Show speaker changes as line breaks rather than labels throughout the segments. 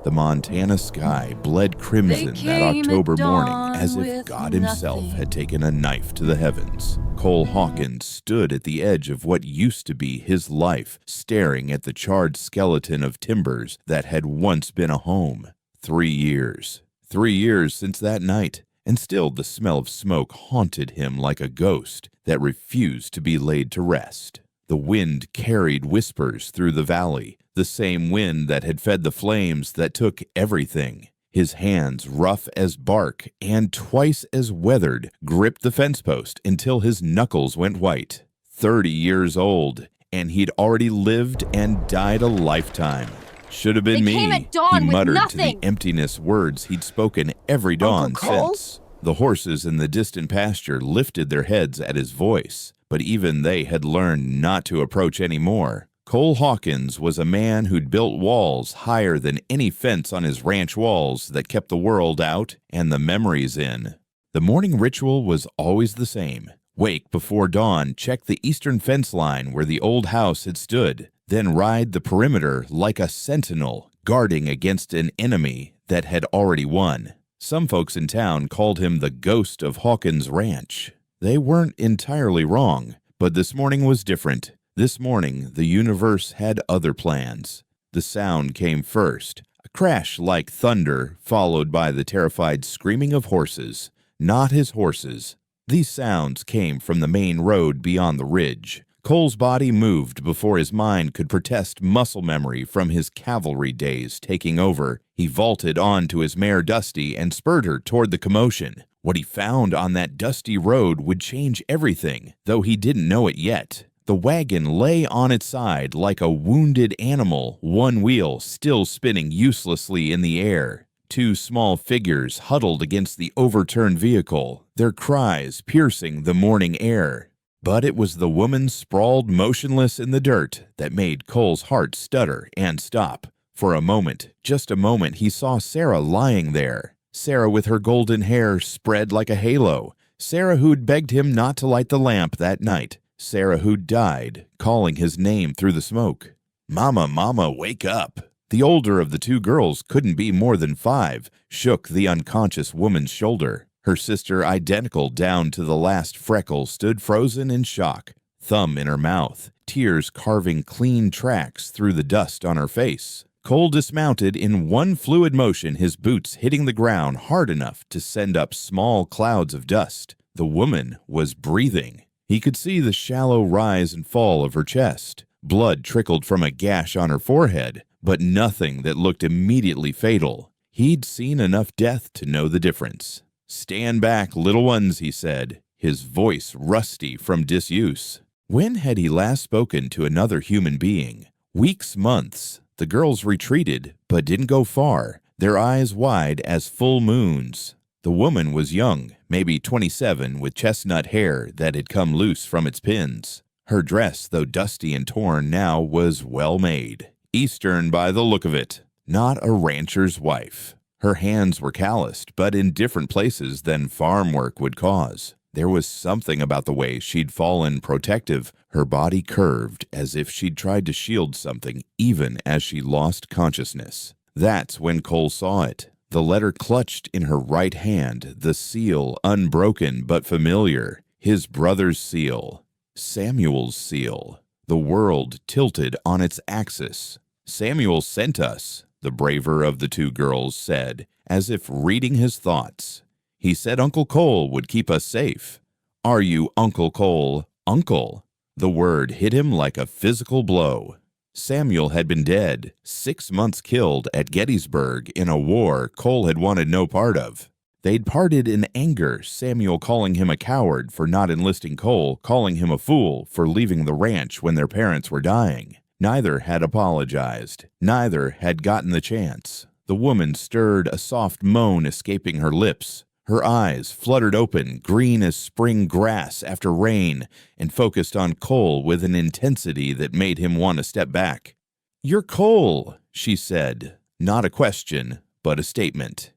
The Montana sky bled crimson that October morning as if God himself had taken a knife to the heavens. Cole Hawkins stood at the edge of what used to be his life, staring at the charred skeleton of timbers that had once been a home. 3 years. 3 years since that night, and still the smell of smoke haunted him like a ghost that refused to be laid to rest. The wind carried whispers through the valley, the same wind that had fed the flames that took everything. His hands, rough as bark and twice as weathered, gripped the fence post until his knuckles went white. 30 years old, and he'd already lived and died a lifetime. Should have been me, he muttered to the emptiness words he'd spoken every dawn since. The horses in the distant pasture lifted their heads at his voice, but even they had learned not to approach anymore. Cole Hawkins was a man who'd built walls higher than any fence on his ranch walls that kept the world out and the memories in. The morning ritual was always the same. Wake before dawn, check the eastern fence line where the old house had stood, then ride the perimeter like a sentinel, guarding against an enemy that had already won. Some folks in town called him the ghost of Hawkins Ranch. They weren't entirely wrong, but this morning was different. This morning, the universe had other plans. The sound came first, a crash like thunder, followed by the terrified screaming of horses. Not his horses. These sounds came from the main road beyond the ridge. Cole's body moved before his mind could protest muscle memory from his cavalry days taking over. He vaulted onto his mare Dusty and spurred her toward the commotion. What he found on that dusty road would change everything, though he didn't know it yet. The wagon lay on its side like a wounded animal, one wheel still spinning uselessly in the air. Two small figures huddled against the overturned vehicle, their cries piercing the morning air. But it was the woman sprawled motionless in the dirt that made Cole's heart stutter and stop. For a moment, just a moment, he saw Sarah lying there. Sarah with her golden hair spread like a halo. Sarah who'd begged him not to light the lamp that night. Sarah who'd died, calling his name through the smoke. "Mama, Mama, wake up." The older of the two girls couldn't be more than 5, shook the unconscious woman's shoulder. Her sister, identical down to the last freckle, stood frozen in shock, thumb in her mouth, tears carving clean tracks through the dust on her face. Cole dismounted in one fluid motion, his boots hitting the ground hard enough to send up small clouds of dust. The woman was breathing. He could see the shallow rise and fall of her chest. Blood trickled from a gash on her forehead, but nothing that looked immediately fatal. He'd seen enough death to know the difference. "Stand back, little ones," he said, his voice rusty from disuse. When had he last spoken to another human being? Weeks, months. The girls retreated, but didn't go far, their eyes wide as full moons. The woman was young, maybe 27, with chestnut hair that had come loose from its pins. Her dress, though dusty and torn now, was well made. Eastern by the look of it. Not a rancher's wife. Her hands were calloused, but in different places than farm work would cause. There was something about the way she'd fallen protective, her body curved as if she'd tried to shield something even as she lost consciousness. That's when Cole saw it. The letter clutched in her right hand, the seal, unbroken but familiar, his brother's seal, Samuel's seal. The world tilted on its axis. "Samuel sent us," the braver of the two girls said, as if reading his thoughts. "He said Uncle Cole would keep us safe." "Are you Uncle Cole, Uncle?" The word hit him like a physical blow. Samuel had been dead, 6 months killed at Gettysburg in a war Cole had wanted no part of. They'd parted in anger, Samuel calling him a coward for not enlisting Cole, calling him a fool for leaving the ranch when their parents were dying. Neither had apologized. Neither had gotten the chance. The woman stirred, a soft moan escaping her lips. Her eyes fluttered open, green as spring grass after rain, and focused on Cole with an intensity that made him want to step back. "You're Cole," she said. Not a question, but a statement.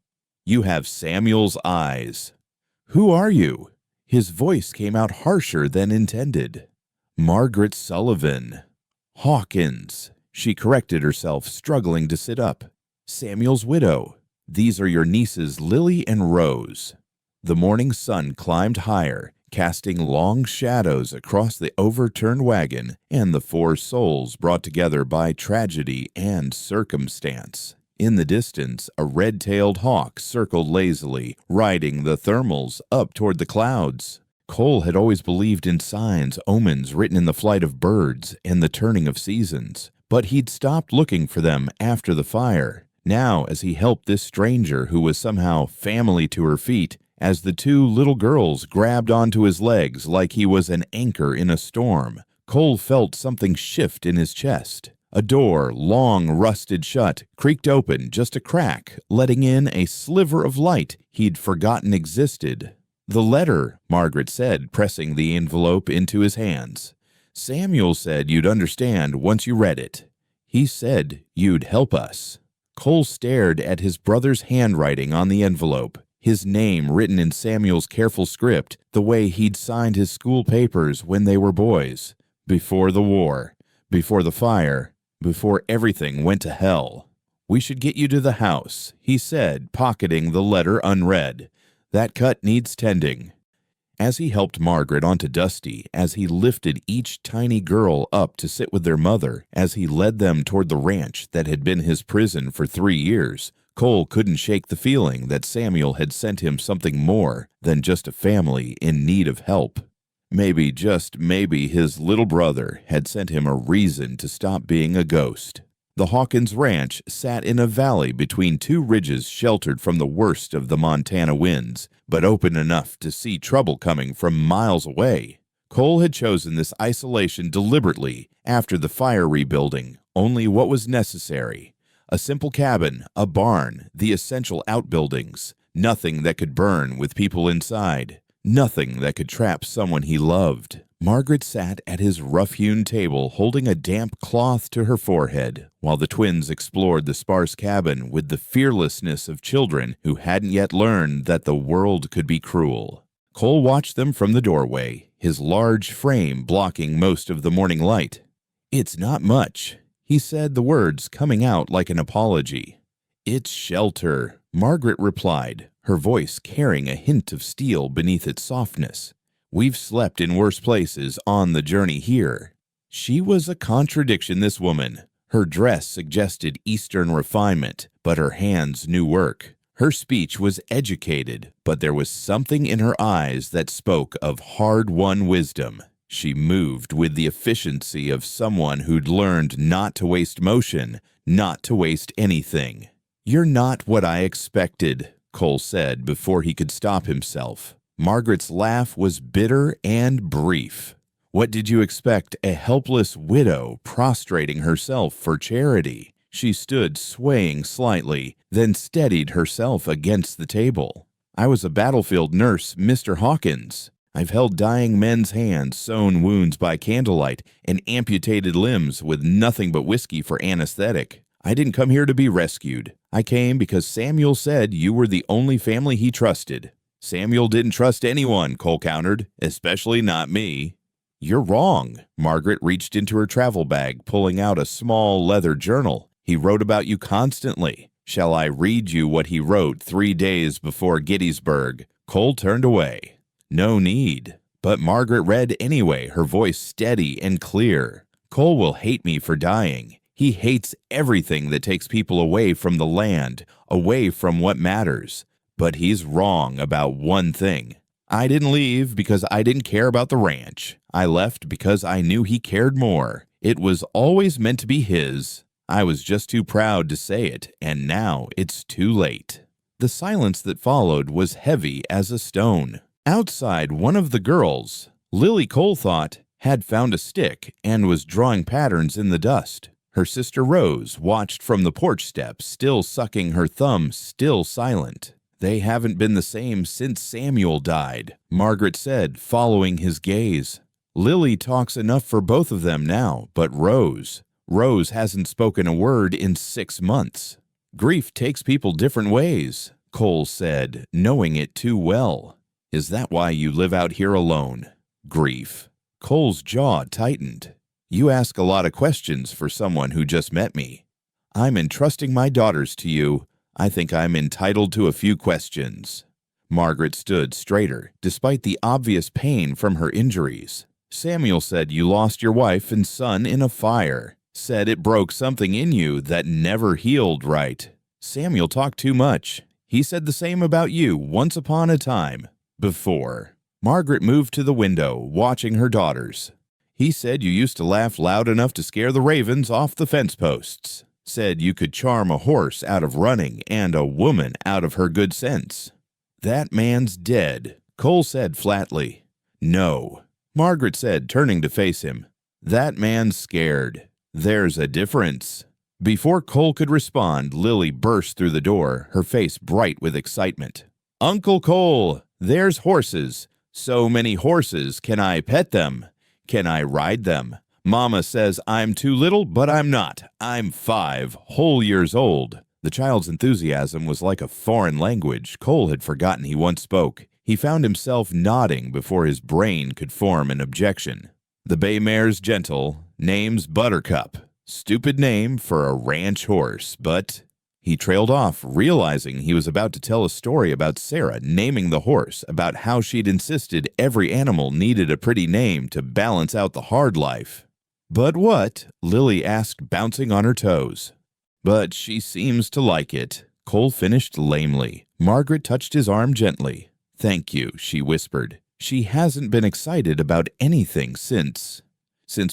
"You have Samuel's eyes." "Who are you?" His voice came out harsher than intended. "Margaret Sullivan." "Hawkins," she corrected herself, struggling to sit up. Samuel's widow. These are your nieces Lily and Rose. The morning sun climbed higher, casting long shadows across the overturned wagon and the four souls brought together by tragedy and circumstance. In the distance, a red-tailed hawk circled lazily, riding the thermals up toward the clouds. Cole had always believed in signs, omens written in the flight of birds and the turning of seasons, but he'd stopped looking for them after the fire. Now, as he helped this stranger who was somehow family to her feet, as the two little girls grabbed onto his legs like he was an anchor in a storm, Cole felt something shift in his chest. A door, long rusted shut, creaked open just a crack, letting in a sliver of light he'd forgotten existed. "The letter," Margaret said, pressing the envelope into his hands. "Samuel said you'd understand once you read it. He said you'd help us." Cole stared at his brother's handwriting on the envelope, his name written in Samuel's careful script, the way he'd signed his school papers when they were boys. Before the war, before the fire, before everything went to hell. "We should get you to the house," he said, pocketing the letter unread. "That cut needs tending." As he helped Margaret onto Dusty, as he lifted each tiny girl up to sit with their mother, as he led them toward the ranch that had been his prison for 3 years, Cole couldn't shake the feeling that Samuel had sent him something more than just a family in need of help. Maybe, just maybe, his little brother had sent him a reason to stop being a ghost. The Hawkins Ranch sat in a valley between two ridges sheltered from the worst of the Montana winds, but open enough to see trouble coming from miles away. Cole had chosen this isolation deliberately after the fire rebuilding, only what was necessary. A simple cabin, a barn, the essential outbuildings, nothing that could burn with people inside. Nothing that could trap someone he loved. Margaret sat at his rough-hewn table holding a damp cloth to her forehead, while the twins explored the sparse cabin with the fearlessness of children who hadn't yet learned that the world could be cruel. Cole watched them from the doorway, his large frame blocking most of the morning light. "It's not much," he said, the words coming out like an apology. "It's shelter," Margaret replied, her voice carrying a hint of steel beneath its softness. "We've slept in worse places on the journey here." She was a contradiction, this woman. Her dress suggested Eastern refinement, but her hands knew work. Her speech was educated, but there was something in her eyes that spoke of hard-won wisdom. She moved with the efficiency of someone who'd learned not to waste motion, not to waste anything. "You're not what I expected," Cole said before he could stop himself. Margaret's laugh was bitter and brief. "What did you expect, a helpless widow prostrating herself for charity?" She stood swaying slightly, then steadied herself against the table. "I was a battlefield nurse, Mr. Hawkins. I've held dying men's hands, sewn wounds by candlelight, and amputated limbs with nothing but whiskey for anesthetic. I didn't come here to be rescued. I came because Samuel said you were the only family he trusted." "Samuel didn't trust anyone," Cole countered, "especially not me." "You're wrong." Margaret reached into her travel bag, pulling out a small leather journal. "He wrote about you constantly. Shall I read you what he wrote 3 days before Gettysburg?" Cole turned away. "No need." But Margaret read anyway, her voice steady and clear. "Cole will hate me for dying. He hates everything that takes people away from the land, away from what matters. But he's wrong about one thing. I didn't leave because I didn't care about the ranch. I left because I knew he cared more. It was always meant to be his. I was just too proud to say it, and now it's too late." The silence that followed was heavy as a stone. Outside, one of the girls, Lily, Cole thought, had found a stick and was drawing patterns in the dust. Her sister Rose watched from the porch steps, still sucking her thumb, still silent. "They haven't been the same since Samuel died," Margaret said, following his gaze. "Lily talks enough for both of them now, but Rose hasn't spoken a word in 6 months." "Grief takes people different ways," Cole said, knowing it too well. "Is that why you live out here alone?" "Grief." Cole's jaw tightened. "You ask a lot of questions for someone who just met me." I'm entrusting my daughters to you. I think I'm entitled to a few questions." Margaret stood straighter, despite the obvious pain from her injuries. "Samuel said you lost your wife and son in a fire. Said it broke something in you that never healed right. Samuel talked too much. He said the same about you once upon a time. Before." Margaret moved to the window, watching her daughters. "He said you used to laugh loud enough to scare the ravens off the fence posts. Said you could charm a horse out of running and a woman out of her good sense." "That man's dead," Cole said flatly. "No," Margaret said, turning to face him. "That man's scared. There's a difference." Before Cole could respond, Lily burst through the door, her face bright with excitement. "Uncle Cole, there's horses. So many horses. Can I pet them? Can I ride them? Mama says I'm too little, but I'm not. I'm 5 whole years old." The child's enthusiasm was like a foreign language Cole had forgotten he once spoke. He found himself nodding before his brain could form an objection. "The bay mare's gentle. Name's Buttercup. Stupid name for a ranch horse, but—" He trailed off, realizing he was about to tell a story about Sarah naming the horse, about how she'd insisted every animal needed a pretty name to balance out the hard life. "But what?" Lily asked, bouncing on her toes. "But she seems to like it," Cole finished lamely. Margaret touched his arm gently. "Thank you," she whispered. "She hasn't been excited about anything since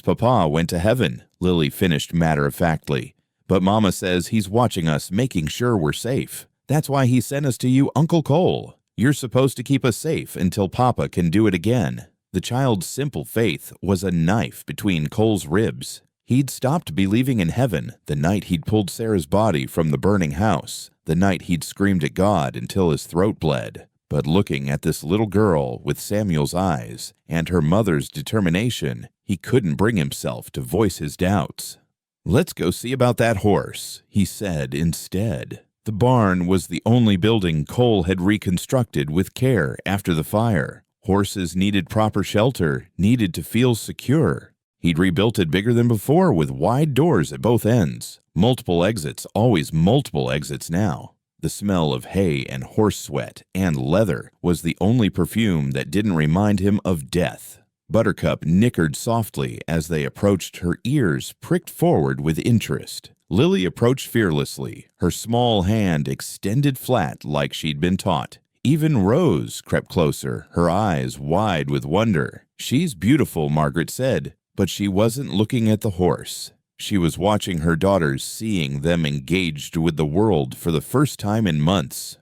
Papa went to heaven," Lily finished matter-of-factly. "But Mama says he's watching us, making sure we're safe. That's why he sent us to you, Uncle Cole. You're supposed to keep us safe until Papa can do it again." The child's simple faith was a knife between Cole's ribs. He'd stopped believing in heaven the night he'd pulled Sarah's body from the burning house, the night he'd screamed at God until his throat bled. But looking at this little girl with Samuel's eyes and her mother's determination, he couldn't bring himself to voice his doubts. "Let's go see about that horse," he said instead. The barn was the only building Cole had reconstructed with care after the fire. Horses needed proper shelter, needed to feel secure. He'd rebuilt it bigger than before with wide doors at both ends. Multiple exits, always multiple exits now. The smell of hay and horse sweat and leather was the only perfume that didn't remind him of death. Buttercup nickered softly as they approached, her ears pricked forward with interest. Lily approached fearlessly, her small hand extended flat like she'd been taught. Even Rose crept closer, her eyes wide with wonder. "She's beautiful," Margaret said, but she wasn't looking at the horse. She was watching her daughters, seeing them engaged with the world for the first time in months.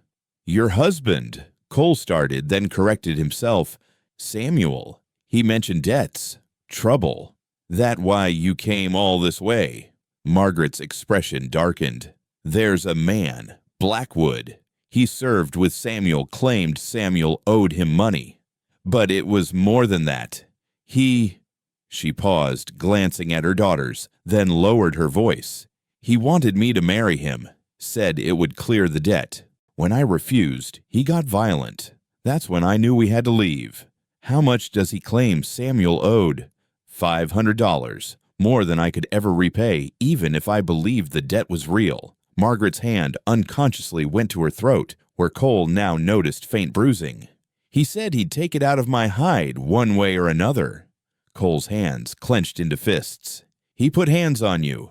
"Your husband," Cole started, then corrected himself. "Samuel. He mentioned debts. Trouble. That why you came all this way?" Margaret's expression darkened. "There's a man, Blackwood. He served with Samuel, claimed Samuel owed him money. But it was more than that. She paused, glancing at her daughters, then lowered her voice. "He wanted me to marry him, said it would clear the debt. When I refused, he got violent. That's when I knew we had to leave." "How much does he claim Samuel owed?" $500, more than I could ever repay, even if I believed the debt was real. Margaret's hand unconsciously went to her throat, where Cole now noticed faint bruising. "He said he'd take it out of my hide one way or another." Cole's hands clenched into fists. "He put hands on you."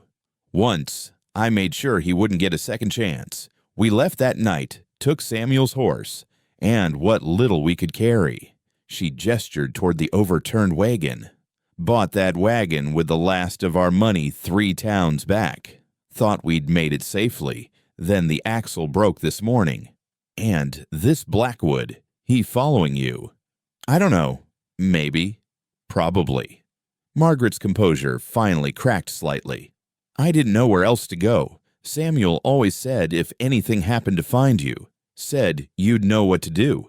"Once. I made sure he wouldn't get a second chance. We left that night, took Samuel's horse, and what little we could carry." She gestured toward the overturned wagon. "Bought that wagon with the last of our money 3 towns back. Thought we'd made it safely. Then the axle broke this morning. And this Blackwood, he following you?" "I don't know. Maybe. Probably." Margaret's composure finally cracked slightly. "I didn't know where else to go. Samuel always said if anything happened to find you, said you'd know what to do."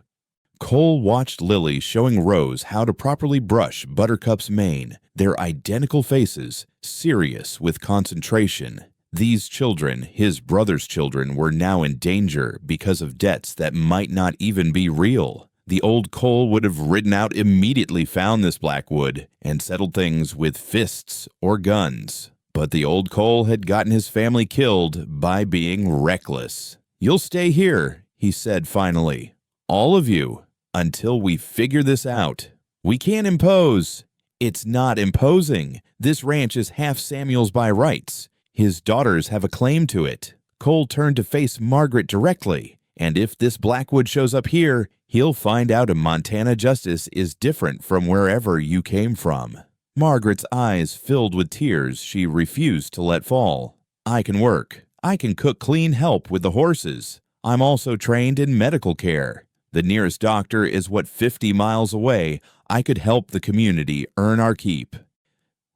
Cole watched Lily showing Rose how to properly brush Buttercup's mane, their identical faces, serious with concentration. These children, his brother's children, were now in danger because of debts that might not even be real. The old Cole would have ridden out immediately, found this Blackwood, and settled things with fists or guns. But the old Cole had gotten his family killed by being reckless. "You'll stay here," he said finally. "All of you, until we figure this out. We can't impose." "It's not imposing. This ranch is half Samuel's by rights. His daughters have a claim to it." Cole turned to face Margaret directly. "And if this Blackwood shows up here, he'll find out a Montana justice is different from wherever you came from." Margaret's eyes filled with tears she refused to let fall. "I can work. I can cook clean, help with the horses. I'm also trained in medical care. The nearest doctor is 50 miles away. I could help the community earn our keep."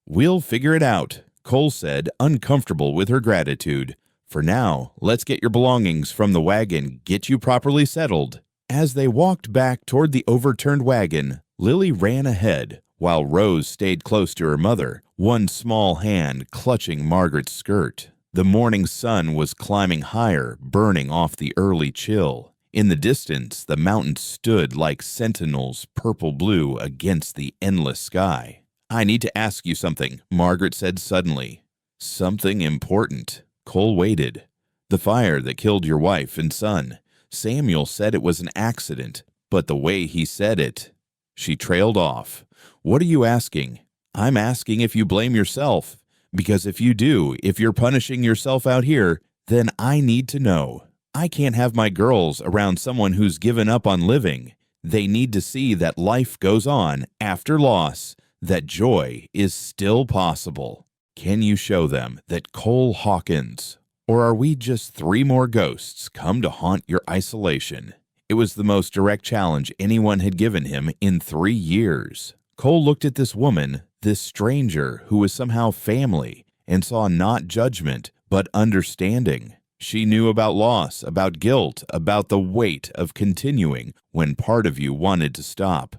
"We'll figure it out," Cole said, uncomfortable with her gratitude. "For now, let's get your belongings from the wagon, get you properly settled." As they walked back toward the overturned wagon, Lily ran ahead, while Rose stayed close to her mother, one small hand clutching Margaret's skirt. The morning sun was climbing higher, burning off the early chill. In the distance, the mountains stood like sentinels, purple-blue against the endless sky. "I need to ask you something," Margaret said suddenly. "Something important." Cole waited. "The fire that killed your wife and son. Samuel said it was an accident, but the way he said it." She trailed off. "What are you asking?" "I'm asking if you blame yourself. Because if you do, if you're punishing yourself out here, then I need to know. I can't have my girls around someone who's given up on living. They need to see that life goes on after loss, that joy is still possible. Can you show them that Cole Hawkins? Or are we just 3 more ghosts come to haunt your isolation?" It was the most direct challenge anyone had given him in 3 years. Cole looked at this woman, this stranger who was somehow family, and saw not judgment, but understanding. She knew about loss, about guilt, about the weight of continuing when part of you wanted to stop.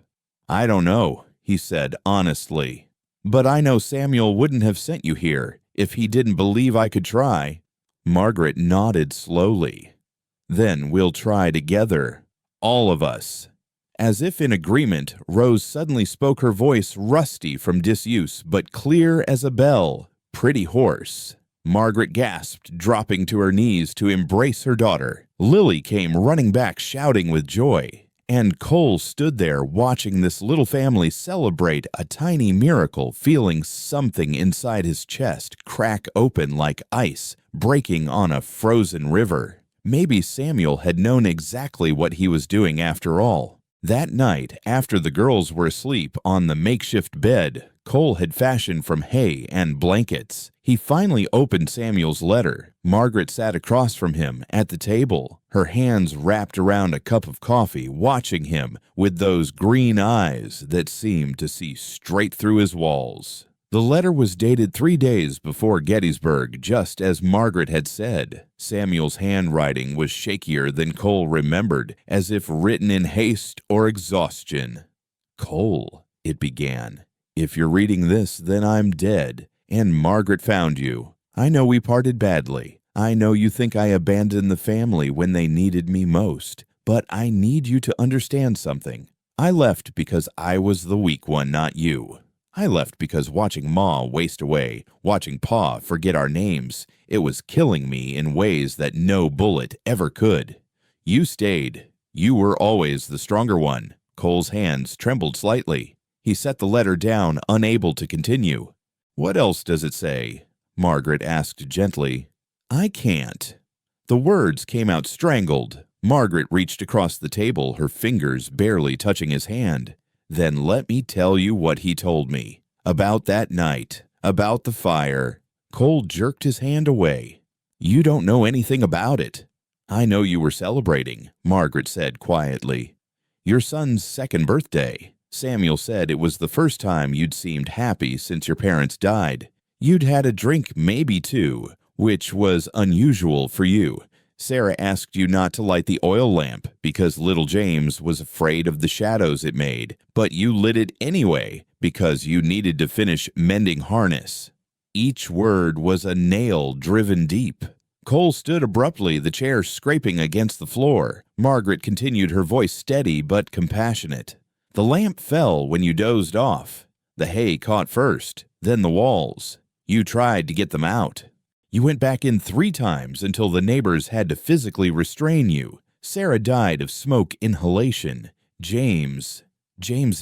"I don't know," he said honestly. "But I know Samuel wouldn't have sent you here if he didn't believe I could try." Margaret nodded slowly. "Then we'll try together. All of us." As if in agreement, Rose suddenly spoke, her voice rusty from disuse, but clear as a bell, pretty hoarse. Margaret gasped, dropping to her knees to embrace her daughter. Lily came running back, shouting with joy. And Cole stood there watching this little family celebrate a tiny miracle, feeling something inside his chest crack open like ice, breaking on a frozen river. Maybe Samuel had known exactly what he was doing after all. That night, after the girls were asleep on the makeshift bed Cole had fashioned from hay and blankets, he finally opened Samuel's letter. Margaret sat across from him at the table, her hands wrapped around a cup of coffee, watching him with those green eyes that seemed to see straight through his walls. The letter was dated 3 days before Gettysburg, just as Margaret had said. Samuel's handwriting was shakier than Cole remembered, as if written in haste or exhaustion. "Cole," it began, "if you're reading this, then I'm dead, and Margaret found you. I know we parted badly. I know you think I abandoned the family when they needed me most, but I need you to understand something. I left because I was the weak one, not you. I left because watching Ma waste away, watching Pa forget our names, it was killing me in ways that no bullet ever could. You stayed. You were always the stronger one." Cole's hands trembled slightly. He set the letter down, unable to continue. "What else does it say?" Margaret asked gently. "I can't." The words came out strangled. Margaret reached across the table, her fingers barely touching his hand. "Then let me tell you what he told me. About that night. About the fire." Cole jerked his hand away. "You don't know anything about it." "I know you were celebrating," Margaret said quietly. "Your son's 2nd birthday. Samuel said it was the first time you'd seemed happy since your parents died. You'd had a drink, maybe 2, which was unusual for you. Sarah asked you not to light the oil lamp because little James was afraid of the shadows it made, but you lit it anyway because you needed to finish mending harness." Each word was a nail driven deep. Cole stood abruptly, the chair scraping against the floor. Margaret continued, her voice steady but compassionate. "The lamp fell when you dozed off. The hay caught first, then the walls. You tried to get them out. You went back in 3 times until the neighbors had to physically restrain you. Sarah died of smoke inhalation. James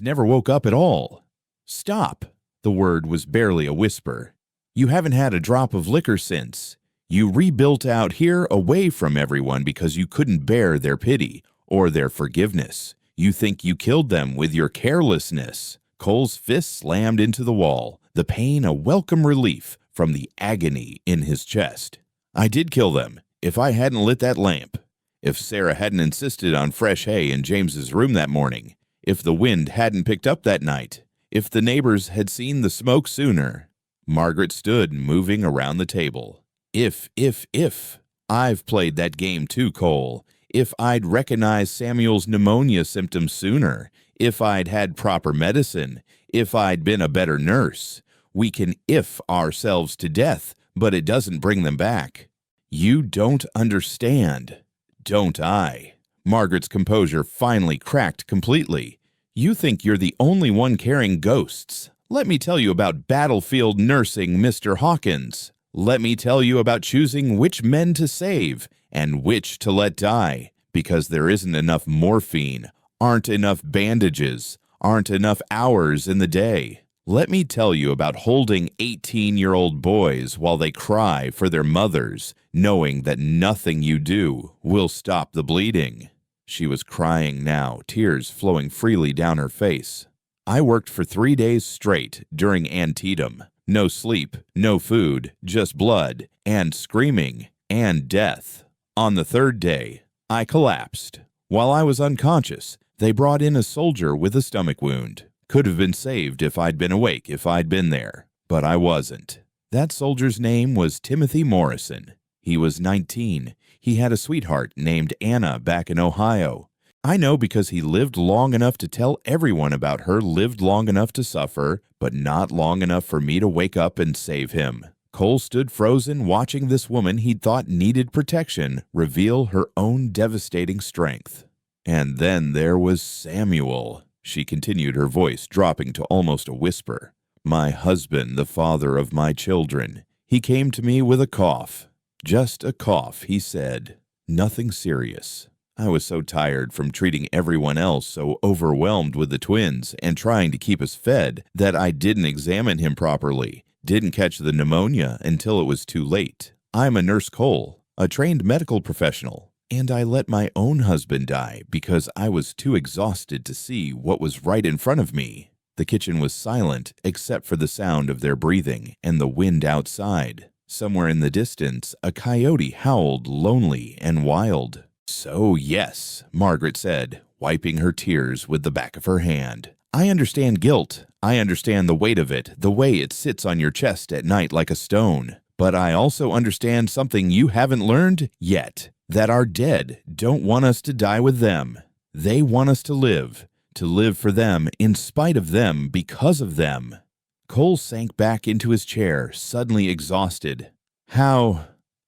never woke up at all. Stop. The word was barely a whisper. You haven't had a drop of liquor since. You rebuilt out here away from everyone because you couldn't bear their pity or their forgiveness. You think you killed them with your carelessness. Cole's fist slammed into the wall, the pain a welcome relief from the agony in his chest. I did kill them. If I hadn't lit that lamp, if Sarah hadn't insisted on fresh hay in James's room that morning, if the wind hadn't picked up that night, if the neighbors had seen the smoke sooner. Margaret stood, moving around the table. If. I've played that game too, Cole. If I'd recognized Samuel's pneumonia symptoms sooner, if I'd had proper medicine, if I'd been a better nurse. We can if ourselves to death, but it doesn't bring them back. You don't understand. Don't I? Margaret's composure finally cracked completely. You think you're the only one carrying ghosts. Let me tell you about battlefield nursing, Mr. Hawkins. Let me tell you about choosing which men to save and which to let die, because there isn't enough morphine, aren't enough bandages, aren't enough hours in the day. Let me tell you about holding 18-year-old boys while they cry for their mothers, knowing that nothing you do will stop the bleeding. She was crying now, tears flowing freely down her face. I worked for 3 days straight during Antietam. No sleep, no food, just blood, and screaming, and death. On the 3rd day, I collapsed. While I was unconscious, they brought in a soldier with a stomach wound. Could have been saved if I'd been awake, if I'd been there. But I wasn't. That soldier's name was Timothy Morrison. He was 19. He had a sweetheart named Anna back in Ohio. I know because he lived long enough to tell everyone about her, lived long enough to suffer, but not long enough for me to wake up and save him. Cole stood frozen, watching this woman he'd thought needed protection reveal her own devastating strength. And then there was Samuel. She continued, her voice dropping to almost a whisper. My husband, the father of my children. He came to me with a cough. Just a cough, he said. Nothing serious. I was so tired from treating everyone else, so overwhelmed with the twins and trying to keep us fed, that I didn't examine him properly, didn't catch the pneumonia until it was too late. I'm a nurse Cole, a trained medical professional, and I let my own husband die because I was too exhausted to see what was right in front of me. The kitchen was silent except for the sound of their breathing and the wind outside. Somewhere in the distance, a coyote howled, lonely and wild. So yes, Margaret said, wiping her tears with the back of her hand. I understand guilt. I understand the weight of it, the way it sits on your chest at night like a stone. But I also understand something you haven't learned yet, that our dead don't want us to die with them. They want us to live for them, in spite of them, because of them. Cole sank back into his chair, suddenly exhausted. How?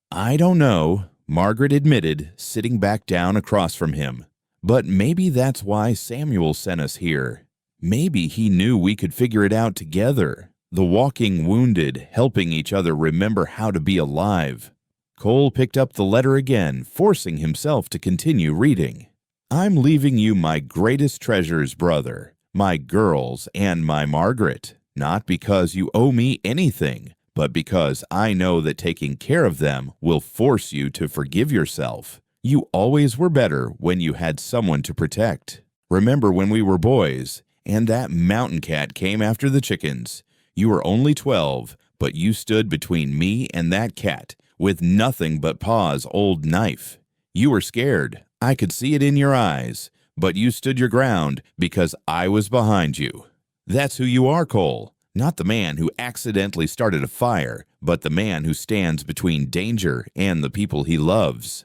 I don't know, Margaret admitted, sitting back down across from him. But maybe that's why Samuel sent us here. Maybe he knew we could figure it out together. The walking wounded, helping each other remember how to be alive. Cole picked up the letter again, forcing himself to continue reading. I'm leaving you my greatest treasures, brother, my girls and my Margaret. Not because you owe me anything, but because I know that taking care of them will force you to forgive yourself. You always were better when you had someone to protect. Remember when we were boys, and that mountain cat came after the chickens. You were only 12, but you stood between me and that cat with nothing but Pa's old knife. You were scared. I could see it in your eyes, but you stood your ground because I was behind you. That's who you are, Cole. Not the man who accidentally started a fire, but the man who stands between danger and the people he loves.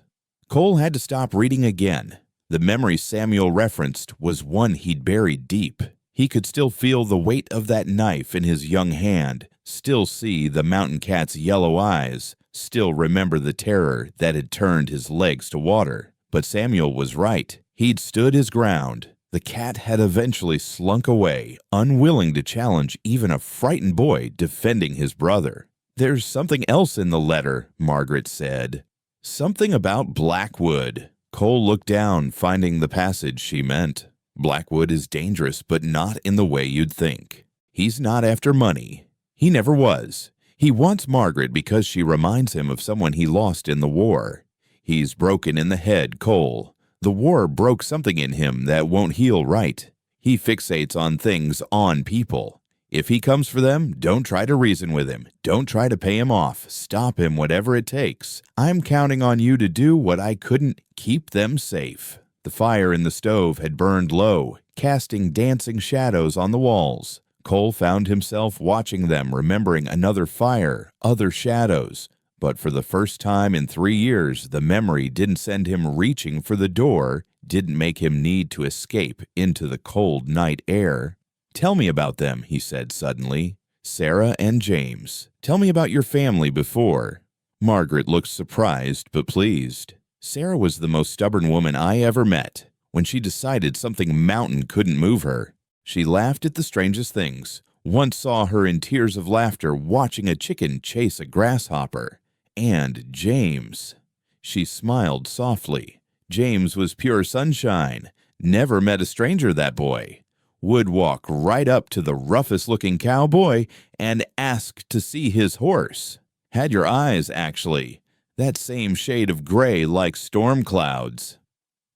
Cole had to stop reading again. The memory Samuel referenced was one he'd buried deep. He could still feel the weight of that knife in his young hand, still see the mountain cat's yellow eyes, still remember the terror that had turned his legs to water. But Samuel was right. He'd stood his ground. The cat had eventually slunk away, unwilling to challenge even a frightened boy defending his brother. "There's something else in the letter," Margaret said. "Something about Blackwood." Cole looked down, finding the passage she meant. "Blackwood is dangerous, but not in the way you'd think. He's not after money. He never was. He wants Margaret because she reminds him of someone he lost in the war. He's broken in the head, Cole. The war broke something in him that won't heal right. He fixates on things, on people. If he comes for them, don't try to reason with him. Don't try to pay him off. Stop him, whatever it takes. I'm counting on you to do what I couldn't. Keep them safe." The fire in the stove had burned low, casting dancing shadows on the walls. Cole found himself watching them, remembering another fire, other shadows. But for the first time in 3 years, the memory didn't send him reaching for the door, didn't make him need to escape into the cold night air. "Tell me about them," he said suddenly. "Sarah and James. Tell me about your family before." Margaret looked surprised but pleased. "Sarah was the most stubborn woman I ever met. When she decided something mountain couldn't move her, she laughed at the strangest things. Once saw her in tears of laughter watching a chicken chase a grasshopper. And James." She smiled softly. "James was pure sunshine. Never met a stranger, that boy. Would walk right up to the roughest-looking cowboy and ask to see his horse. Had your eyes, actually. That same shade of gray like storm clouds."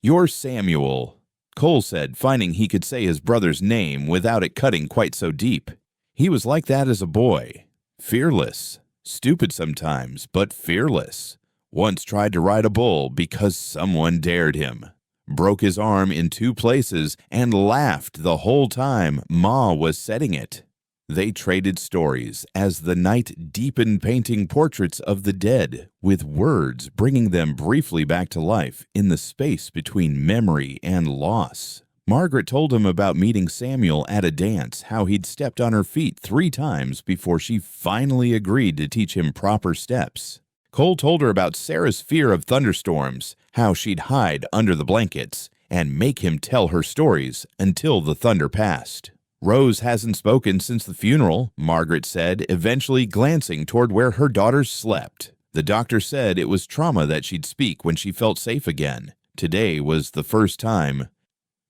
"You're Samuel," Cole said, finding he could say his brother's name without it cutting quite so deep. "He was like that as a boy. Fearless. Stupid sometimes, but fearless. Once tried to ride a bull because someone dared him. Broke his arm in 2 places and laughed the whole time Ma was setting it." They traded stories as the night deepened, painting portraits of the dead, with words bringing them briefly back to life in the space between memory and loss. Margaret told him about meeting Samuel at a dance, how he'd stepped on her feet 3 times before she finally agreed to teach him proper steps. Cole told her about Sarah's fear of thunderstorms, how she'd hide under the blankets and make him tell her stories until the thunder passed. "Rose hasn't spoken since the funeral," Margaret said, eventually glancing toward where her daughters slept. "The doctor said it was trauma that she'd speak when she felt safe again. Today was the first time."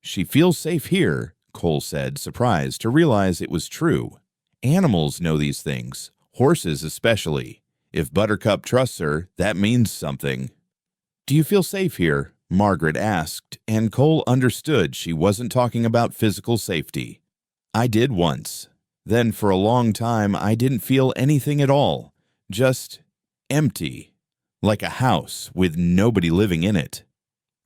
"She feels safe here," Cole said, surprised to realize it was true. "Animals know these things, horses especially. If Buttercup trusts her, that means something." "Do you feel safe here?" Margaret asked, and Cole understood she wasn't talking about physical safety. "I did once. Then for a long time I didn't feel anything at all. Just empty. Like a house with nobody living in it.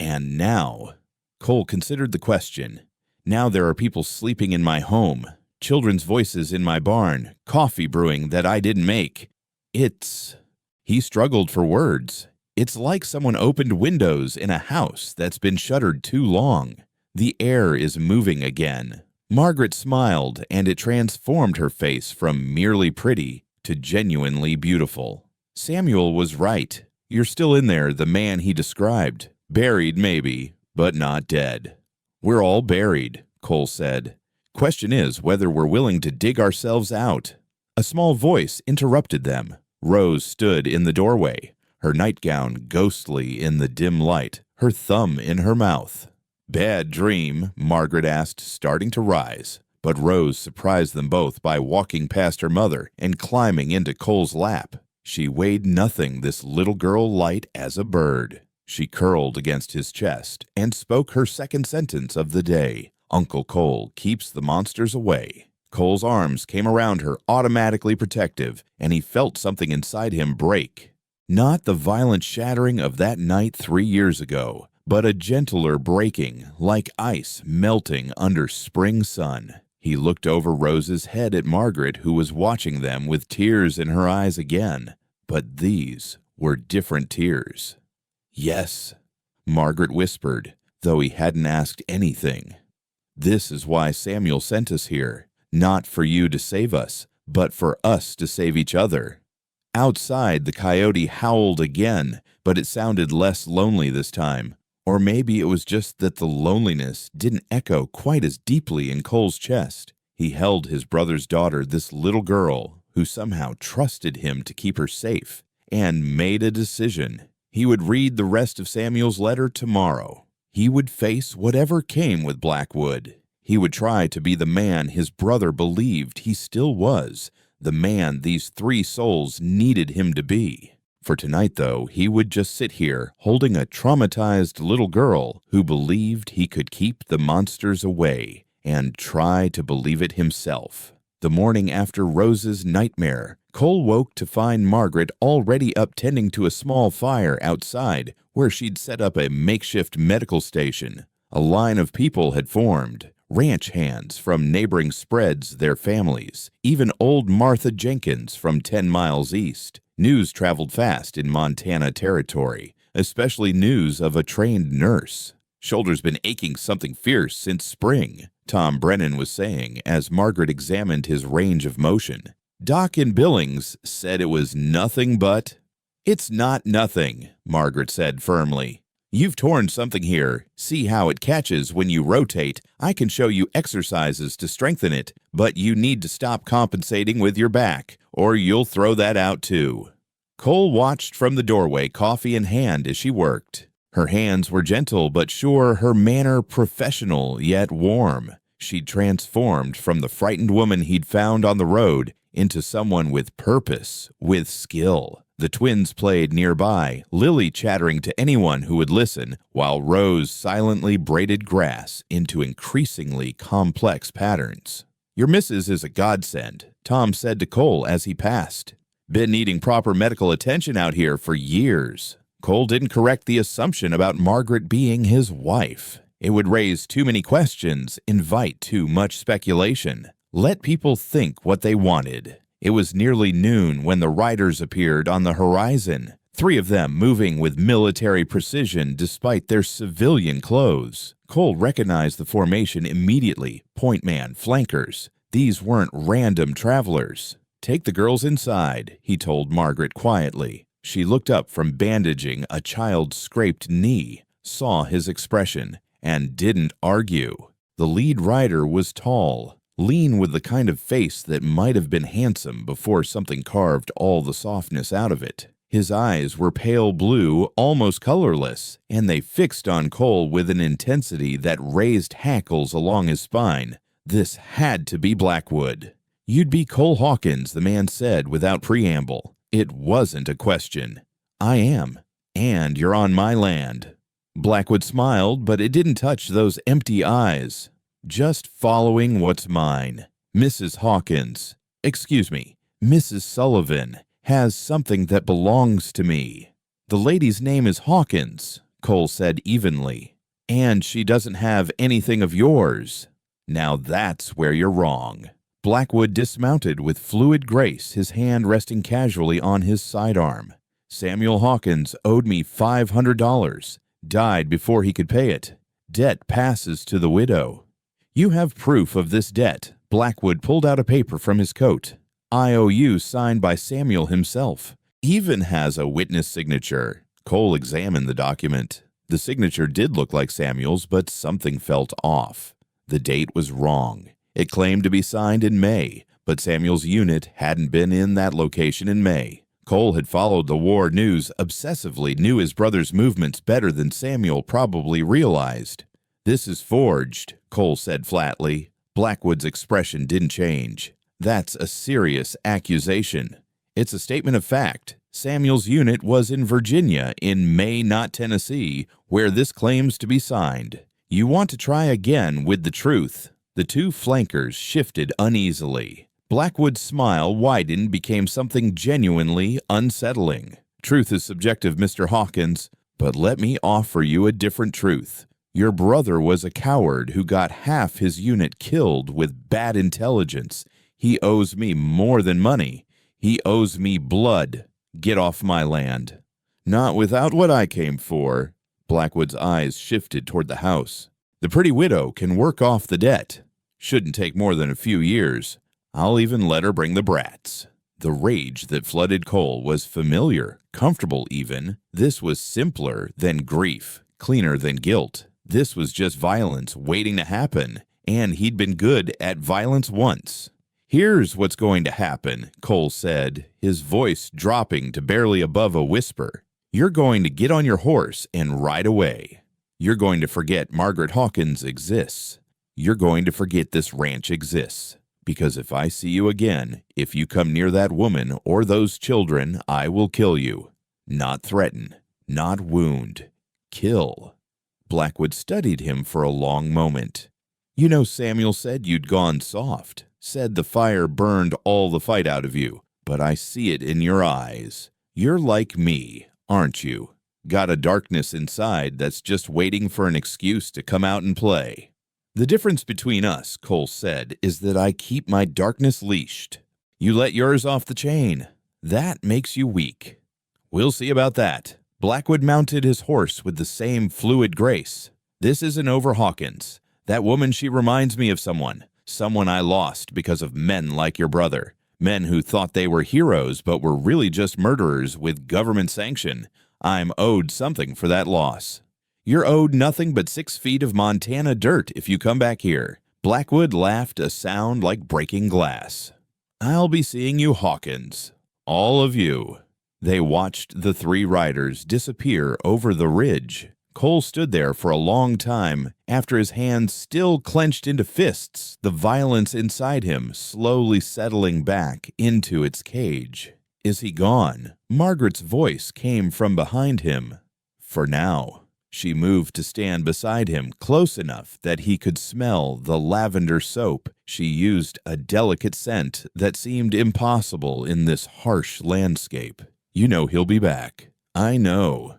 And now," Cole considered the question, "now there are people sleeping in my home, children's voices in my barn, coffee brewing that I didn't make. He struggled for words. "It's like someone opened windows in a house that's been shuttered too long. The air is moving again." Margaret smiled, and it transformed her face from merely pretty to genuinely beautiful. "Samuel was right. You're still in there, the man he described. Buried, maybe, but not dead." "We're all buried," Cole said. "Question is whether we're willing to dig ourselves out." A small voice interrupted them. Rose stood in the doorway, her nightgown ghostly in the dim light, her thumb in her mouth. "Bad dream?" Margaret asked, starting to rise. But Rose surprised them both by walking past her mother and climbing into Cole's lap. She weighed nothing, this little girl light as a bird. She curled against his chest and spoke her second sentence of the day. "Uncle Cole keeps the monsters away." Cole's arms came around her, automatically protective, and he felt something inside him break. Not the violent shattering of that night 3 years ago, but a gentler breaking, like ice melting under spring sun. He looked over Rose's head at Margaret, who was watching them with tears in her eyes again. But these were different tears. "Yes," Margaret whispered, though he hadn't asked anything. "This is why Samuel sent us here. Not for you to save us, but for us to save each other." Outside, the coyote howled again, but it sounded less lonely this time. Or maybe it was just that the loneliness didn't echo quite as deeply in Cole's chest. He held his brother's daughter, this little girl, who somehow trusted him to keep her safe, and made a decision. He would read the rest of Samuel's letter tomorrow. He would face whatever came with Blackwood. He would try to be the man his brother believed he still was, the man these three souls needed him to be. For tonight, though, he would just sit here, holding a traumatized little girl who believed he could keep the monsters away, and try to believe it himself. The morning after Rose's nightmare, Cole woke to find Margaret already up tending to a small fire outside where she'd set up a makeshift medical station. A line of people had formed. Ranch hands from neighboring spreads, their families, even old Martha Jenkins from 10 miles east. News traveled fast in Montana territory, especially news of a trained nurse. "Shoulder's been aching something fierce since spring," Tom Brennan was saying as Margaret examined his range of motion. Doc in Billings said it was nothing but... "It's not nothing," Margaret said firmly. "You've torn something here. See how it catches when you rotate. I can show you exercises to strengthen it, but you need to stop compensating with your back, or you'll throw that out too." Cole watched from the doorway, coffee in hand, as she worked. Her hands were gentle but sure, her manner professional yet warm. She'd transformed from the frightened woman he'd found on the road into someone with purpose, with skill. The twins played nearby, Lily chattering to anyone who would listen, while Rose silently braided grass into increasingly complex patterns. "Your missus is a godsend," Tom said to Cole as he passed. "Been needing proper medical attention out here for years." Cole didn't correct the assumption about Margaret being his wife. It would raise too many questions, invite too much speculation, let people think what they wanted. It was nearly noon when the riders appeared on the horizon, 3 of them moving with military precision despite their civilian clothes. Cole recognized the formation immediately. Point man, flankers. These weren't random travelers. "Take the girls inside," he told Margaret quietly. She looked up from bandaging a child's scraped knee, saw his expression, and didn't argue. The lead rider was tall, lean with the kind of face that might have been handsome before something carved all the softness out of it. His eyes were pale blue, almost colorless, and they fixed on Cole with an intensity that raised hackles along his spine. This had to be Blackwood. "You'd be Cole Hawkins," the man said without preamble. It wasn't a question. "I am, and you're on my land." Blackwood smiled, but it didn't touch those empty eyes. "Just following what's mine. Mrs. Hawkins, excuse me, Mrs. Sullivan, has something that belongs to me." "The lady's name is Hawkins," Cole said evenly. "And she doesn't have anything of yours." "Now that's where you're wrong." Blackwood dismounted with fluid grace, his hand resting casually on his sidearm. "Samuel Hawkins owed me $500. Died before he could pay it. Debt passes to the widow." "You have proof of this debt." Blackwood pulled out a paper from his coat. "IOU signed by Samuel himself. Even has a witness signature." Cole examined the document. The signature did look like Samuel's, but something felt off. The date was wrong. It claimed to be signed in May, but Samuel's unit hadn't been in that location in May. Cole had followed the war news obsessively, knew his brother's movements better than Samuel probably realized. "This is forged," Cole said flatly. Blackwood's expression didn't change. "That's a serious accusation." "It's a statement of fact. Samuel's unit was in Virginia in May, not Tennessee, where this claims to be signed. You want to try again with the truth." The 2 flankers shifted uneasily. Blackwood's smile widened, became something genuinely unsettling. "Truth is subjective, Mr. Hawkins, but let me offer you a different truth. Your brother was a coward who got half his unit killed with bad intelligence. He owes me more than money. He owes me blood. Get off my land." "Not without what I came for." Blackwood's eyes shifted toward the house. "The pretty widow can work off the debt. Shouldn't take more than a few years. I'll even let her bring the brats." The rage that flooded Cole was familiar, comfortable even. This was simpler than grief, cleaner than guilt. This was just violence waiting to happen, and he'd been good at violence once. "Here's what's going to happen," Cole said, his voice dropping to barely above a whisper. "You're going to get on your horse and ride away. You're going to forget Margaret Hawkins exists. You're going to forget this ranch exists. Because if I see you again, if you come near that woman or those children, I will kill you. Not threaten, not wound, kill." Blackwood studied him for a long moment. "You know, Samuel said you'd gone soft, said the fire burned all the fight out of you, but I see it in your eyes. You're like me, aren't you? Got a darkness inside that's just waiting for an excuse to come out and play." "The difference between us," Cole said, "is that I keep my darkness leashed. You let yours off the chain. That makes you weak." "We'll see about that." Blackwood mounted his horse with the same fluid grace. "This isn't over Hawkins. That woman, she reminds me of someone I lost because of men like your brother. Men who thought they were heroes but were really just murderers with government sanction. I'm owed something for that loss." "You're owed nothing but 6 feet of Montana dirt if you come back here." Blackwood laughed a sound like breaking glass. "I'll be seeing you, Hawkins. All of you." They watched the 3 riders disappear over the ridge. Cole stood there for a long time, after his hands still clenched into fists, the violence inside him slowly settling back into its cage. "Is he gone?" Margaret's voice came from behind him. "For now." She moved to stand beside him, close enough that he could smell the lavender soap. She used a delicate scent that seemed impossible in this harsh landscape. "You know he'll be back." "I know."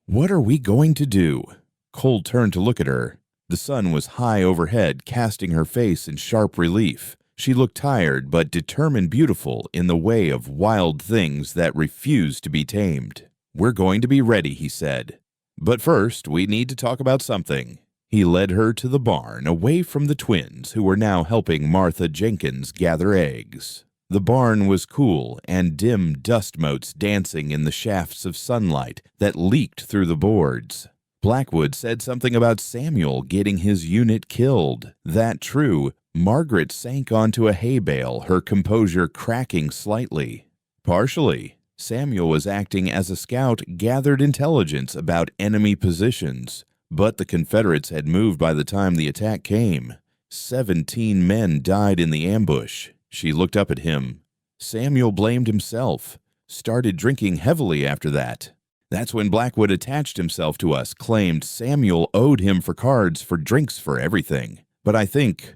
"What are we going to do?" Cole turned to look at her. The sun was high overhead, casting her face in sharp relief. She looked tired but determined, beautiful in the way of wild things that refused to be tamed. "We're going to be ready," he said. "But first, we need to talk about something." He led her to the barn, away from the twins, who were now helping Martha Jenkins gather eggs. The barn was cool, and dim dust motes dancing in the shafts of sunlight that leaked through the boards. Blackwood said something about Samuel getting his unit killed. That true, Margaret sank onto a hay bale, her composure cracking slightly. "Partially. Samuel was acting as a scout, gathered intelligence about enemy positions, but the Confederates had moved by the time the attack came. 17 men died in the ambush." She looked up at him. "Samuel blamed himself. Started drinking heavily after that. That's when Blackwood attached himself to us, claimed Samuel owed him for cards, for drinks, for everything. But I think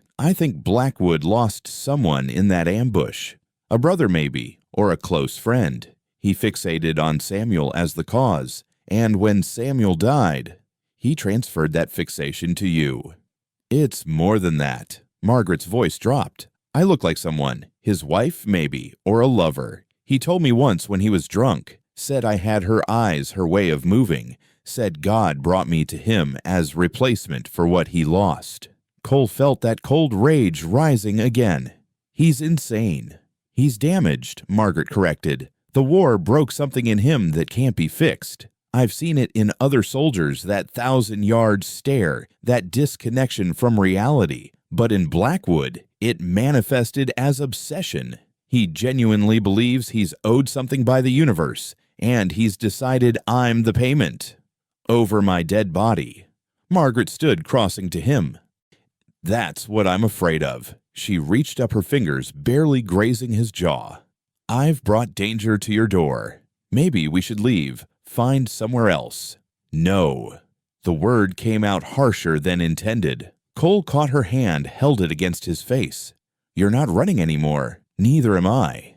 Blackwood lost someone in that ambush. A brother maybe, or a close friend. He fixated on Samuel as the cause, and when Samuel died, he transferred that fixation to you." "It's more than that." Margaret's voice dropped. "I look like someone, his wife maybe, or a lover. He told me once when he was drunk, said I had her eyes, her way of moving, said God brought me to him as replacement for what he lost." Cole felt that cold rage rising again. "He's insane." "He's damaged," Margaret corrected. "The war broke something in him that can't be fixed. I've seen it in other soldiers, that 1,000-yard stare, that disconnection from reality. But in Blackwood, it manifested as obsession. He genuinely believes he's owed something by the universe, and he's decided I'm the payment. Over my dead body." Margaret stood, crossing to him. "That's what I'm afraid of." She reached up her fingers, barely grazing his jaw. "I've brought danger to your door. Maybe we should leave, find somewhere else." "No." The word came out harsher than intended. Cole caught her hand, held it against his face. "You're not running anymore. Neither am I."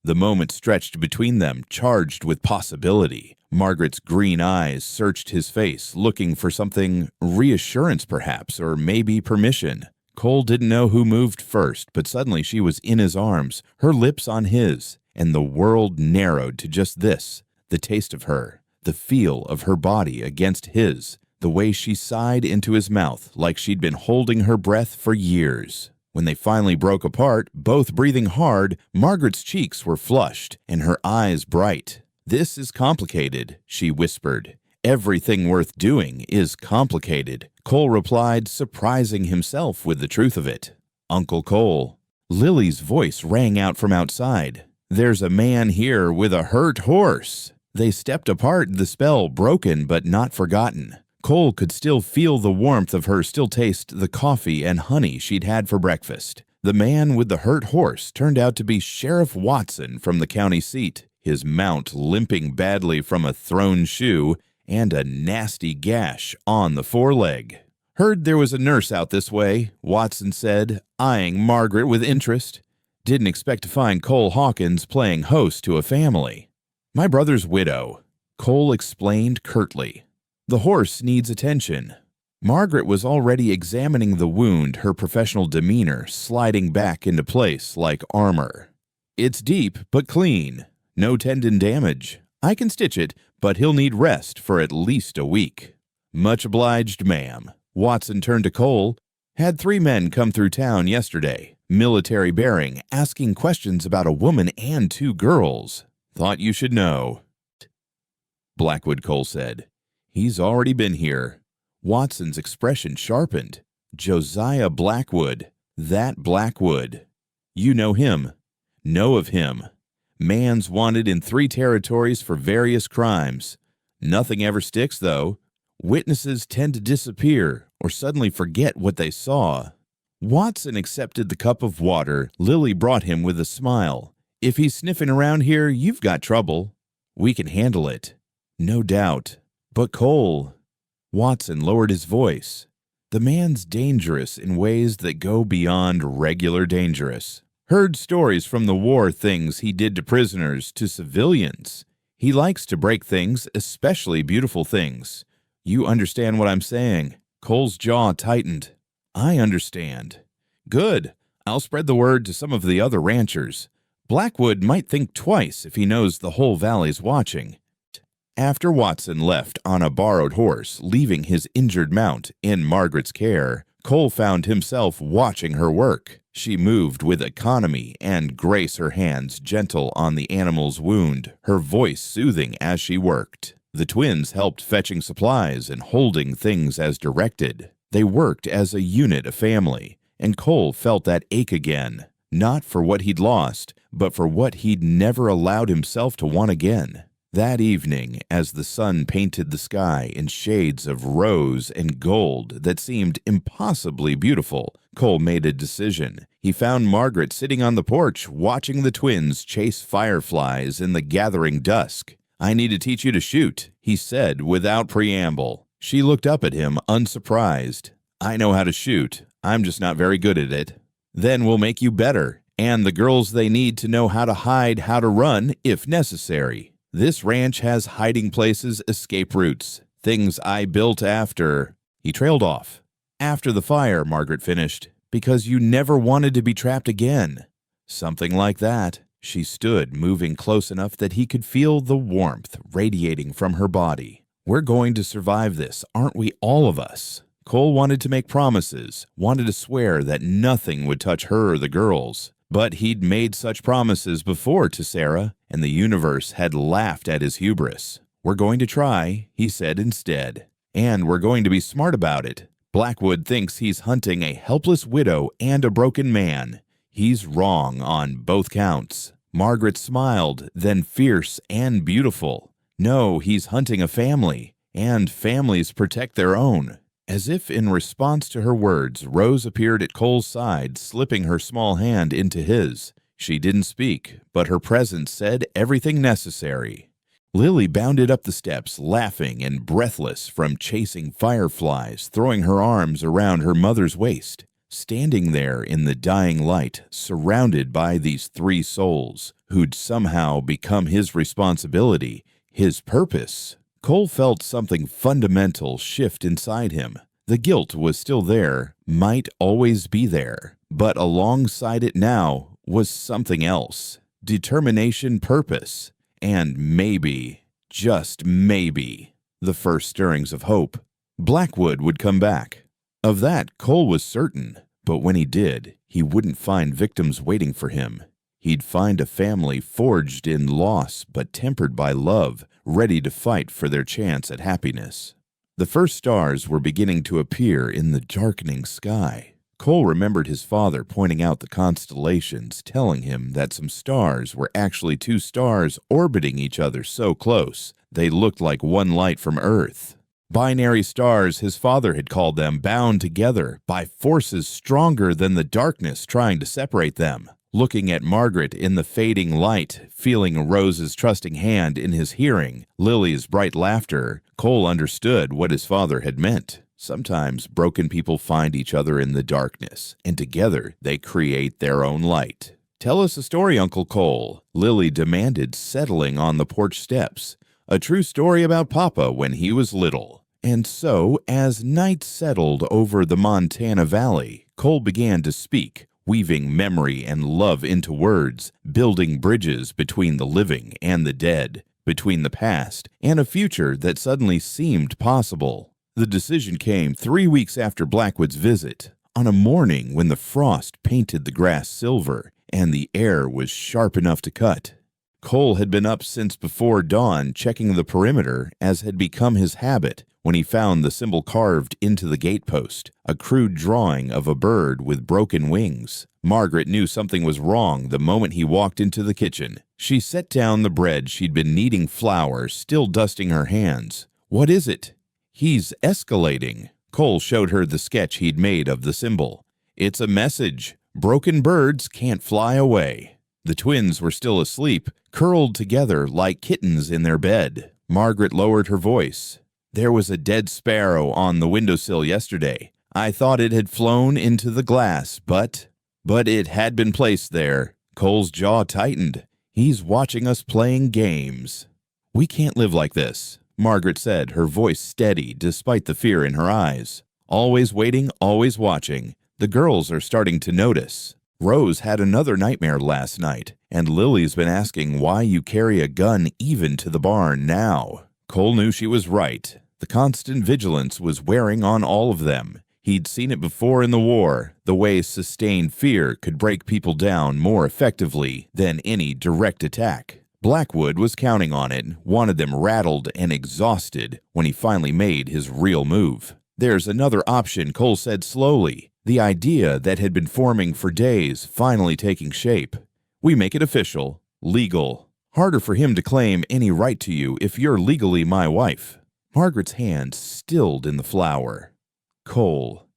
The moment stretched between them, charged with possibility. Margaret's green eyes searched his face, looking for something, reassurance perhaps, or maybe permission. Cole didn't know who moved first, but suddenly she was in his arms, her lips on his, and the world narrowed to just this, the taste of her, the feel of her body against his, the way she sighed into his mouth like she'd been holding her breath for years. When they finally broke apart, both breathing hard, Margaret's cheeks were flushed and her eyes bright. "This is complicated," she whispered. "Everything worth doing is complicated," Cole replied, surprising himself with the truth of it. "Uncle Cole." Lily's voice rang out from outside. "There's a man here with a hurt horse." They stepped apart, the spell broken but not forgotten. Cole could still feel the warmth of her, still taste the coffee and honey she'd had for breakfast. The man with the hurt horse turned out to be Sheriff Watson from the county seat, his mount limping badly from a thrown shoe and a nasty gash on the foreleg. "Heard there was a nurse out this way," Watson said, eyeing Margaret with interest. "Didn't expect to find Cole Hawkins playing host to a family." "My brother's widow," Cole explained curtly. "The horse needs attention." Margaret was already examining the wound, her professional demeanor sliding back into place like armor. "It's deep but clean. No tendon damage. I can stitch it, but he'll need rest for at least a week." "Much obliged, ma'am." Watson turned to Cole. "Had 3 men come through town yesterday, military bearing, asking questions about a woman and 2 girls. Thought you should know." "Blackwood," Cole said. "He's already been here." Watson's expression sharpened. "Josiah Blackwood. That Blackwood. You know him." "Know of him. Man's wanted in 3 territories for various crimes. Nothing ever sticks, though. Witnesses tend to disappear or suddenly forget what they saw." Watson accepted the cup of water Lily brought him with a smile. "If he's sniffing around here, you've got trouble. We can handle it." "No doubt. But Cole—" Watson lowered his voice. "The man's dangerous in ways that go beyond regular dangerous. Heard stories from the war, things he did to prisoners, to civilians. He likes to break things, especially beautiful things. You understand what I'm saying?" Cole's jaw tightened. "I understand." "Good. I'll spread the word to some of the other ranchers. Blackwood might think twice if he knows the whole valley's watching." After Watson left on a borrowed horse, leaving his injured mount in Margaret's care, Cole found himself watching her work. She moved with economy and grace, her hands gentle on the animal's wound, her voice soothing as she worked. The twins helped fetching supplies and holding things as directed. They worked as a unit, a family, and Cole felt that ache again, not for what he'd lost, but for what he'd never allowed himself to want again. That evening, as the sun painted the sky in shades of rose and gold that seemed impossibly beautiful, Cole made a decision. He found Margaret sitting on the porch, watching the twins chase fireflies in the gathering dusk. "I need to teach you to shoot," he said without preamble. She looked up at him, unsurprised. "I know how to shoot. I'm just not very good at it." "Then we'll make you better, and the girls they need to know how to hide, how to run, if necessary. This ranch has hiding places, escape routes, things I built after—" He trailed off. "After the fire," Margaret finished, "because you never wanted to be trapped again." "Something like that." She stood, moving close enough that he could feel the warmth radiating from her body. "We're going to survive this, aren't we, all of us?" Cole wanted to make promises, wanted to swear that nothing would touch her or the girls. But he'd made such promises before to Sarah, and the universe had laughed at his hubris. "We're going to try," he said instead. "And we're going to be smart about it. Blackwood thinks he's hunting a helpless widow and a broken man. He's wrong on both counts." Margaret smiled, then fierce and beautiful. "No, he's hunting a family, and families protect their own." As if in response to her words, Rose appeared at Cole's side, slipping her small hand into his. She didn't speak, but her presence said everything necessary. Lily bounded up the steps, laughing and breathless from chasing fireflies, throwing her arms around her mother's waist. Standing there in the dying light, surrounded by these 3 souls, who'd somehow become his responsibility, his purpose, Cole felt something fundamental shift inside him. The guilt was still there, might always be there, but alongside it now was something else. Determination, purpose, and maybe, just maybe, the first stirrings of hope. Blackwood would come back. Of that, Cole was certain, but when he did, he wouldn't find victims waiting for him. He'd find a family forged in loss but tempered by love, ready to fight for their chance at happiness. The first stars were beginning to appear in the darkening sky. Cole remembered his father pointing out the constellations, telling him that some stars were actually two stars orbiting each other so close they looked like one light from Earth. Binary stars, his father had called them, bound together by forces stronger than the darkness trying to separate them. Looking at Margaret in the fading light, feeling Rose's trusting hand in his hearing, Lily's bright laughter, Cole understood what his father had meant. Sometimes broken people find each other in the darkness, and together they create their own light. "Tell us a story, Uncle Cole," Lily demanded, settling on the porch steps. "A true story about Papa when he was little." And so, as night settled over the Montana Valley, Cole began to speak, weaving memory and love into words, building bridges between the living and the dead, between the past and a future that suddenly seemed possible. The decision came 3 weeks after Blackwood's visit, on a morning when the frost painted the grass silver and the air was sharp enough to cut. Cole had been up since before dawn, checking the perimeter, as had become his habit, when he found the symbol carved into the gatepost, a crude drawing of a bird with broken wings. Margaret knew something was wrong the moment he walked into the kitchen. She set down the bread she'd been kneading flour, still dusting her hands. "What is it?" "He's escalating." Cole showed her the sketch he'd made of the symbol. "It's a message. Broken birds can't fly away." The twins were still asleep, curled together like kittens in their bed. Margaret lowered her voice. "There was a dead sparrow on the windowsill yesterday. I thought it had flown into the glass, but it had been placed there." Cole's jaw tightened. "He's watching us playing games." "We can't live like this," Margaret said, her voice steady despite the fear in her eyes. "Always waiting, always watching. The girls are starting to notice. Rose had another nightmare last night, and Lily's been asking why you carry a gun even to the barn now." Cole knew she was right. The constant vigilance was wearing on all of them. He'd seen it before in the war, the way sustained fear could break people down more effectively than any direct attack. Blackwood was counting on it, wanted them rattled and exhausted when he finally made his real move. "There's another option," Cole said slowly, the idea that had been forming for days finally taking shape. "We make it official, legal. Harder for him to claim any right to you if you're legally my wife." Margaret's hand stilled in the flour. "Cole,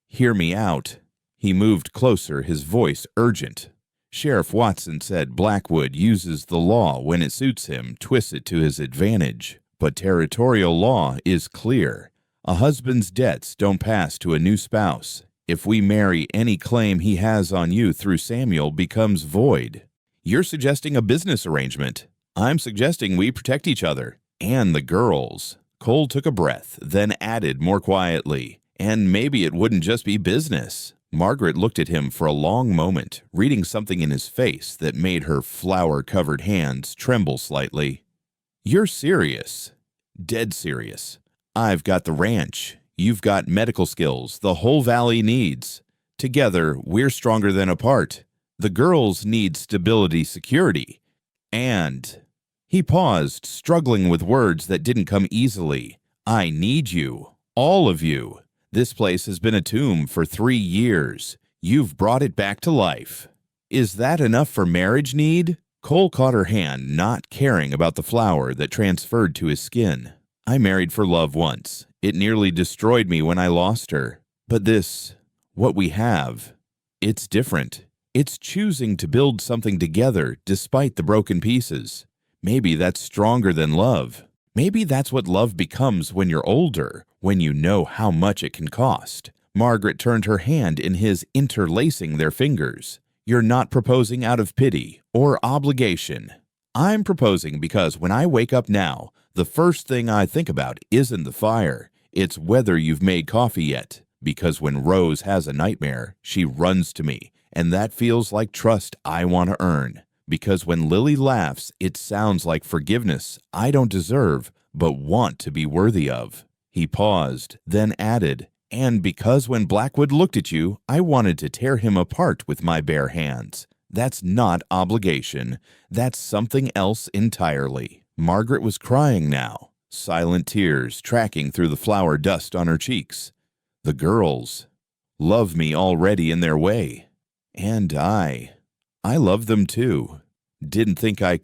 hear me out." He moved closer, his voice urgent. "Sheriff Watson said Blackwood uses the law when it suits him, twists it to his advantage. But territorial law is clear. A husband's debts don't pass to a new spouse. If we marry, any claim he has on you through Samuel becomes void. You're suggesting a business arrangement. I'm suggesting we protect each other. And the girls." Cole took a breath, then added more quietly, "And maybe it wouldn't just be business." Margaret looked at him for a long moment, reading something in his face that made her flour-covered hands tremble slightly. "You're serious." "Dead serious. I've got the ranch. You've got medical skills the whole valley needs. Together, we're stronger than apart. The girls need stability, security. And..." He paused, struggling with words that didn't come easily. "I need you. All of you. This place has been a tomb for 3 years. You've brought it back to life. Is that enough for marriage need?" Cole caught her hand, not caring about the flour that transferred to his skin. "I married for love once. It nearly destroyed me when I lost her. But this, what we have, it's different. It's choosing to build something together despite the broken pieces. Maybe that's stronger than love. Maybe that's what love becomes when you're older, when you know how much it can cost." Margaret turned her hand in his, interlacing their fingers. "You're not proposing out of pity or obligation. I'm proposing because when I wake up now, the first thing I think about isn't the fire. It's whether you've made coffee yet. Because when Rose has a nightmare, she runs to me, and that feels like trust I want to earn. Because when Lily laughs, it sounds like forgiveness I don't deserve, but want to be worthy of." He paused, then added, "And because when Blackwood looked at you, I wanted to tear him apart with my bare hands. That's not obligation. That's something else entirely." Margaret was crying now, silent tears tracking through the flour dust on her cheeks. "The girls, love me already in their way. And I love them too. Didn't think I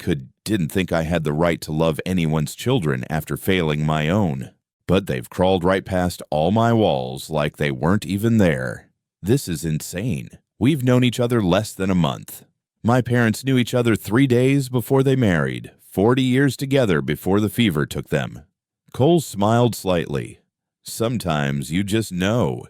had the right to love anyone's children after failing my own. But they've crawled right past all my walls like they weren't even there. This is insane. We've known each other less than a month. My parents knew each other 3 days before they married, 40 years together before the fever took them. Cole smiled slightly. Sometimes you just know.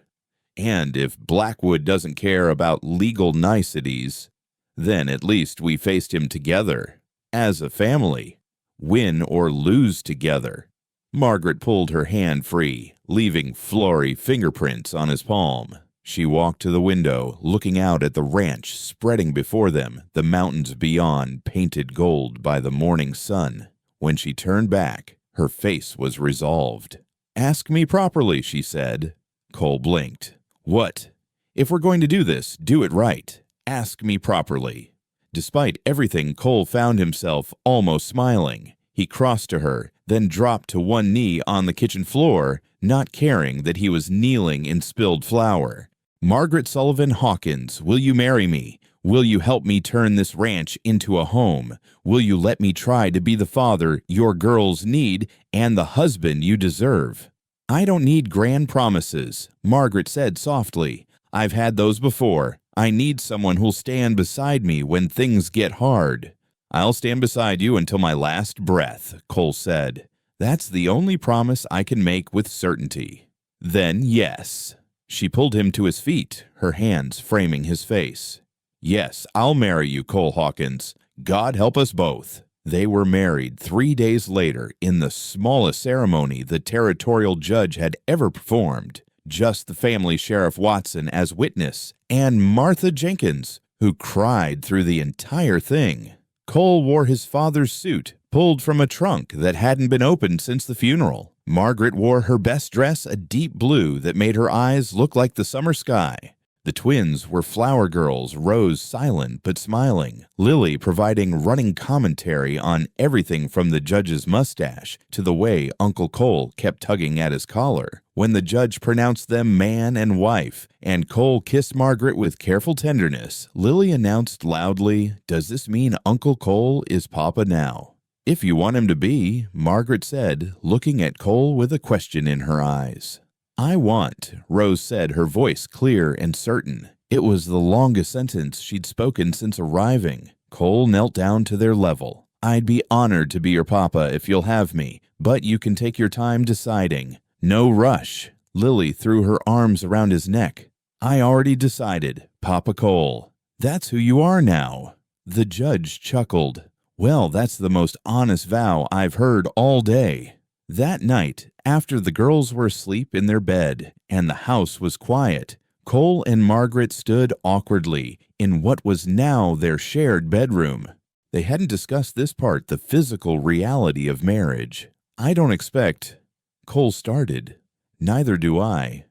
And if Blackwood doesn't care about legal niceties, then at least we faced him together, as a family, win or lose together. Margaret pulled her hand free, leaving Flory fingerprints on his palm. She walked to the window, looking out at the ranch spreading before them, the mountains beyond painted gold by the morning sun. When she turned back, her face was resolved. "Ask me properly," she said. Cole blinked. "What? If we're going to do this, do it right. Ask me properly." Despite everything, Cole found himself almost smiling. He crossed to her, then dropped to one knee on the kitchen floor, not caring that he was kneeling in spilled flour. "Margaret Sullivan Hawkins, will you marry me? Will you help me turn this ranch into a home? Will you let me try to be the father your girls need and the husband you deserve?" "I don't need grand promises," Margaret said softly. "I've had those before. I need someone who'll stand beside me when things get hard." "I'll stand beside you until my last breath," Cole said. "That's the only promise I can make with certainty." "Then yes." She pulled him to his feet, her hands framing his face. "Yes, I'll marry you, Cole Hawkins. God help us both." They were married 3 days later in the smallest ceremony the territorial judge had ever performed. Just the family Sheriff Watson as witness, and Martha Jenkins, who cried through the entire thing. Cole wore his father's suit, pulled from a trunk that hadn't been opened since the funeral. Margaret wore her best dress, a deep blue that made her eyes look like the summer sky. The twins were flower girls, Rose silent but smiling, Lily providing running commentary on everything from the judge's mustache to the way Uncle Cole kept tugging at his collar. When the judge pronounced them man and wife, and Cole kissed Margaret with careful tenderness, Lily announced loudly, "Does this mean Uncle Cole is Papa now?" "If you want him to be," Margaret said, looking at Cole with a question in her eyes. "I want," Rose said, her voice clear and certain. It was the longest sentence she'd spoken since arriving. Cole knelt down to their level. "I'd be honored to be your papa if you'll have me, but you can take your time deciding. No rush." Lily threw her arms around his neck. "I already decided, Papa Cole. That's who you are now." The judge chuckled. "Well, that's the most honest vow I've heard all day." That night, after the girls were asleep in their bed and the house was quiet, Cole and Margaret stood awkwardly in what was now their shared bedroom. They hadn't discussed this part, the physical reality of marriage. "I don't expect—" Cole started. "Neither do I,"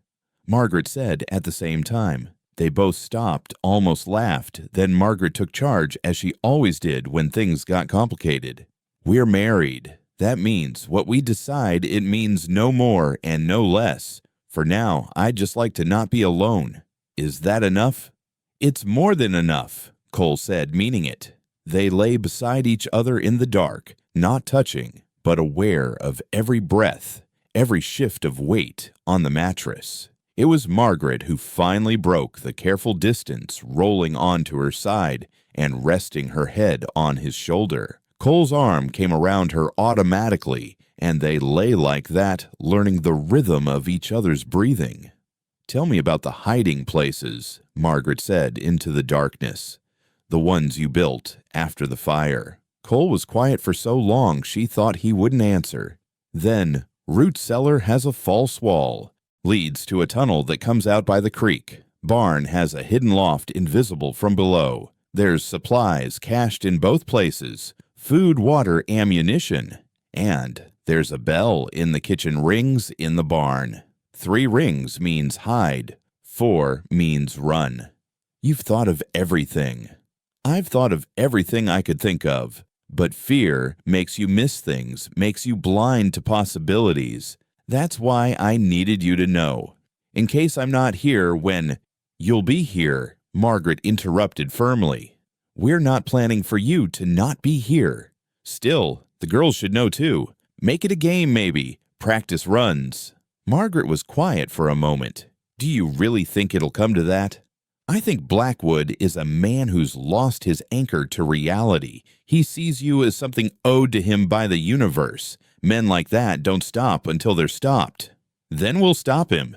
Margaret said at the same time. They both stopped, almost laughed. Then Margaret took charge, as she always did when things got complicated. "We're married. That means what we decide, it means no more and no less. For now, I'd just like to not be alone. Is that enough?" "It's more than enough," Cole said, meaning it. They lay beside each other in the dark, not touching, but aware of every breath, every shift of weight on the mattress. It was Margaret who finally broke the careful distance, rolling onto her side and resting her head on his shoulder. Cole's arm came around her automatically, and they lay like that, learning the rhythm of each other's breathing. "Tell me about the hiding places," Margaret said into the darkness. "The ones you built after the fire." Cole was quiet for so long she thought he wouldn't answer. Then, "Root cellar has a false wall. Leads to a tunnel that comes out by the creek. Barn has a hidden loft invisible from below. There's supplies cached in both places. Food, water, ammunition. And there's a bell in the kitchen, rings in the barn. 3 rings means hide. 4 means run." "You've thought of everything." "I've thought of everything I could think of. But fear makes you miss things, makes you blind to possibilities. That's why I needed you to know. In case I'm not here when you'll be here, Margaret interrupted firmly. We're not planning for you to not be here. Still, the girls should know too. Make it a game, maybe. Practice runs. Margaret was quiet for a moment. Do you really think it'll come to that? I think Blackwood is a man who's lost his anchor to reality. He sees you as something owed to him by the universe. Men like that don't stop until they're stopped. Then we'll stop him.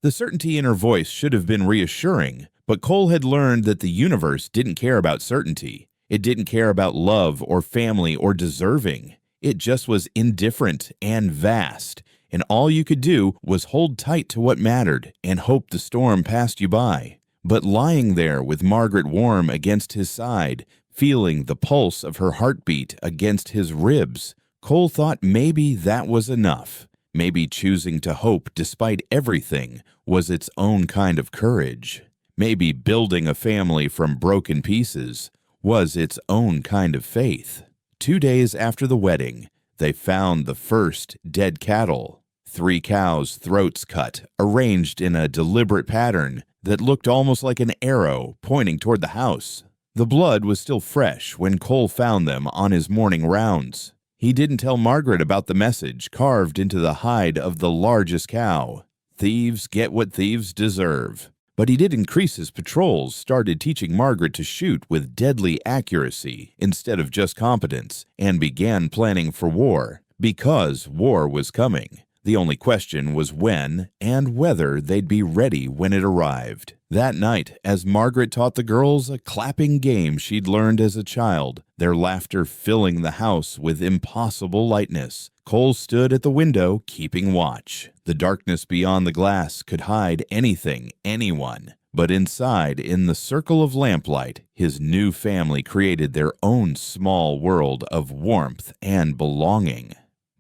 The certainty in her voice should have been reassuring, but Cole had learned that the universe didn't care about certainty. It didn't care about love or family or deserving. It just was indifferent and vast, and all you could do was hold tight to what mattered and hope the storm passed you by. But lying there with Margaret warm against his side, feeling the pulse of her heartbeat against his ribs, Cole thought maybe that was enough. Maybe choosing to hope despite everything was its own kind of courage. Maybe building a family from broken pieces was its own kind of faith. 2 days after the wedding, they found the first dead cattle. 3 cows' throats cut, arranged in a deliberate pattern that looked almost like an arrow pointing toward the house. The blood was still fresh when Cole found them on his morning rounds. He didn't tell Margaret about the message carved into the hide of the largest cow. Thieves get what thieves deserve. But he did increase his patrols, started teaching Margaret to shoot with deadly accuracy instead of just competence, and began planning for war, because war was coming. The only question was when and whether they'd be ready when it arrived. That night, as Margaret taught the girls a clapping game she'd learned as a child, their laughter filling the house with impossible lightness, Cole stood at the window keeping watch. The darkness beyond the glass could hide anything, anyone. But inside, in the circle of lamplight, his new family created their own small world of warmth and belonging.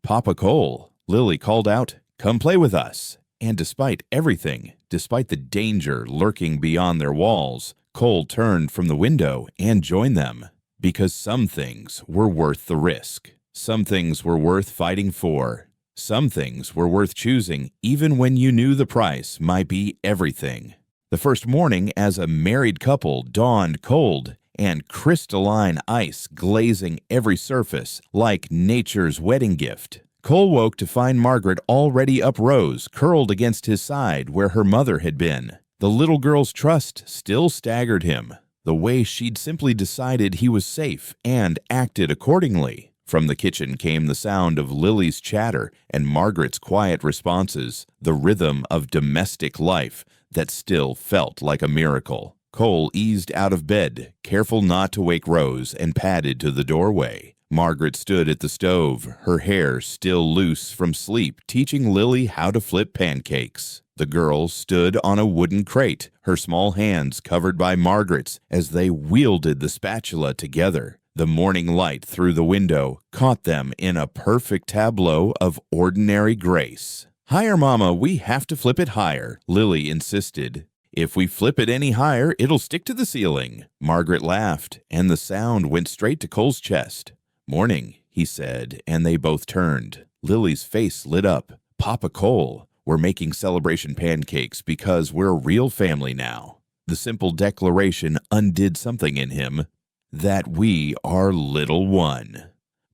"Papa Cole," Lily called out, "come play with us." And despite everything, despite the danger lurking beyond their walls, Cole turned from the window and joined them. Because some things were worth the risk. Some things were worth fighting for. Some things were worth choosing even when you knew the price might be everything. The first morning as a married couple dawned cold and crystalline ice glazing every surface like nature's wedding gift. Cole woke to find Margaret already uprose, curled against his side where her mother had been. The little girl's trust still staggered him, the way she'd simply decided he was safe and acted accordingly. From the kitchen came the sound of Lily's chatter and Margaret's quiet responses, the rhythm of domestic life that still felt like a miracle. Cole eased out of bed, careful not to wake Rose, and padded to the doorway. Margaret stood at the stove, her hair still loose from sleep, teaching Lily how to flip pancakes. The girl stood on a wooden crate, her small hands covered by Margaret's as they wielded the spatula together. The morning light through the window caught them in a perfect tableau of ordinary grace. "Higher, Mama, we have to flip it higher," Lily insisted. "If we flip it any higher, it'll stick to the ceiling." Margaret laughed, and the sound went straight to Cole's chest. "Morning," he said, and they both turned. Lily's face lit up. "Papa Cole, we're making celebration pancakes because we're a real family now." The simple declaration undid something in him. That we are little one.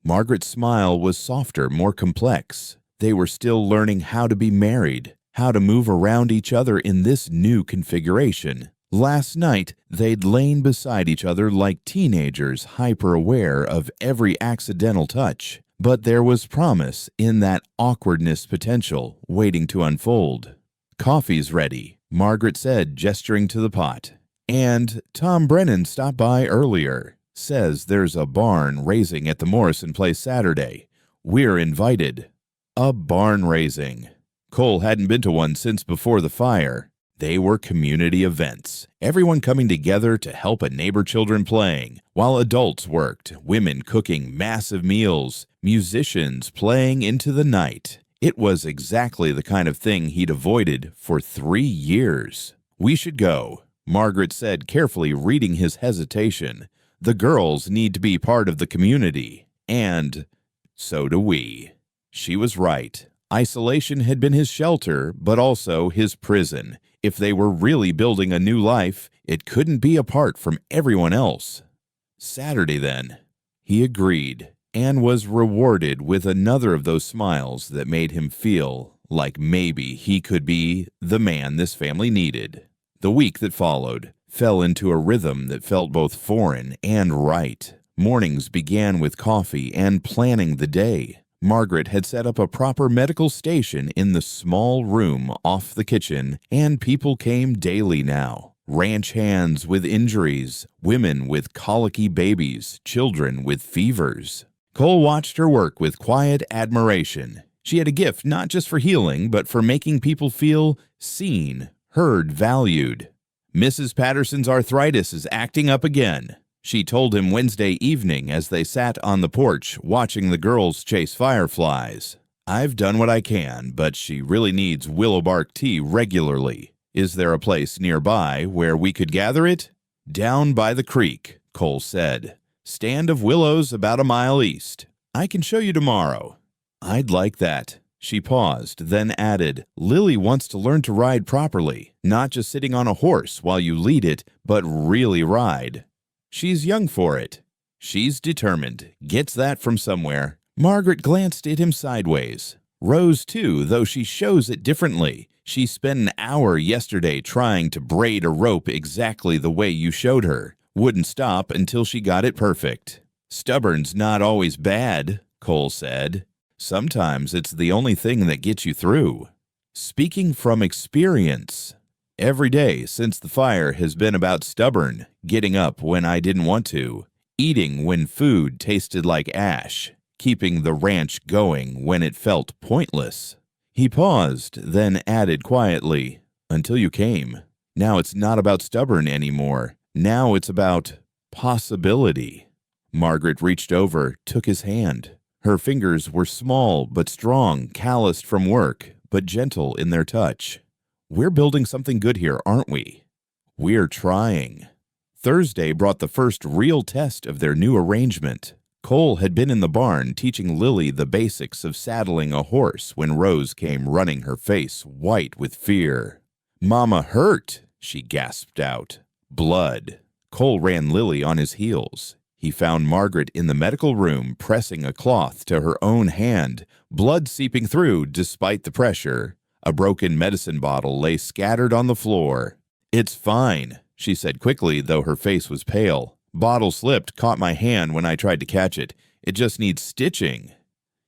Margaret's smile was softer, more complex. They were still learning how to be married, how to move around each other in this new configuration. Last night, they'd lain beside each other like teenagers, hyper-aware of every accidental touch. But there was promise in that awkwardness potential waiting to unfold. "Coffee's ready," Margaret said, gesturing to the pot. "And Tom Brennan stopped by earlier. Says there's a barn raising at the Morrison place Saturday. We're invited." A barn raising. Cole hadn't been to one since before the fire. They were community events, everyone coming together to help a neighbor, children playing, while adults worked, women cooking massive meals, musicians playing into the night. It was exactly the kind of thing he'd avoided for 3 years. "We should go," Margaret said, carefully reading his hesitation. "The girls need to be part of the community, and so do we." She was right. Isolation had been his shelter, but also his prison. If they were really building a new life, it couldn't be apart from everyone else. Saturday, then. He agreed, and was rewarded with another of those smiles that made him feel like maybe he could be the man this family needed. The week that followed fell into a rhythm that felt both foreign and right. Mornings began with coffee and planning the day. Margaret had set up a proper medical station in the small room off the kitchen, and people came daily now. Ranch hands with injuries, women with colicky babies, children with fevers. Cole watched her work with quiet admiration. She had a gift not just for healing, but for making people feel seen, heard, valued. Mrs. Patterson's arthritis is acting up again, she told him Wednesday evening as they sat on the porch watching the girls chase fireflies. I've done what I can, but she really needs willow bark tea regularly. Is there a place nearby where we could gather it? Down by the creek, Cole said. Stand of willows about a mile east. I can show you tomorrow. I'd like that. She paused, then added, Lily wants to learn to ride properly, not just sitting on a horse while you lead it, but really ride. She's young for it. She's determined. Gets that from somewhere. Margaret glanced at him sideways. Rose, too, though she shows it differently. She spent an hour yesterday trying to braid a rope exactly the way you showed her. Wouldn't stop until she got it perfect. Stubborn's not always bad, Cole said. Sometimes it's the only thing that gets you through. Speaking from experience, every day since the fire has been about stubborn, getting up when I didn't want to, eating when food tasted like ash, keeping the ranch going when it felt pointless. He paused, then added quietly, until you came. Now it's not about stubborn anymore. Now it's about possibility. Margaret reached over, took his hand. Her fingers were small but strong, calloused from work, but gentle in their touch. We're building something good here, aren't we? We're trying. Thursday brought the first real test of their new arrangement. Cole had been in the barn teaching Lily the basics of saddling a horse when Rose came running, her face white with fear. Mama hurt, she gasped out. Blood. Cole ran Lily on his heels. He found Margaret in the medical room pressing a cloth to her own hand, blood seeping through despite the pressure. A broken medicine bottle lay scattered on the floor. It's fine, she said quickly, though her face was pale. Bottle slipped, caught my hand when I tried to catch it. It just needs stitching.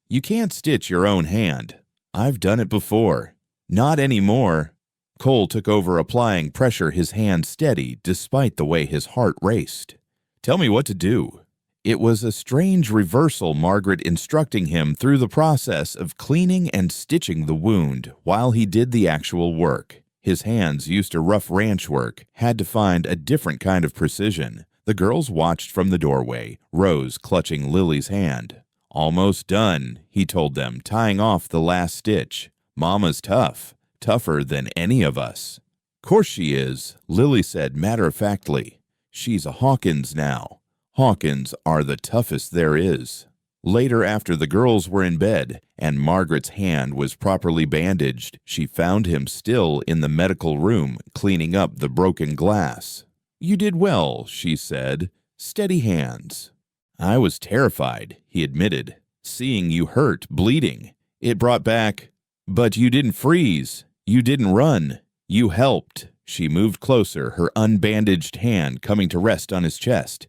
You can't stitch your own hand. I've done it before. Not anymore. Cole took over applying pressure, his hand steady despite the way his heart raced. Tell me what to do. It was a strange reversal, Margaret instructing him through the process of cleaning and stitching the wound while he did the actual work. His hands, used to rough ranch work, had to find a different kind of precision. The girls watched from the doorway, Rose clutching Lily's hand. Almost done, he told them, tying off the last stitch. Mama's tough, tougher than any of us. Course she is, Lily said matter-of-factly. She's a Hawkins now. Hawkins are the toughest there is. Later, after the girls were in bed and Margaret's hand was properly bandaged, she found him still in the medical room cleaning up the broken glass. You did well, she said. Steady hands. I was terrified, he admitted. Seeing you hurt, bleeding. It brought back. But you didn't freeze. You didn't run. You helped. She moved closer, her unbandaged hand coming to rest on his chest.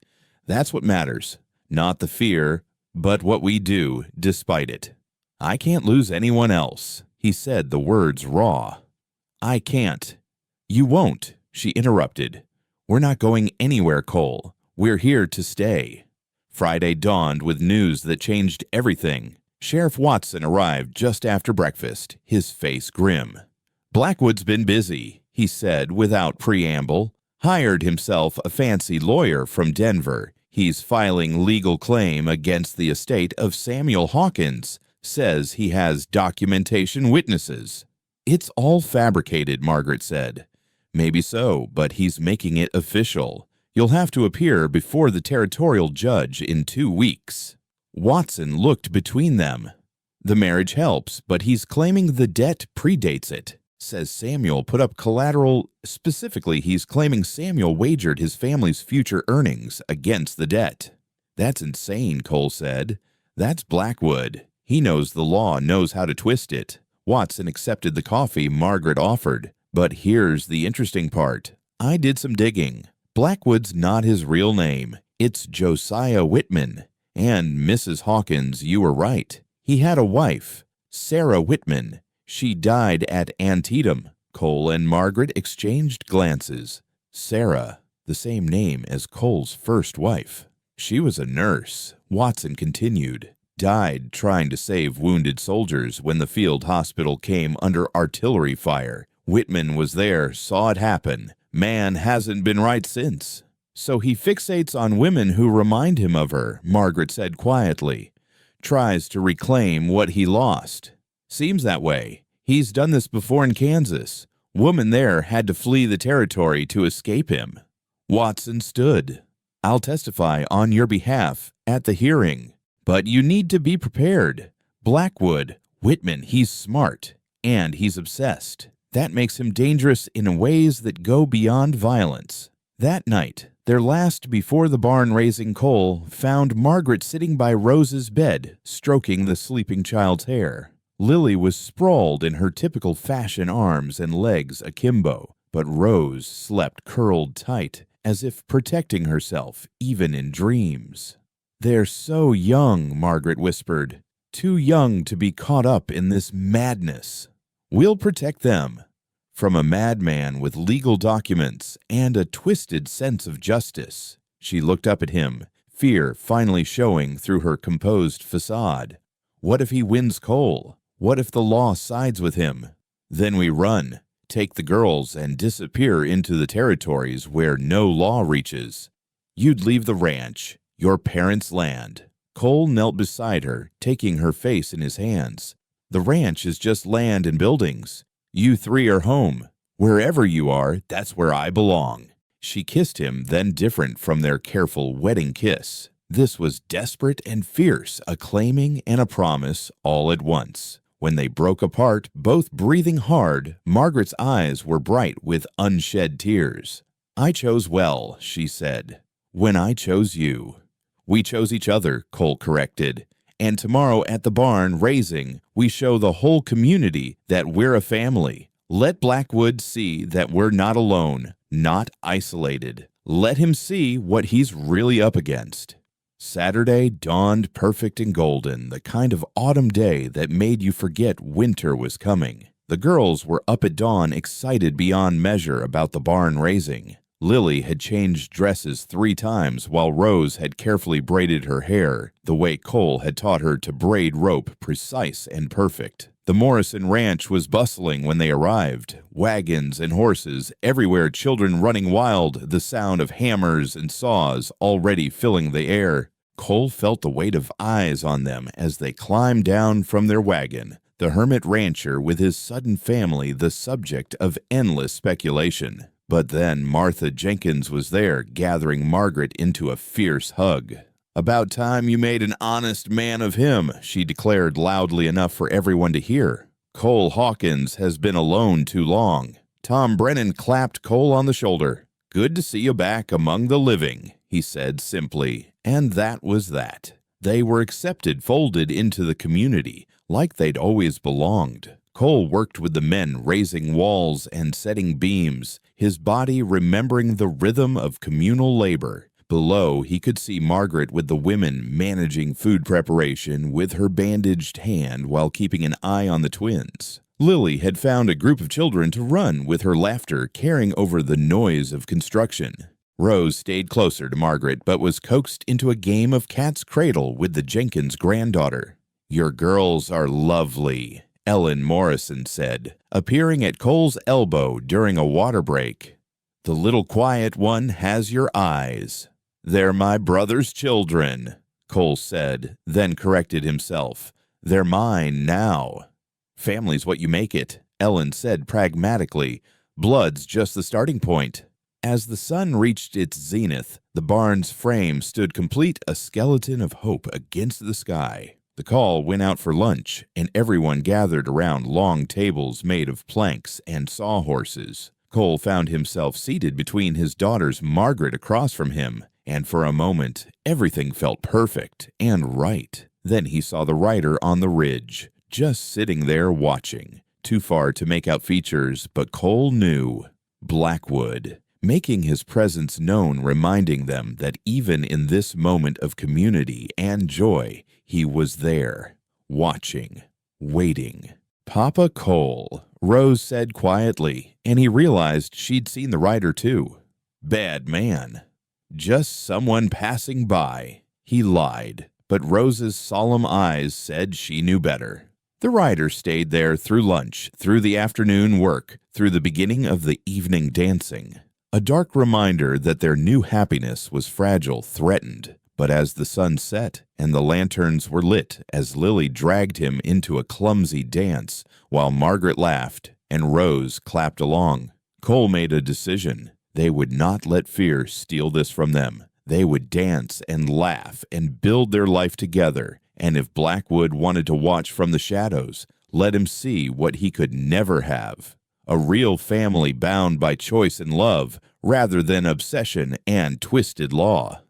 That's what matters. Not the fear, but what we do despite it. I can't lose anyone else. He said the words raw. I can't. You won't, she interrupted. We're not going anywhere, Cole. We're here to stay. Friday dawned with news that changed everything. Sheriff Watson arrived just after breakfast, his face grim. Blackwood's been busy, he said without preamble. Hired himself a fancy lawyer from Denver. He's filing legal claim against the estate of Samuel Hawkins. Says he has documentation witnesses. It's all fabricated, Margaret said. Maybe so, but he's making it official. You'll have to appear before the territorial judge in 2 weeks. Watson looked between them. The marriage helps, but he's claiming the debt predates it. Says Samuel put up collateral. Specifically, he's claiming Samuel wagered his family's future earnings against the debt. That's insane, Cole said. That's Blackwood. He knows the law, knows how to twist it. Watson accepted the coffee Margaret offered. But here's the interesting part. I did some digging. Blackwood's not his real name. It's Josiah Whitman. And Mrs. Hawkins, you were right. He had a wife, Sarah Whitman. She died at Antietam. Cole and Margaret exchanged glances. Sarah, the same name as Cole's first wife. She was a nurse, Watson continued. Died trying to save wounded soldiers when the field hospital came under artillery fire. Whitman was there, saw it happen. Man hasn't been right since. So he fixates on women who remind him of her, Margaret said quietly. Tries to reclaim what he lost. Seems that way. He's done this before in Kansas. Woman there had to flee the territory to escape him. Watson stood. I'll testify on your behalf at the hearing. But you need to be prepared. Blackwood, Whitman, he's smart, and he's obsessed. That makes him dangerous in ways that go beyond violence. That night, their last before the barn raising Cole found Margaret sitting by Rose's bed, stroking the sleeping child's hair. Lily was sprawled in her typical fashion arms and legs akimbo, but Rose slept curled tight, as if protecting herself even in dreams. They're so young, Margaret whispered. Too young to be caught up in this madness. We'll protect them. From a madman with legal documents and a twisted sense of justice. She looked up at him, fear finally showing through her composed facade. What if he wins Cole? What if the law sides with him? Then we run, take the girls, and disappear into the territories where no law reaches. You'd leave the ranch, your parents' land. Cole knelt beside her, taking her face in his hands. The ranch is just land and buildings. You three are home. Wherever you are, that's where I belong. She kissed him, then different from their careful wedding kiss. This was desperate and fierce, a claiming and a promise all at once. When they broke apart, both breathing hard, Margaret's eyes were bright with unshed tears. I chose well, she said, when I chose you. We chose each other, Cole corrected. And tomorrow at the barn raising, we show the whole community that we're a family. Let Blackwood see that we're not alone, not isolated. Let him see what he's really up against. Saturday dawned perfect and golden, the kind of autumn day that made you forget winter was coming. The girls were up at dawn, excited beyond measure about the barn raising. Lily had changed dresses 3 times while Rose had carefully braided her hair, the way Cole had taught her to braid rope precise and perfect. The Morrison ranch was bustling when they arrived. Wagons and horses, everywhere children running wild, the sound of hammers and saws already filling the air. Cole felt the weight of eyes on them as they climbed down from their wagon, the hermit rancher with his sudden family the subject of endless speculation. But then Martha Jenkins was there, gathering Margaret into a fierce hug. About time you made an honest man of him, she declared loudly enough for everyone to hear. Cole Hawkins has been alone too long. Tom Brennan clapped Cole on the shoulder. Good to see you back among the living, he said simply, and that was that. They were accepted, folded into the community, like they'd always belonged. Cole worked with the men raising walls and setting beams, his body remembering the rhythm of communal labor. Below, he could see Margaret with the women managing food preparation with her bandaged hand while keeping an eye on the twins. Lily had found a group of children to run with her laughter carrying over the noise of construction. Rose stayed closer to Margaret but was coaxed into a game of cat's cradle with the Jenkins granddaughter. Your girls are lovely, Ellen Morrison said, appearing at Cole's elbow during a water break. The little quiet one has your eyes. They're my brother's children, Cole said, then corrected himself. They're mine now. Family's what you make it, Ellen said pragmatically. Blood's just the starting point. As the sun reached its zenith, the barn's frame stood complete, a skeleton of hope against the sky. The call went out for lunch, and everyone gathered around long tables made of planks and sawhorses. Cole found himself seated between his daughters Margaret across from him, and for a moment everything felt perfect and right. Then he saw the rider on the ridge, just sitting there watching. Too far to make out features, but Cole knew. Blackwood, making his presence known, reminding them that even in this moment of community and joy, he was there, watching, waiting. "Papa Cole," Rose said quietly, and he realized she'd seen the rider too. "Bad man. Just someone passing by." He lied, but Rose's solemn eyes said she knew better. The rider stayed there through lunch, through the afternoon work, through the beginning of the evening dancing. A dark reminder that their new happiness was fragile, threatened. But as the sun set and the lanterns were lit, as Lily dragged him into a clumsy dance, while Margaret laughed and Rose clapped along, Cole made a decision. They would not let fear steal this from them. They would dance and laugh and build their life together. And if Blackwood wanted to watch from the shadows, let him see what he could never have. A real family bound by choice and love, rather than obsession and twisted law.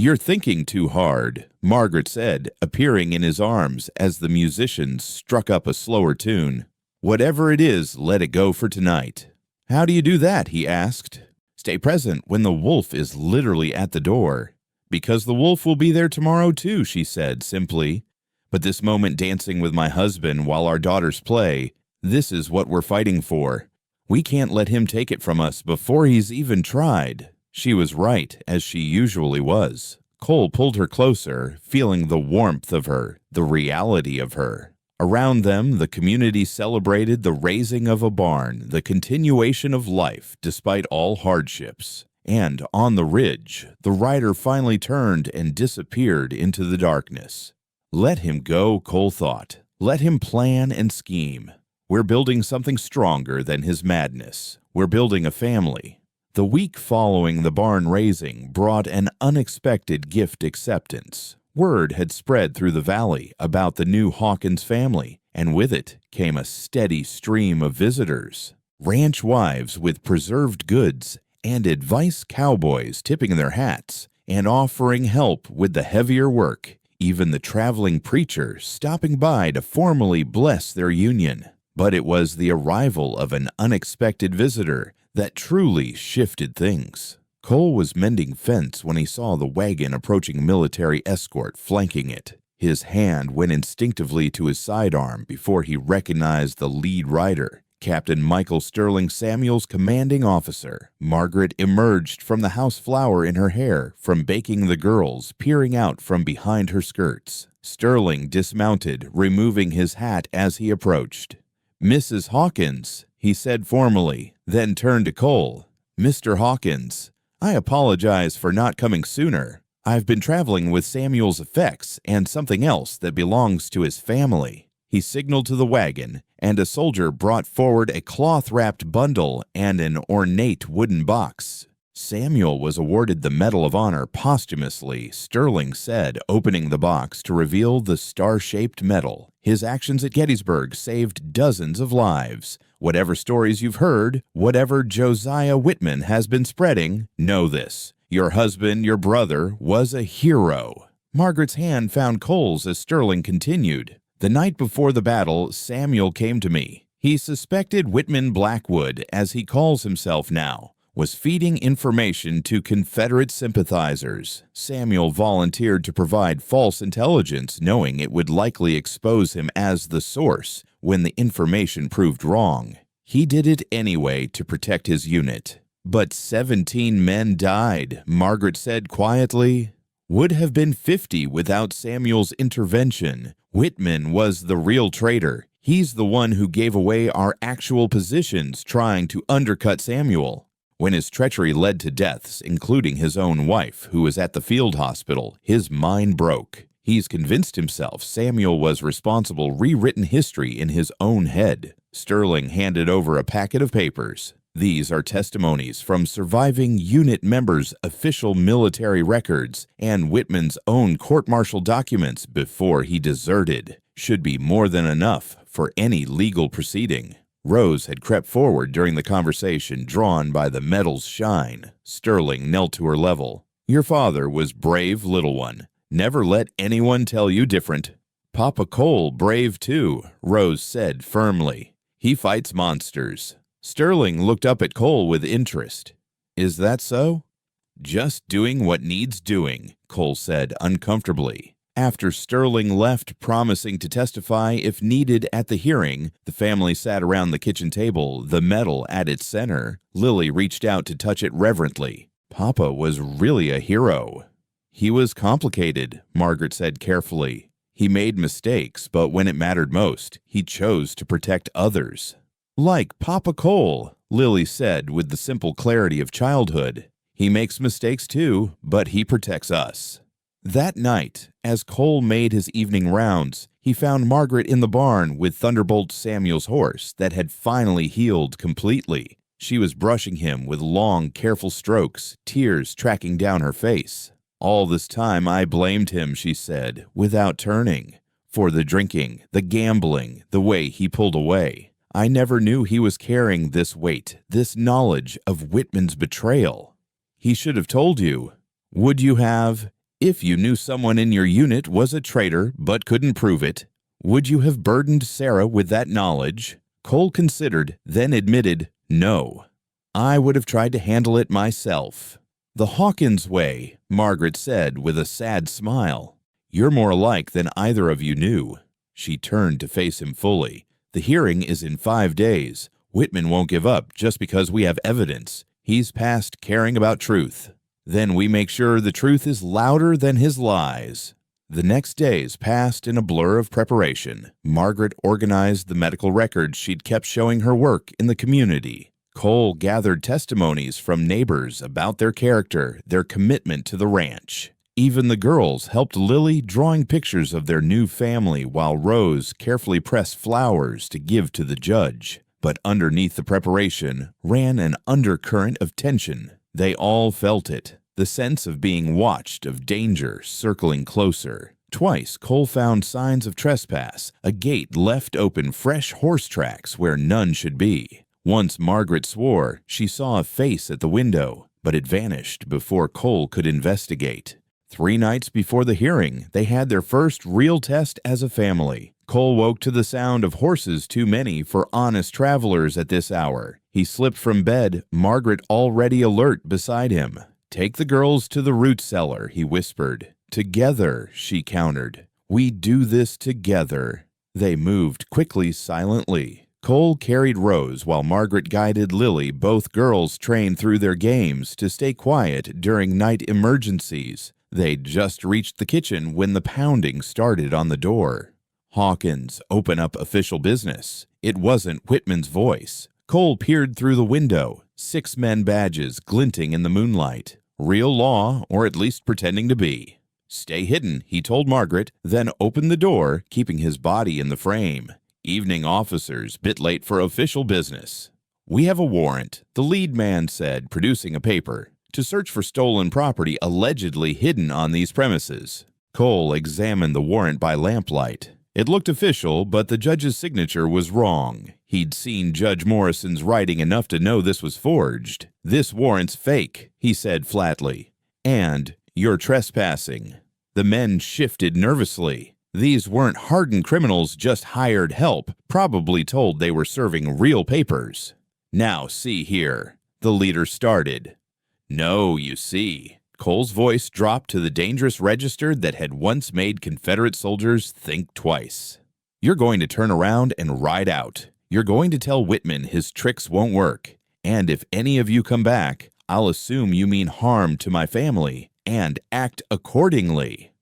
"You're thinking too hard," Margaret said, appearing in his arms as the musicians struck up a slower tune. "Whatever it is, let it go for tonight." "How do you do that?" he asked. "Stay present when the wolf is literally at the door." "Because the wolf will be there tomorrow too," she said simply. "But this moment dancing with my husband while our daughters play, this is what we're fighting for. We can't let him take it from us before he's even tried." She was right, as she usually was. Cole pulled her closer, feeling the warmth of her, the reality of her. Around them, the community celebrated the raising of a barn, the continuation of life despite all hardships. And on the ridge, the rider finally turned and disappeared into the darkness. Let him go, Cole thought. Let him plan and scheme. We're building something stronger than his madness. We're building a family. The week following the barn raising brought an unexpected gift acceptance. Word had spread through the valley about the new Hawkins family, and with it came a steady stream of visitors. Ranch wives with preserved goods and advice cowboys tipping their hats and offering help with the heavier work, even the traveling preacher stopping by to formally bless their union. But it was the arrival of an unexpected visitor that truly shifted things. Cole was mending fence when he saw the wagon approaching military escort flanking it. His hand went instinctively to his sidearm before he recognized the lead rider, Captain Michael Sterling Samuel's commanding officer. Margaret emerged from the house flower in her hair, from baking the girls, peering out from behind her skirts. Sterling dismounted, removing his hat as he approached. "Mrs. Hawkins," he said formally, then turned to Cole. "Mr. Hawkins, I apologize for not coming sooner. I've been traveling with Samuel's effects and something else that belongs to his family." He signaled to the wagon, and a soldier brought forward a cloth-wrapped bundle and an ornate wooden box. "Samuel was awarded the Medal of Honor posthumously," Sterling said, opening the box to reveal the star-shaped medal. "His actions at Gettysburg saved dozens of lives. Whatever stories you've heard, whatever Josiah Whitman has been spreading, know this. Your husband, your brother, was a hero." Margaret's hand found Cole's as Sterling continued. "The night before the battle, Samuel came to me. He suspected Whitman Blackwood, as he calls himself now, was feeding information to Confederate sympathizers. Samuel volunteered to provide false intelligence, knowing it would likely expose him as the source when the information proved wrong. He did it anyway to protect his unit. But 17 men died," Margaret said quietly. "Would have been 50 without Samuel's intervention. Whitman was the real traitor. He's the one who gave away our actual positions trying to undercut Samuel. When his treachery led to deaths, including his own wife, who was at the field hospital, his mind broke. He's convinced himself Samuel was responsible, rewritten history in his own head." Sterling handed over a packet of papers. These are testimonies from surviving unit members' official military records and Whitman's own court-martial documents before he deserted. Should be more than enough for any legal proceeding. Rose had crept forward during the conversation, drawn by the metal's shine. Sterling knelt to her level. "Your father was brave, little one. Never let anyone tell you different." "Papa Cole brave too," Rose said firmly. "He fights monsters." Sterling looked up at Cole with interest. "Is that so?" "Just doing what needs doing," Cole said uncomfortably. After Sterling left, promising to testify if needed at the hearing, the family sat around the kitchen table, the medal at its center. Lily reached out to touch it reverently. "Papa was really a hero." "He was complicated," Margaret said carefully. "He made mistakes, but when it mattered most, he chose to protect others." "Like Papa Cole," Lily said with the simple clarity of childhood. "He makes mistakes too, but he protects us." That night, as Cole made his evening rounds, he found Margaret in the barn with Thunderbolt Samuel's horse that had finally healed completely. She was brushing him with long, careful strokes, tears tracking down her face. "All this time I blamed him," she said, without turning, "for the drinking, the gambling, the way he pulled away. I never knew he was carrying this weight, this knowledge of Whitman's betrayal. He should have told you. Would you have? If you knew someone in your unit was a traitor but couldn't prove it, would you have burdened Sarah with that knowledge?" Cole considered, then admitted, "No. I would have tried to handle it myself." "The Hawkins way," Margaret said with a sad smile. "You're more alike than either of you knew." She turned to face him fully. "The hearing is in 5 days. Whitman won't give up just because we have evidence. He's past caring about truth. Then we make sure the truth is louder than his lies." The next days passed in a blur of preparation. Margaret organized the medical records she'd kept showing her work in the community. Cole gathered testimonies from neighbors about their character, their commitment to the ranch. Even the girls helped Lily, drawing pictures of their new family while Rose carefully pressed flowers to give to the judge. But underneath the preparation ran an undercurrent of tension. They all felt it. The sense of being watched, of danger circling closer. Twice, Cole found signs of trespass, a gate left open, fresh horse tracks where none should be. Once Margaret swore she saw a face at the window, but it vanished before Cole could investigate. 3 nights before the hearing, they had their first real test as a family. Cole woke to the sound of horses too many for honest travelers at this hour. He slipped from bed, Margaret already alert beside him. "Take the girls to the root cellar," he whispered. "Together," she countered. "We do this together." They moved quickly, silently. Cole carried Rose while Margaret guided Lily, both girls trained through their games to stay quiet during night emergencies. They'd just reached the kitchen when the pounding started on the door. "Hawkins, open up official business." It wasn't Whitman's voice. Cole peered through the window, 6 men badges glinting in the moonlight. Real law, or at least pretending to be. "Stay hidden," he told Margaret, then opened the door, keeping his body in the frame. "Evening officers, bit late for official business." "We have a warrant," the lead man said, producing a paper, "to search for stolen property allegedly hidden on these premises." Cole examined the warrant by lamplight. It looked official, but the judge's signature was wrong. He'd seen Judge Morrison's writing enough to know this was forged. "This warrant's fake," he said flatly. "And you're trespassing." The men shifted nervously. These weren't hardened criminals, just hired help, probably told they were serving real papers. "Now see here," the leader started. "No, you see." Cole's voice dropped to the dangerous register that had once made Confederate soldiers think twice. "You're going to turn around and ride out. You're going to tell Whitman his tricks won't work. And if any of you come back, I'll assume you mean harm to my family and act accordingly.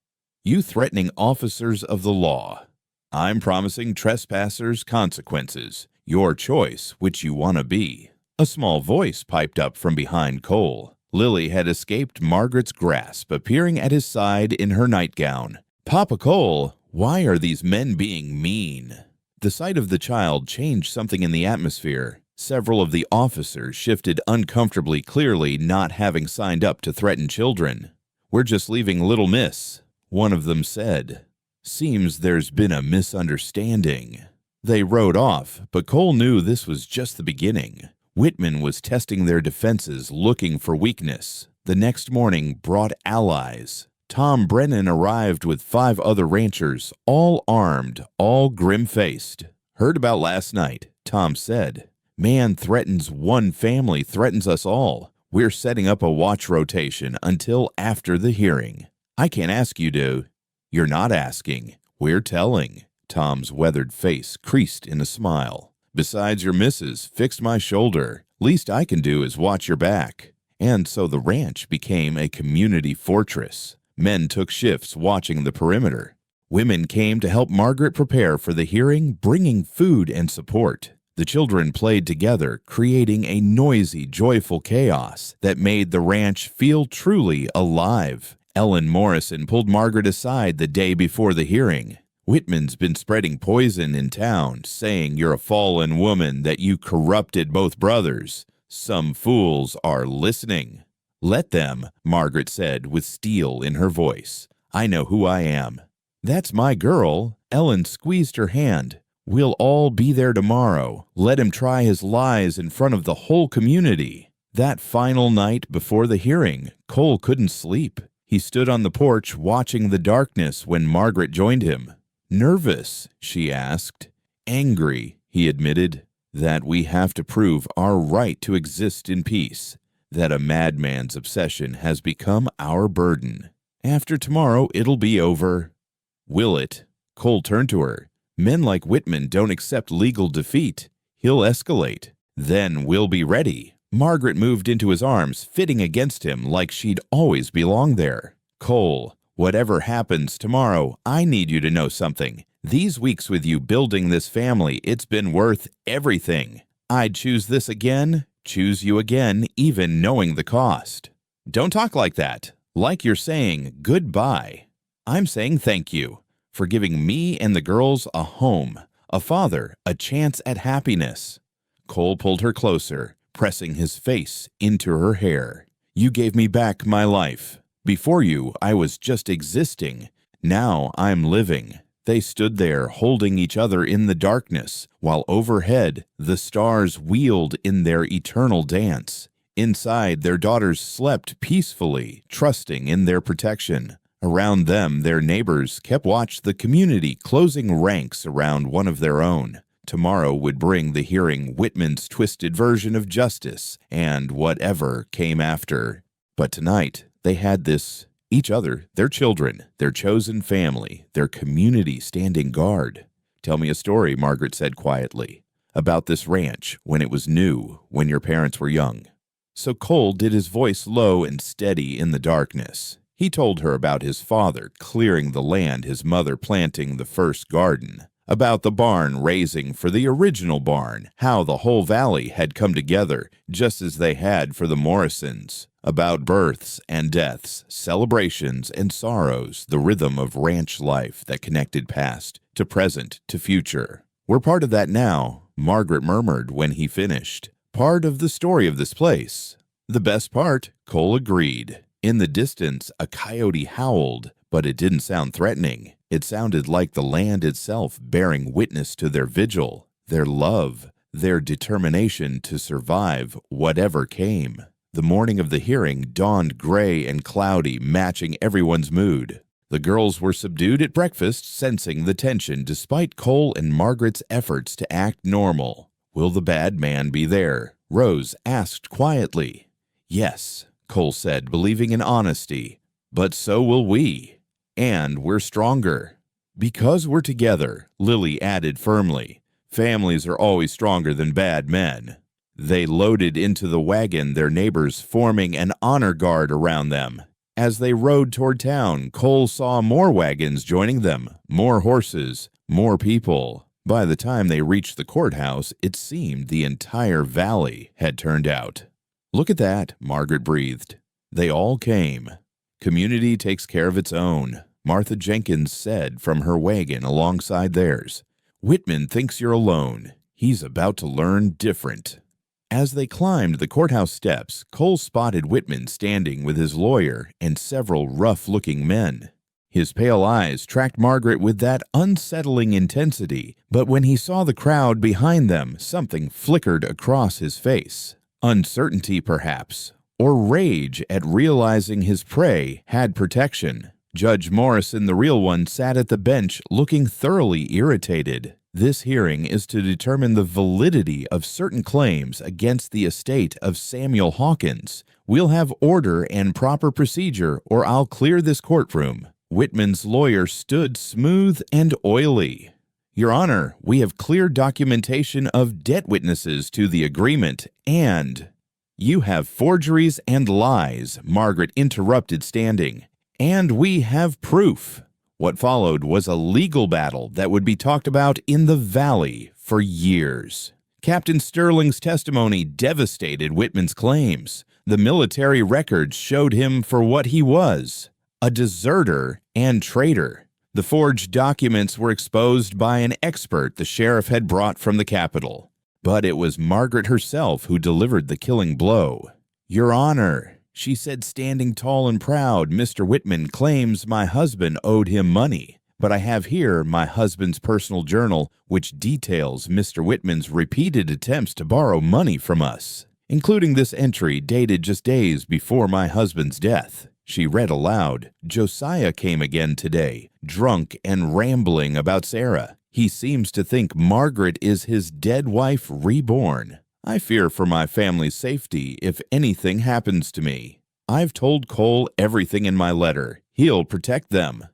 You threatening officers of the law. I'm promising trespassers consequences. Your choice which you want to be." A small voice piped up from behind Cole. Lily had escaped Margaret's grasp, appearing at his side in her nightgown. "Papa Cole, why are these men being mean?" The sight of the child changed something in the atmosphere. Several of the officers shifted uncomfortably, clearly not having signed up to threaten children. "We're just leaving Little Miss," one of them said. "Seems there's been a misunderstanding." They rode off, but Cole knew this was just the beginning. Whitman was testing their defenses, looking for weakness. The next morning brought allies. Tom Brennan arrived with 5 other ranchers, all armed, all grim-faced. "Heard about last night," Tom said. "Man threatens one family, threatens us all. We're setting up a watch rotation until after the hearing. I can't ask you to." "You're not asking. We're telling." Tom's weathered face creased in a smile. "Besides, your missus fixed my shoulder. Least I can do is watch your back." And so the ranch became a community fortress. Men took shifts watching the perimeter. Women came to help Margaret prepare for the hearing, bringing food and support. The children played together, creating a noisy, joyful chaos that made the ranch feel truly alive. Ellen Morrison pulled Margaret aside the day before the hearing. "Whitman's been spreading poison in town, saying you're a fallen woman, that you corrupted both brothers. Some fools are listening." "Let them," Margaret said with steel in her voice. "I know who I am." "That's my girl." Ellen squeezed her hand. "We'll all be there tomorrow. Let him try his lies in front of the whole community." That final night before the hearing, Cole couldn't sleep. He stood on the porch watching the darkness when Margaret joined him. "Nervous?" she asked. "Angry," he admitted. "That we have to prove our right to exist in peace. That a madman's obsession has become our burden. After tomorrow, it'll be over." "Will it?" Cole turned to her. "Men like Whitman don't accept legal defeat. He'll escalate. Then we'll be ready." Margaret moved into his arms, fitting against him like she'd always belonged there. "Cole, whatever happens tomorrow, I need you to know something. These weeks with you building this family, it's been worth everything. I'd choose this again, choose you again, even knowing the cost." "Don't talk like that. Like you're saying goodbye." "I'm saying thank you for giving me and the girls a home, a father, a chance at happiness." Cole pulled her closer, pressing his face into her hair. "You gave me back my life. Before you, I was just existing. Now I'm living." They stood there, holding each other in the darkness, while overhead the stars wheeled in their eternal dance. Inside, their daughters slept peacefully, trusting in their protection. Around them, their neighbors kept watch, the community closing ranks around one of their own. Tomorrow would bring the hearing, Whitman's twisted version of justice, and whatever came after. But tonight, they had this, each other, their children, their chosen family, their community standing guard. "Tell me a story," Margaret said quietly, "about this ranch, when it was new, when your parents were young." So Cole did his voice low and steady in the darkness. He told her about his father clearing the land, his mother planting the first garden, about the barn raising for the original barn, how the whole valley had come together just as they had for the Morrisons, about births and deaths, celebrations and sorrows, the rhythm of ranch life that connected past to present to future. "We're part of that now," Margaret murmured when he finished. "Part of the story of this place." "The best part," Cole agreed. In the distance, a coyote howled, but it didn't sound threatening. It sounded like the land itself bearing witness to their vigil, their love, their determination to survive whatever came. The morning of the hearing dawned gray and cloudy, matching everyone's mood. The girls were subdued at breakfast, sensing the tension despite Cole and Margaret's efforts to act normal. "Will the bad man be there?" Rose asked quietly. "Yes," Cole said, believing in honesty. "But so will we. And we're stronger." "Because we're together," Lily added firmly. "Families are always stronger than bad men." They loaded into the wagon, their neighbors forming an honor guard around them. As they rode toward town, Cole saw more wagons joining them, more horses, more people. By the time they reached the courthouse, it seemed the entire valley had turned out. "Look at that," Margaret breathed. They all came. "Community takes care of its own," Martha Jenkins said from her wagon alongside theirs. "Whitman thinks you're alone. He's about to learn different." As they climbed the courthouse steps, Cole spotted Whitman standing with his lawyer and several rough-looking men. His pale eyes tracked Margaret with that unsettling intensity, but when he saw the crowd behind them, something flickered across his face. Uncertainty, perhaps, or rage at realizing his prey had protection. Judge Morrison, the real one, sat at the bench looking thoroughly irritated. This hearing is to determine the validity of certain claims against the estate of Samuel Hawkins. We'll have order and proper procedure, or I'll clear this courtroom. Whitman's lawyer stood smooth and oily. Your Honor, we have clear documentation of debt witnesses to the agreement, and— You have forgeries and lies, Margaret interrupted, standing. And we have proof. What followed was a legal battle that would be talked about in the valley for years. Captain Sterling's testimony devastated Whitman's claims. The military records showed him for what he was: a deserter and traitor. The forged documents were exposed by an expert the sheriff had brought from the capital. But it was Margaret herself who delivered the killing blow. Your Honor, she said, standing tall and proud, Mr. Whitman claims my husband owed him money, but I have here my husband's personal journal, which details Mr. Whitman's repeated attempts to borrow money from us, including this entry dated just days before my husband's death. She read aloud, Josiah came again today, drunk and rambling about Sarah. He seems to think Margaret is his dead wife reborn. I fear for my family's safety if anything happens to me. I've told Cole everything in my letter. He'll protect them.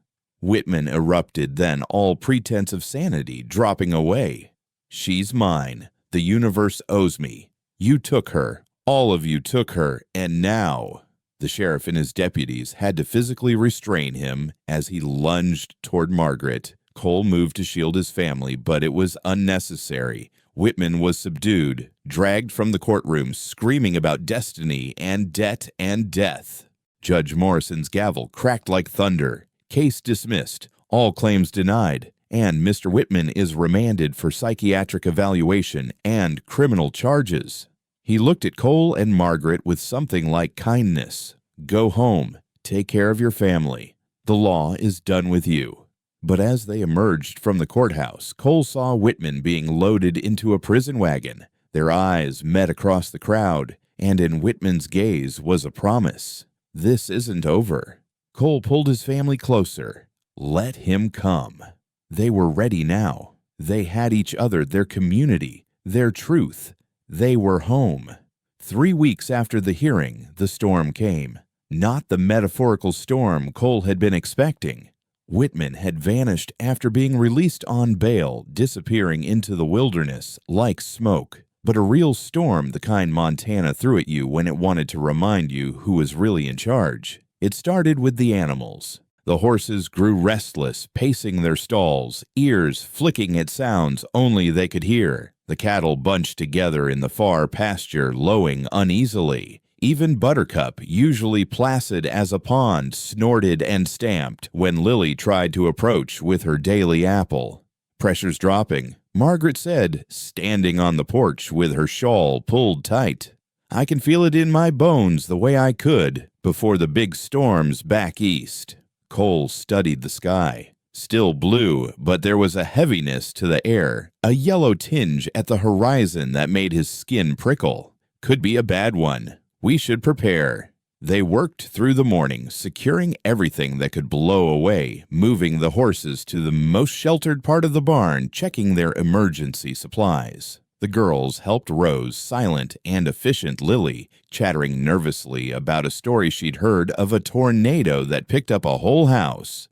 Whitman erupted, then, all pretense of sanity dropping away. She's mine. The universe owes me. You took her. All of you took her, and now— The sheriff and his deputies had to physically restrain him as he lunged toward Margaret. Cole moved to shield his family, but it was unnecessary. Whitman was subdued, dragged from the courtroom, screaming about destiny and debt and death. Judge Morrison's gavel cracked like thunder. Case dismissed, all claims denied, and Mr. Whitman is remanded for psychiatric evaluation and criminal charges. He looked at Cole and Margaret with something like kindness. Go home. Take care of your family. The law is done with you. But as they emerged from the courthouse, Cole saw Whitman being loaded into a prison wagon. Their eyes met across the crowd, and in Whitman's gaze was a promise. This isn't over. Cole pulled his family closer. Let him come. They were ready now. They had each other, their community, their truth. They were home. 3 weeks after the hearing, the storm came. Not the metaphorical storm Cole had been expecting. Whitman had vanished after being released on bail, disappearing into the wilderness like smoke. But a real storm, the kind Montana threw at you when it wanted to remind you who was really in charge. It started with the animals. The horses grew restless, pacing their stalls, ears flicking at sounds only they could hear. The cattle bunched together in the far pasture, lowing uneasily. Even Buttercup, usually placid as a pond, snorted and stamped when Lily tried to approach with her daily apple. Pressure's dropping, Margaret said, standing on the porch with her shawl pulled tight. I can feel it in my bones the way I could before the big storms back east. Cole studied the sky. Still blue, but there was a heaviness to the air, a yellow tinge at the horizon that made his skin prickle. Could be a bad one. We should prepare. They worked through the morning, securing everything that could blow away, moving the horses to the most sheltered part of the barn, checking their emergency supplies. The girls helped Rose, silent and efficient Lily, chattering nervously about a story she'd heard of a tornado that picked up a whole house.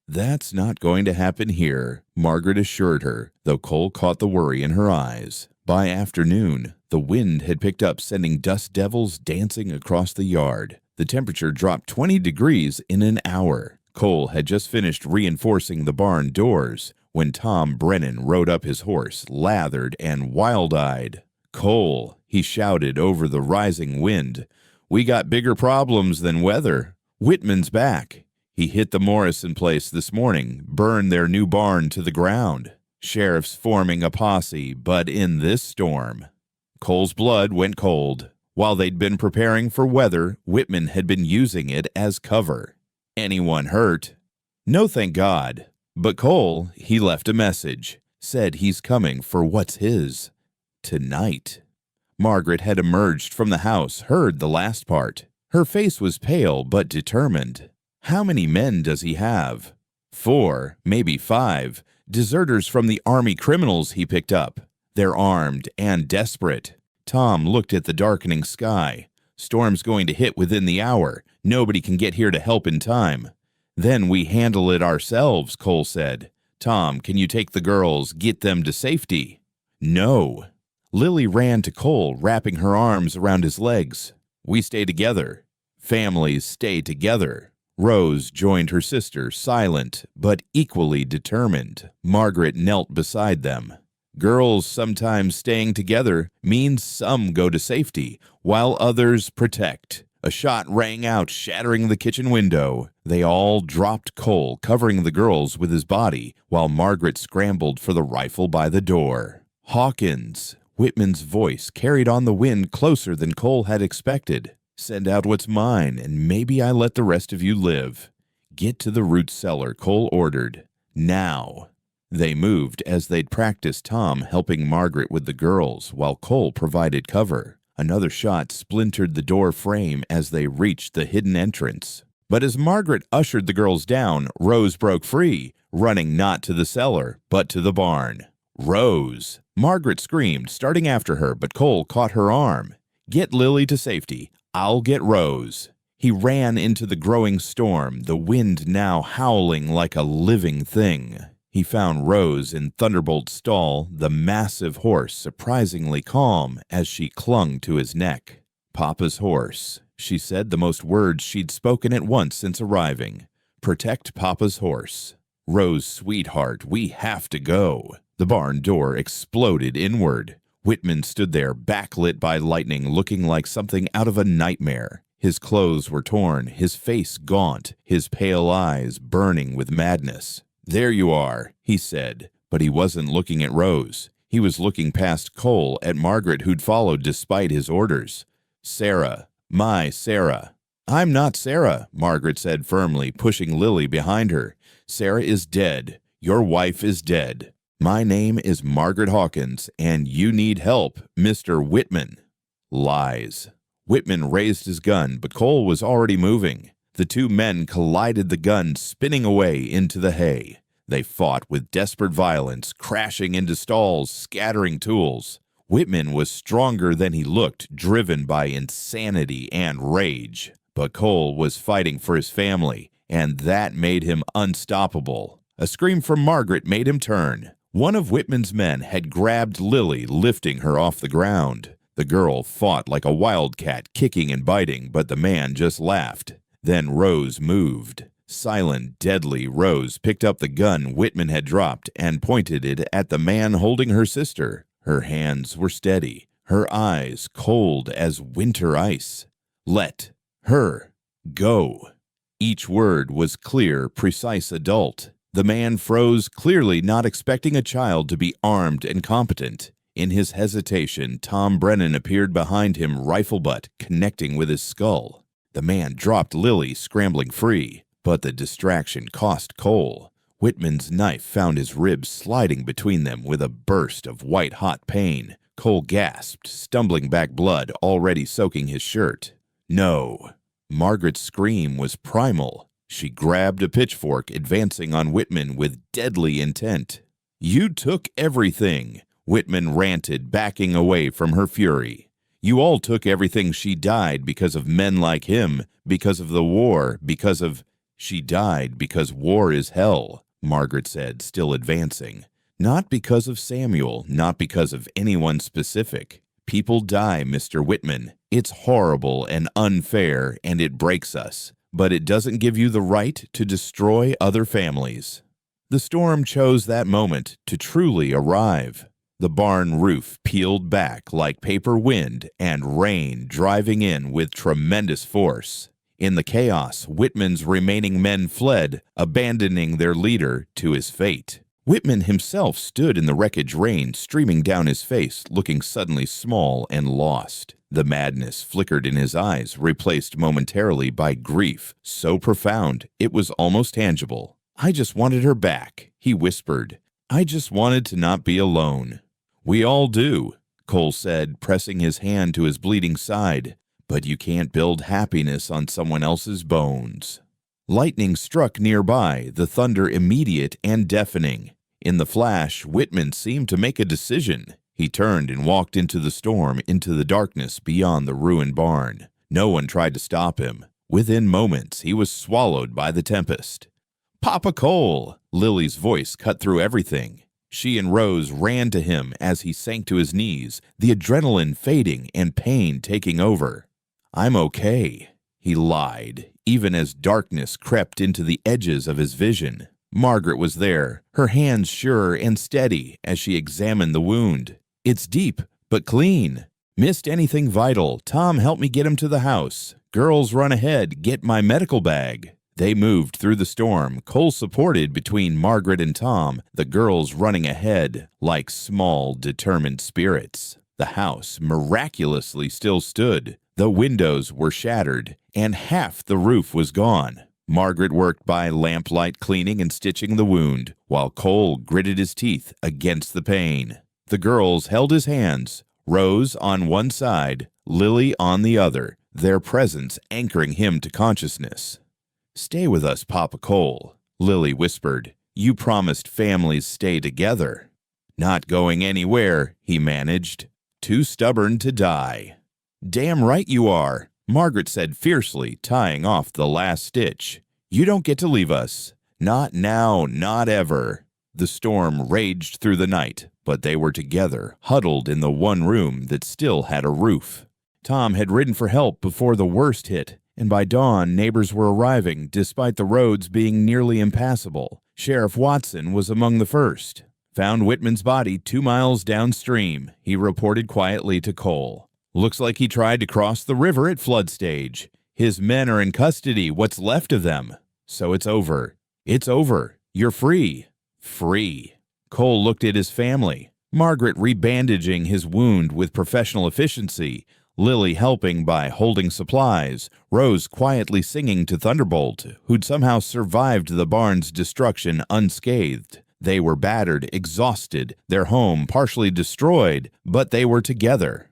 That's not going to happen here, Margaret assured her, though Cole caught the worry in her eyes. By afternoon, the wind had picked up, sending dust devils dancing across the yard. The temperature dropped 20 degrees in an hour. Cole had just finished reinforcing the barn doors when Tom Brennan rode up his horse, lathered and wild-eyed. Cole, he shouted over the rising wind, we got bigger problems than weather. Whitman's back. He hit the Morrison place this morning, burned their new barn to the ground. Sheriff's forming a posse, but in this storm. Cole's blood went cold. While they'd been preparing for weather, Whitman had been using it as cover. Anyone hurt? No, thank God. But Cole, he left a message. Said he's coming for what's his. Tonight. Margaret had emerged from the house, heard the last part. Her face was pale but determined. How many men does he have? 4, maybe 5. Deserters from the army criminals he picked up. They're armed and desperate. Tom looked at the darkening sky. Storm's going to hit within the hour. Nobody can get here to help in time. Then we handle it ourselves, Cole said. Tom, can you take the girls, get them to safety? No. Lily ran to Cole, wrapping her arms around his legs. We stay together. Families stay together. Rose joined her sister, silent but equally determined. Margaret knelt beside them. Girls sometimes staying together means some go to safety, while others protect. A shot rang out, shattering the kitchen window. They all dropped Cole, covering the girls with his body, while Margaret scrambled for the rifle by the door. Hawkins, Whitman's voice carried on the wind closer than Cole had expected. Send out what's mine, and maybe I let the rest of you live. Get to the root cellar, Cole ordered. Now. They moved as they'd practiced, Tom helping Margaret with the girls, while Cole provided cover. Another shot splintered the door frame as they reached the hidden entrance. But as Margaret ushered the girls down, Rose broke free, running not to the cellar, but to the barn. Rose! Margaret screamed, starting after her, but Cole caught her arm. Get Lily to safety. I'll get Rose. He ran into the growing storm, the wind now howling like a living thing. He found Rose in Thunderbolt's stall, the massive horse surprisingly calm as she clung to his neck. Papa's horse, she said the most words she'd spoken at once since arriving. Protect Papa's horse. Rose, sweetheart, we have to go. The barn door exploded inward. Whitman stood there, backlit by lightning, looking like something out of a nightmare. His clothes were torn, his face gaunt, his pale eyes burning with madness. There you are, he said, but he wasn't looking at Rose. He was looking past Cole at Margaret, who'd followed despite his orders. Sarah, my Sarah. I'm not Sarah, Margaret said firmly, pushing Lily behind her. Sarah is dead. Your wife is dead. My name is Margaret Hawkins, and you need help, Mr. Whitman. Lies. Whitman raised his gun, but Cole was already moving. The two men collided, the gun spinning away into the hay. They fought with desperate violence, crashing into stalls, scattering tools. Whitman was stronger than he looked, driven by insanity and rage. But Cole was fighting for his family, and that made him unstoppable. A scream from Margaret made him turn. One of Whitman's men had grabbed Lily, lifting her off the ground. The girl fought like a wildcat, kicking and biting, but the man just laughed. Then Rose moved. Silent, deadly, Rose picked up the gun Whitman had dropped and pointed it at the man holding her sister. Her hands were steady, her eyes cold as winter ice. Let her go. Each word was clear, precise, adult. The man froze, clearly not expecting a child to be armed and competent. In his hesitation, Tom Brennan appeared behind him, rifle butt connecting with his skull. The man dropped Lily, scrambling free, but the distraction cost Cole. Whitman's knife found his ribs, sliding between them with a burst of white-hot pain. Cole gasped, stumbling back, blood already soaking his shirt. No. Margaret's scream was primal. She grabbed a pitchfork, advancing on Whitman with deadly intent. You took everything, Whitman ranted, backing away from her fury. You all took everything. She died because of men like him, because of the war, because of... She died because war is hell, Margaret said, still advancing. Not because of Samuel, not because of anyone specific. People die, Mr. Whitman. It's horrible and unfair, and it breaks us. But it doesn't give you the right to destroy other families. The storm chose that moment to truly arrive. The barn roof peeled back like paper wind, and rain driving in with tremendous force. In the chaos, Whitman's remaining men fled, abandoning their leader to his fate. Whitman himself stood in the wreckage rain streaming down his face, looking suddenly small and lost. The madness flickered in his eyes, replaced momentarily by grief, so profound it was almost tangible. "I just wanted her back," he whispered. "I just wanted to not be alone." "We all do," Cole said, pressing his hand to his bleeding side. "But you can't build happiness on someone else's bones." Lightning struck nearby, the thunder immediate and deafening. In the flash, Whitman seemed to make a decision. He turned and walked into the storm, into the darkness beyond the ruined barn. No one tried to stop him. Within moments, he was swallowed by the tempest. "Papa Cole!" Lily's voice cut through everything. She and Rose ran to him as he sank to his knees, the adrenaline fading and pain taking over. "I'm okay," he lied, even as darkness crept into the edges of his vision. Margaret was there, her hands sure and steady as she examined the wound. "It's deep, but clean. Missed anything vital? Tom, help me get him to the house. Girls, run ahead, get my medical bag." They moved through the storm, Cole supported between Margaret and Tom, the girls running ahead like small, determined spirits. The house miraculously still stood. The windows were shattered, and half the roof was gone. Margaret worked by lamplight cleaning and stitching the wound, while Cole gritted his teeth against the pain. The girls held his hands, Rose on one side, Lily on the other, their presence anchoring him to consciousness. "Stay with us, Papa Cole," Lily whispered. "You promised families stay together." "Not going anywhere," he managed. "Too stubborn to die." "Damn right you are," Margaret said fiercely, tying off the last stitch. "You don't get to leave us. Not now, not ever." The storm raged through the night, but they were together, huddled in the one room that still had a roof. Tom had ridden for help before the worst hit, and by dawn neighbors were arriving despite the roads being nearly impassable. Sheriff Watson was among the first. "Found Whitman's body 2 miles downstream," he reported quietly to Cole. "Looks like he tried to cross the river at flood stage. His men are in custody, what's left of them. So it's over. It's over. You're free." Free. Cole looked at his family. Margaret rebandaging his wound with professional efficiency, Lily helping by holding supplies, Rose quietly singing to Thunderbolt, who'd somehow survived the barn's destruction unscathed. They were battered, exhausted, their home partially destroyed, but they were together.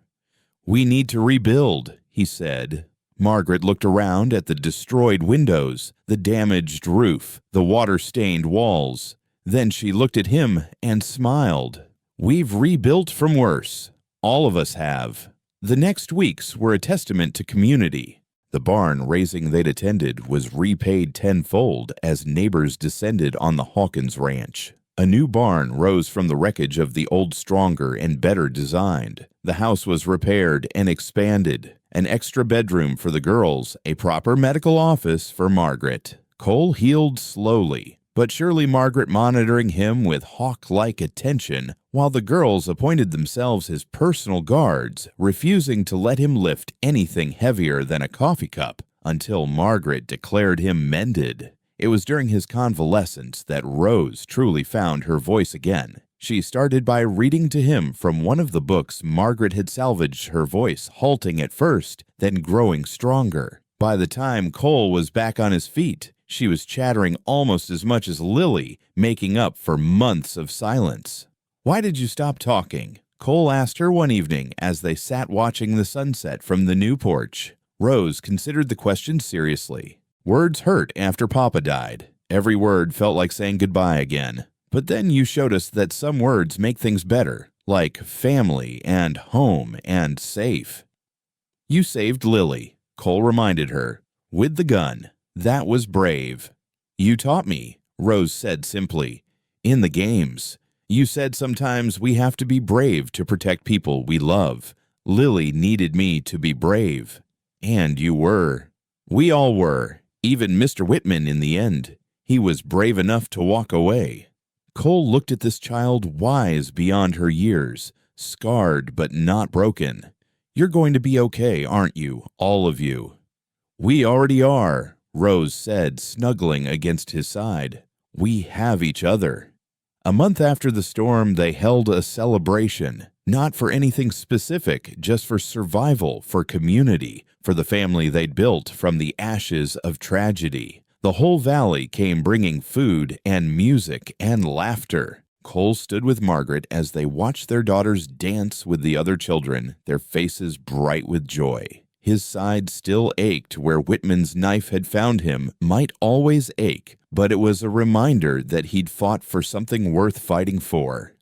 "We need to rebuild," he said. Margaret looked around at the destroyed windows, the damaged roof, the water-stained walls. Then she looked at him and smiled. "We've rebuilt from worse. All of us have." The next weeks were a testament to community. The barn raising they'd attended was repaid tenfold as neighbors descended on the Hawkins ranch. A new barn rose from the wreckage of the old, stronger and better designed. The house was repaired and expanded. An extra bedroom for the girls, a proper medical office for Margaret. Cole healed slowly, but surely Margaret monitoring him with hawk-like attention, while the girls appointed themselves his personal guards, refusing to let him lift anything heavier than a coffee cup, until Margaret declared him mended. It was during his convalescence that Rose truly found her voice again. She started by reading to him from one of the books Margaret had salvaged, her voice halting at first, then growing stronger. By the time Cole was back on his feet, she was chattering almost as much as Lily, making up for months of silence. "Why did you stop talking?" Cole asked her one evening as they sat watching the sunset from the new porch. Rose considered the question seriously. "Words hurt after Papa died. Every word felt like saying goodbye again. But then you showed us that some words make things better, like family and home and safe." "You saved Lily," Cole reminded her, "with the gun. That was brave." "You taught me," Rose said simply. "In the games. You said sometimes we have to be brave to protect people we love. Lily needed me to be brave. And you were. We all were. Even Mr. Whitman in the end. He was brave enough to walk away." Cole looked at this child wise beyond her years, scarred but not broken. "You're going to be okay, aren't you, all of you?" "We already are," Rose said, snuggling against his side. "We have each other." A month after the storm, they held a celebration, not for anything specific, just for survival, for community, for the family they'd built from the ashes of tragedy. The whole valley came bringing food and music and laughter. Cole stood with Margaret as they watched their daughters dance with the other children, their faces bright with joy. His side still ached where Whitman's knife had found him, might always ache, but it was a reminder that he'd fought for something worth fighting for.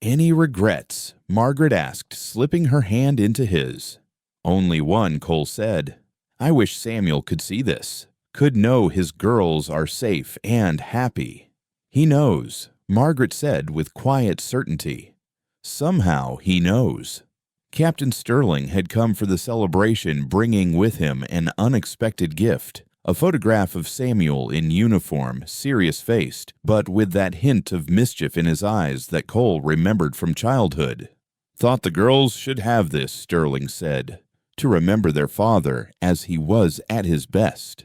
"Any regrets?" Margaret asked, slipping her hand into his. "Only one," Cole said. "I wish Samuel could see this, could know his girls are safe and happy." "He knows," Margaret said with quiet certainty. "Somehow he knows." Captain Sterling had come for the celebration, bringing with him an unexpected gift, a photograph of Samuel in uniform, serious-faced, but with that hint of mischief in his eyes that Cole remembered from childhood. "Thought the girls should have this," Sterling said, "to remember their father as he was at his best."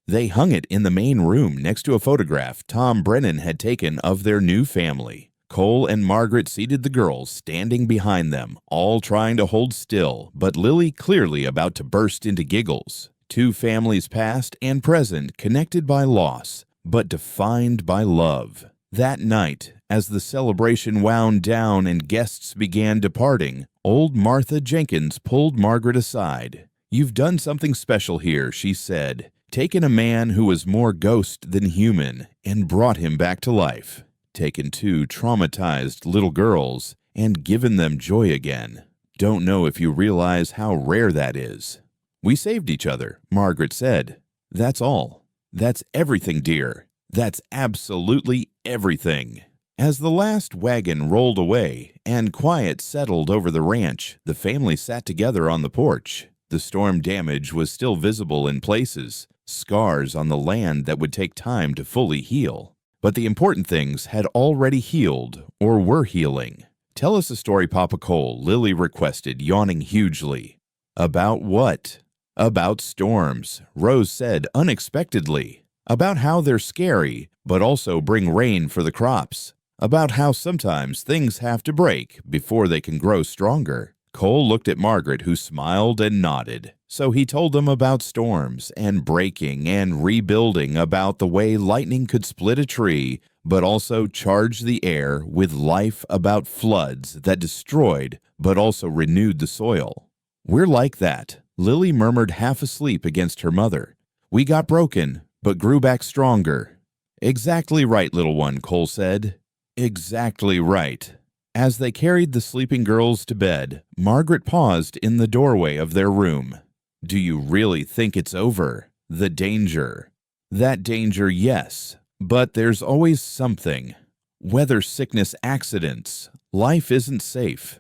They hung it in the main room next to a photograph Tom Brennan had taken of their new family. Cole and Margaret seated the girls, standing behind them, all trying to hold still, but Lily clearly about to burst into giggles. Two families past and present, connected by loss, but defined by love. That night, as the celebration wound down and guests began departing, old Martha Jenkins pulled Margaret aside. "You've done something special here," she said, "taken a man who was more ghost than human and brought him back to life. Taken two traumatized little girls and given them joy again. Don't know if you realize how rare that is." "We saved each other," Margaret said. "That's all. That's everything, dear. That's absolutely everything." As the last wagon rolled away and quiet settled over the ranch, the family sat together on the porch. The storm damage was still visible in places, scars on the land that would take time to fully heal. But the important things had already healed or were healing. "Tell us a story, Papa Cole," Lily requested, yawning hugely. "About what?" "About storms," Rose said unexpectedly. "About how they're scary, but also bring rain for the crops. About how sometimes things have to break before they can grow stronger." Cole looked at Margaret, who smiled and nodded. So he told them about storms and breaking and rebuilding, about the way lightning could split a tree, but also charge the air with life, about floods that destroyed but also renewed the soil. "We're like that," Lily murmured, half asleep against her mother. "We got broken, but grew back stronger." "Exactly right, little one," Cole said. "Exactly right." As they carried the sleeping girls to bed, Margaret paused in the doorway of their room. "Do you really think it's over? The danger?" "That danger, yes. But there's always something. Weather, sickness, accidents. Life isn't safe.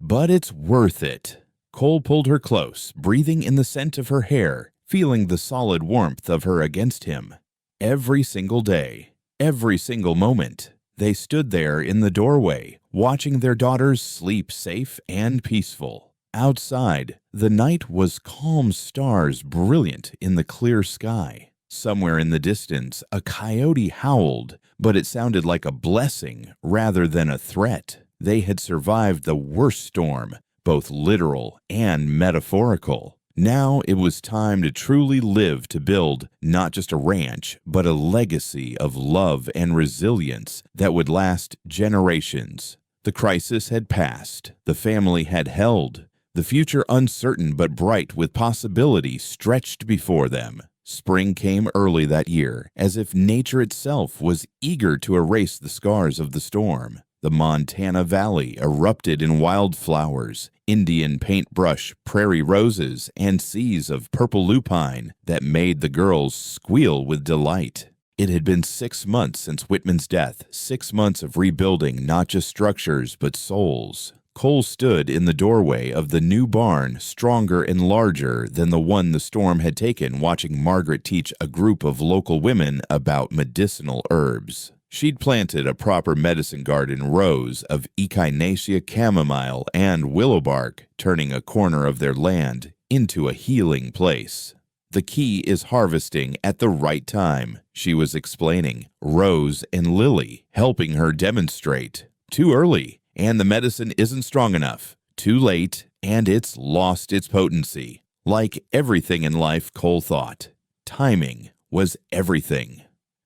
But it's worth it." Cole pulled her close, breathing in the scent of her hair, feeling the solid warmth of her against him. Every single day, every single moment, they stood there in the doorway, watching their daughters sleep safe and peaceful. Outside, the night was calm, stars brilliant in the clear sky. Somewhere in the distance, a coyote howled, but it sounded like a blessing rather than a threat. They had survived the worst storm, both literal and metaphorical. Now it was time to truly live, to build not just a ranch, but a legacy of love and resilience that would last generations. The crisis had passed. The family had held. The future uncertain but bright, with possibility stretched before them. Spring came early that year, as if nature itself was eager to erase the scars of the storm. The Montana Valley erupted in wildflowers, Indian paintbrush, prairie roses, and seas of purple lupine that made the girls squeal with delight. It had been 6 months since Whitman's death, 6 months of rebuilding not just structures but souls. Cole stood in the doorway of the new barn, stronger and larger than the one the storm had taken, watching Margaret teach a group of local women about medicinal herbs. She'd planted a proper medicine garden, rows of echinacea, chamomile, and willow bark, turning a corner of their land into a healing place. The key is harvesting at the right time, she was explaining, Rose and Lily helping her demonstrate. Too early, and the medicine isn't strong enough. Too late, and it's lost its potency. Like everything in life, Cole thought, timing was everything.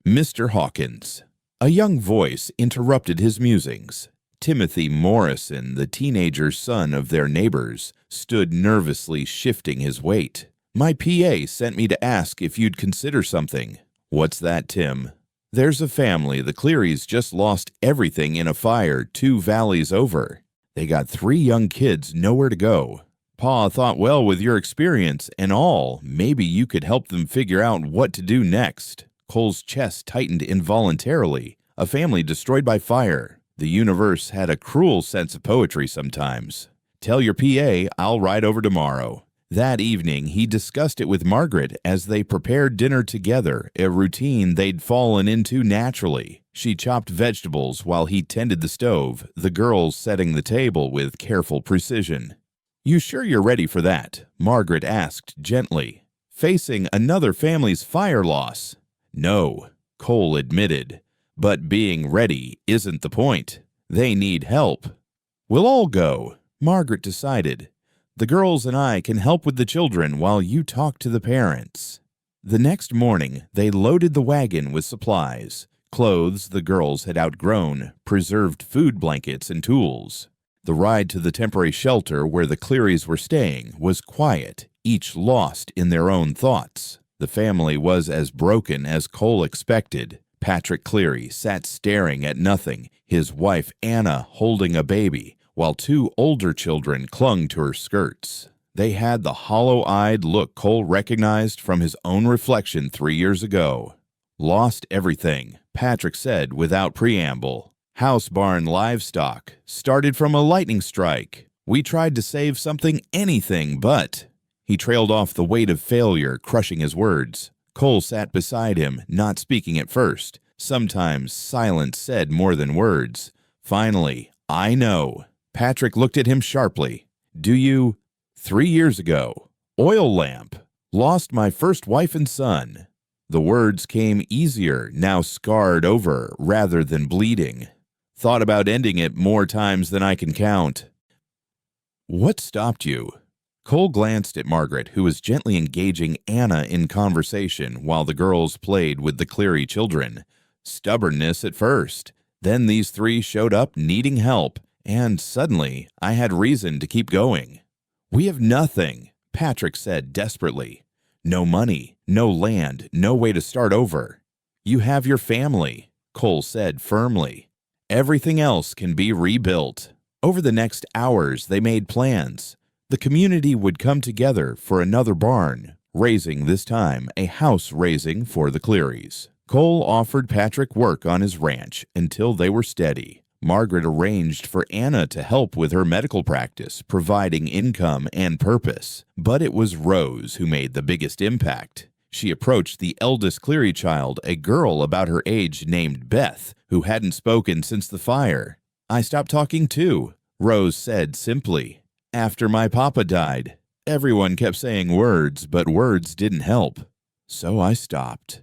Mr. Hawkins. A young voice interrupted his musings. Timothy Morrison, the teenager son of their neighbors, stood nervously shifting his weight. My PA sent me to ask if you'd consider something. What's that, Tim? There's a family. The Clearys just lost everything in a fire 2 valleys over. They got 3 young kids, nowhere to go. Pa thought, well, with your experience and all, maybe you could help them figure out what to do next. Cole's chest tightened involuntarily. A family destroyed by fire. The universe had a cruel sense of poetry sometimes. Tell your PA I'll ride over tomorrow. That evening, he discussed it with Margaret as they prepared dinner together, a routine they'd fallen into naturally. She chopped vegetables while he tended the stove, the girls setting the table with careful precision. You sure you're ready for that? Margaret asked gently. Facing another family's fire loss? No, Cole admitted. But being ready isn't the point. They need help. We'll all go, Margaret decided. The girls and I can help with the children while you talk to the parents. The next morning, they loaded the wagon with supplies, clothes the girls had outgrown, preserved food blankets, and tools. The ride to the temporary shelter where the Clearys were staying was quiet, each lost in their own thoughts. The family was as broken as Cole expected. Patrick Cleary sat staring at nothing, his wife Anna holding a baby, while 2 older children clung to her skirts. They had the hollow-eyed look Cole recognized from his own reflection 3 years ago. Lost everything, Patrick said without preamble. House, barn, livestock. Started from a lightning strike. We tried to save something, anything, but... He trailed off, the weight of failure crushing his words. Cole sat beside him, not speaking at first. Sometimes silence said more than words. Finally, I know. Patrick looked at him sharply. Do you? 3 years ago. Oil lamp. Lost my first wife and son. The words came easier, now scarred over rather than bleeding. Thought about ending it more times than I can count. What stopped you? Cole glanced at Margaret, who was gently engaging Anna in conversation while the girls played with the Cleary children. Stubbornness at first. Then these 3 showed up needing help, and suddenly I had reason to keep going. We have nothing, Patrick said desperately. No money, no land, no way to start over. You have your family, Cole said firmly. Everything else can be rebuilt. Over the next hours, they made plans. The community would come together for another barn, raising this time a house raising for the Clearys. Cole offered Patrick work on his ranch until they were steady. Margaret arranged for Anna to help with her medical practice, providing income and purpose. But it was Rose who made the biggest impact. She approached the eldest Cleary child, a girl about her age named Beth, who hadn't spoken since the fire. I stopped talking too, Rose said simply. After my papa died, everyone kept saying words, but words didn't help. So I stopped.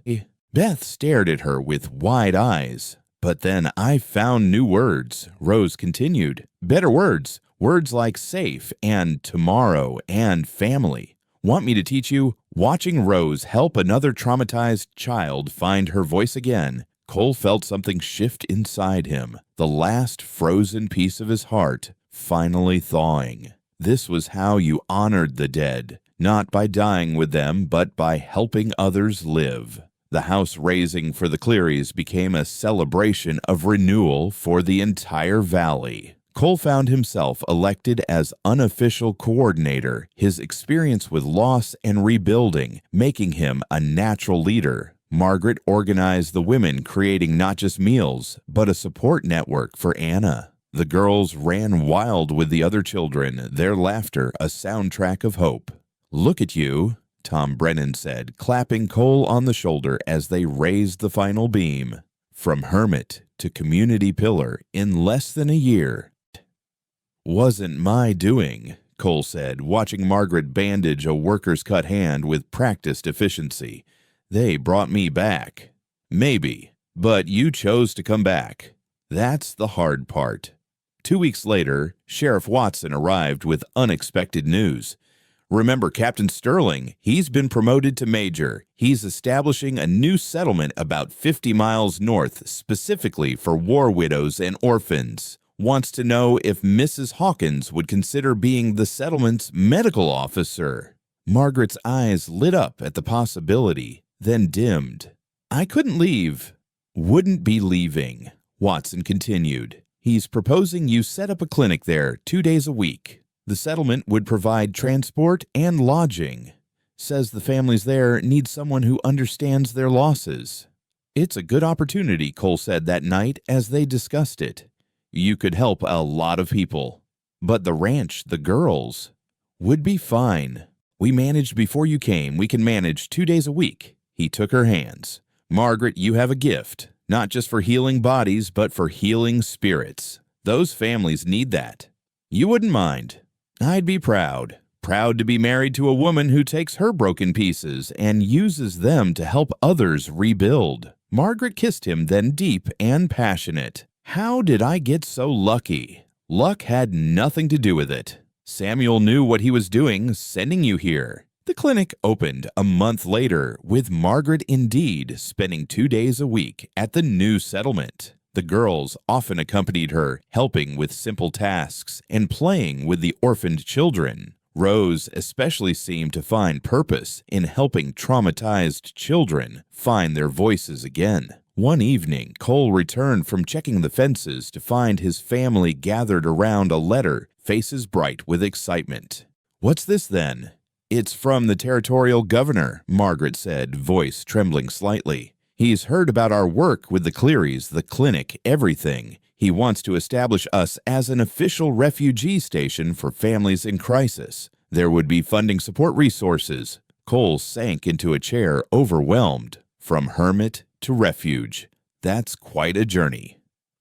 Beth stared at her with wide eyes. But then I found new words, Rose continued. Better words, words like safe and tomorrow and family. Want me to teach you? Watching Rose help another traumatized child find her voice again, Cole felt something shift inside him, the last frozen piece of his heart finally thawing. This was how you honored the dead, not by dying with them, but by helping others live. The house raising for the Clearys became a celebration of renewal for the entire valley. Cole found himself elected as unofficial coordinator, his experience with loss and rebuilding making him a natural leader. Margaret organized the women, creating not just meals, but a support network for Anna. The girls ran wild with the other children, their laughter a soundtrack of hope. Look at you, Tom Brennan said, clapping Cole on the shoulder as they raised the final beam. From hermit to community pillar in less than a year. Wasn't my doing, Cole said, watching Margaret bandage a worker's cut hand with practiced efficiency. "They brought me back." "Maybe, but you chose to come back. That's the hard part." 2 weeks later, Sheriff Watson arrived with unexpected news. "Remember Captain Sterling? He's been promoted to major. He's establishing a new settlement about 50 miles north, specifically for war widows and orphans. Wants to know if Mrs. Hawkins would consider being the settlement's medical officer." Margaret's eyes lit up at the possibility, then dimmed. "I couldn't leave." "Wouldn't be leaving," Watson continued. "He's proposing you set up a clinic there 2 days a week. The settlement would provide transport and lodging. Says the families there need someone who understands their losses." "It's a good opportunity," Cole said that night as they discussed it. "You could help a lot of people." "But the ranch, the girls." "Would be fine. We managed before you came. We can manage 2 days a week." He took her hands. "Margaret, you have a gift, not just for healing bodies, but for healing spirits. Those families need that. You wouldn't mind." "I'd be proud. Proud to be married to a woman who takes her broken pieces and uses them to help others rebuild." Margaret kissed him, then deep and passionate. "How did I get so lucky?" "Luck had nothing to do with it. Samuel knew what he was doing, sending you here." The clinic opened a month later, with Margaret indeed spending 2 days a week at the new settlement. The girls often accompanied her, helping with simple tasks and playing with the orphaned children. Rose especially seemed to find purpose in helping traumatized children find their voices again. One evening, Cole returned from checking the fences to find his family gathered around a letter, faces bright with excitement. "What's this then?" "It's from the territorial governor," Margaret said, voice trembling slightly. "He's heard about our work with the Clearys, the clinic, everything. He wants to establish us as an official refugee station for families in crisis. There would be funding support resources." Cole sank into a chair, overwhelmed. From hermit to refuge. That's quite a journey.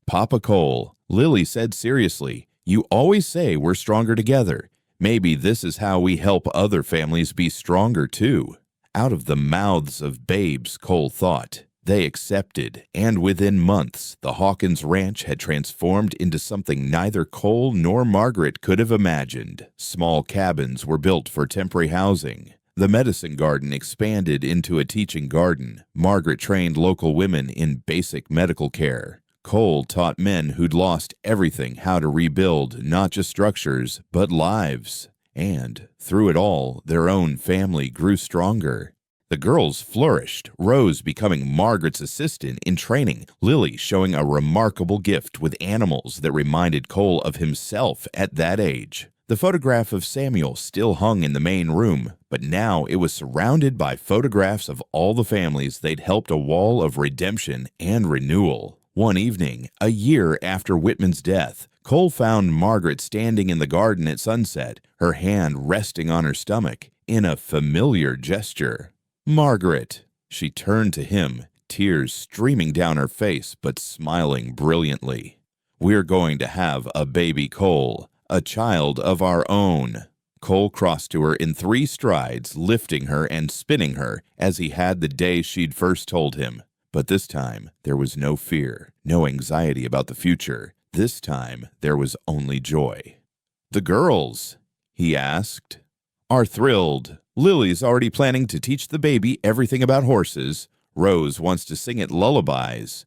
"Papa Cole," Lily said seriously, "you always say we're stronger together. Maybe this is how we help other families be stronger too." Out of the mouths of babes, Cole thought. They accepted, and within months, the Hawkins Ranch had transformed into something neither Cole nor Margaret could have imagined. Small cabins were built for temporary housing. The medicine garden expanded into a teaching garden. Margaret trained local women in basic medical care. Cole taught men who'd lost everything how to rebuild not just structures, but lives. And, through it all, their own family grew stronger. The girls flourished, Rose becoming Margaret's assistant in training, Lily showing a remarkable gift with animals that reminded Cole of himself at that age. The photograph of Samuel still hung in the main room, but now it was surrounded by photographs of all the families they'd helped, a wall of redemption and renewal. One evening, a year after Whitman's death, Cole found Margaret standing in the garden at sunset, her hand resting on her stomach, in a familiar gesture. "Margaret." She turned to him, tears streaming down her face, but smiling brilliantly. "We're going to have a baby Cole, a child of our own." Cole crossed to her in 3 strides, lifting her and spinning her, as he had the day she'd first told him. But this time, there was no fear, no anxiety about the future. This time, there was only joy. "The girls," he asked, "are thrilled. Lily's already planning to teach the baby everything about horses. Rose wants to sing it lullabies."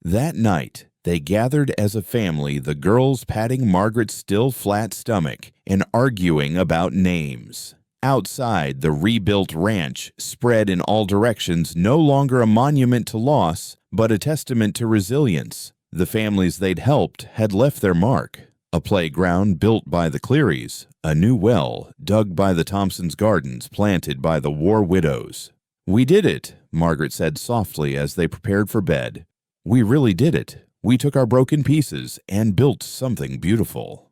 That night, they gathered as a family, the girls patting Margaret's still flat stomach and arguing about names. Outside, the rebuilt ranch spread in all directions, no longer a monument to loss, but a testament to resilience. The families they'd helped had left their mark. A playground built by the Clearys, a new well dug by the Thompsons' gardens planted by the war widows. "We did it," Margaret said softly as they prepared for bed. "We really did it. We took our broken pieces and built something beautiful."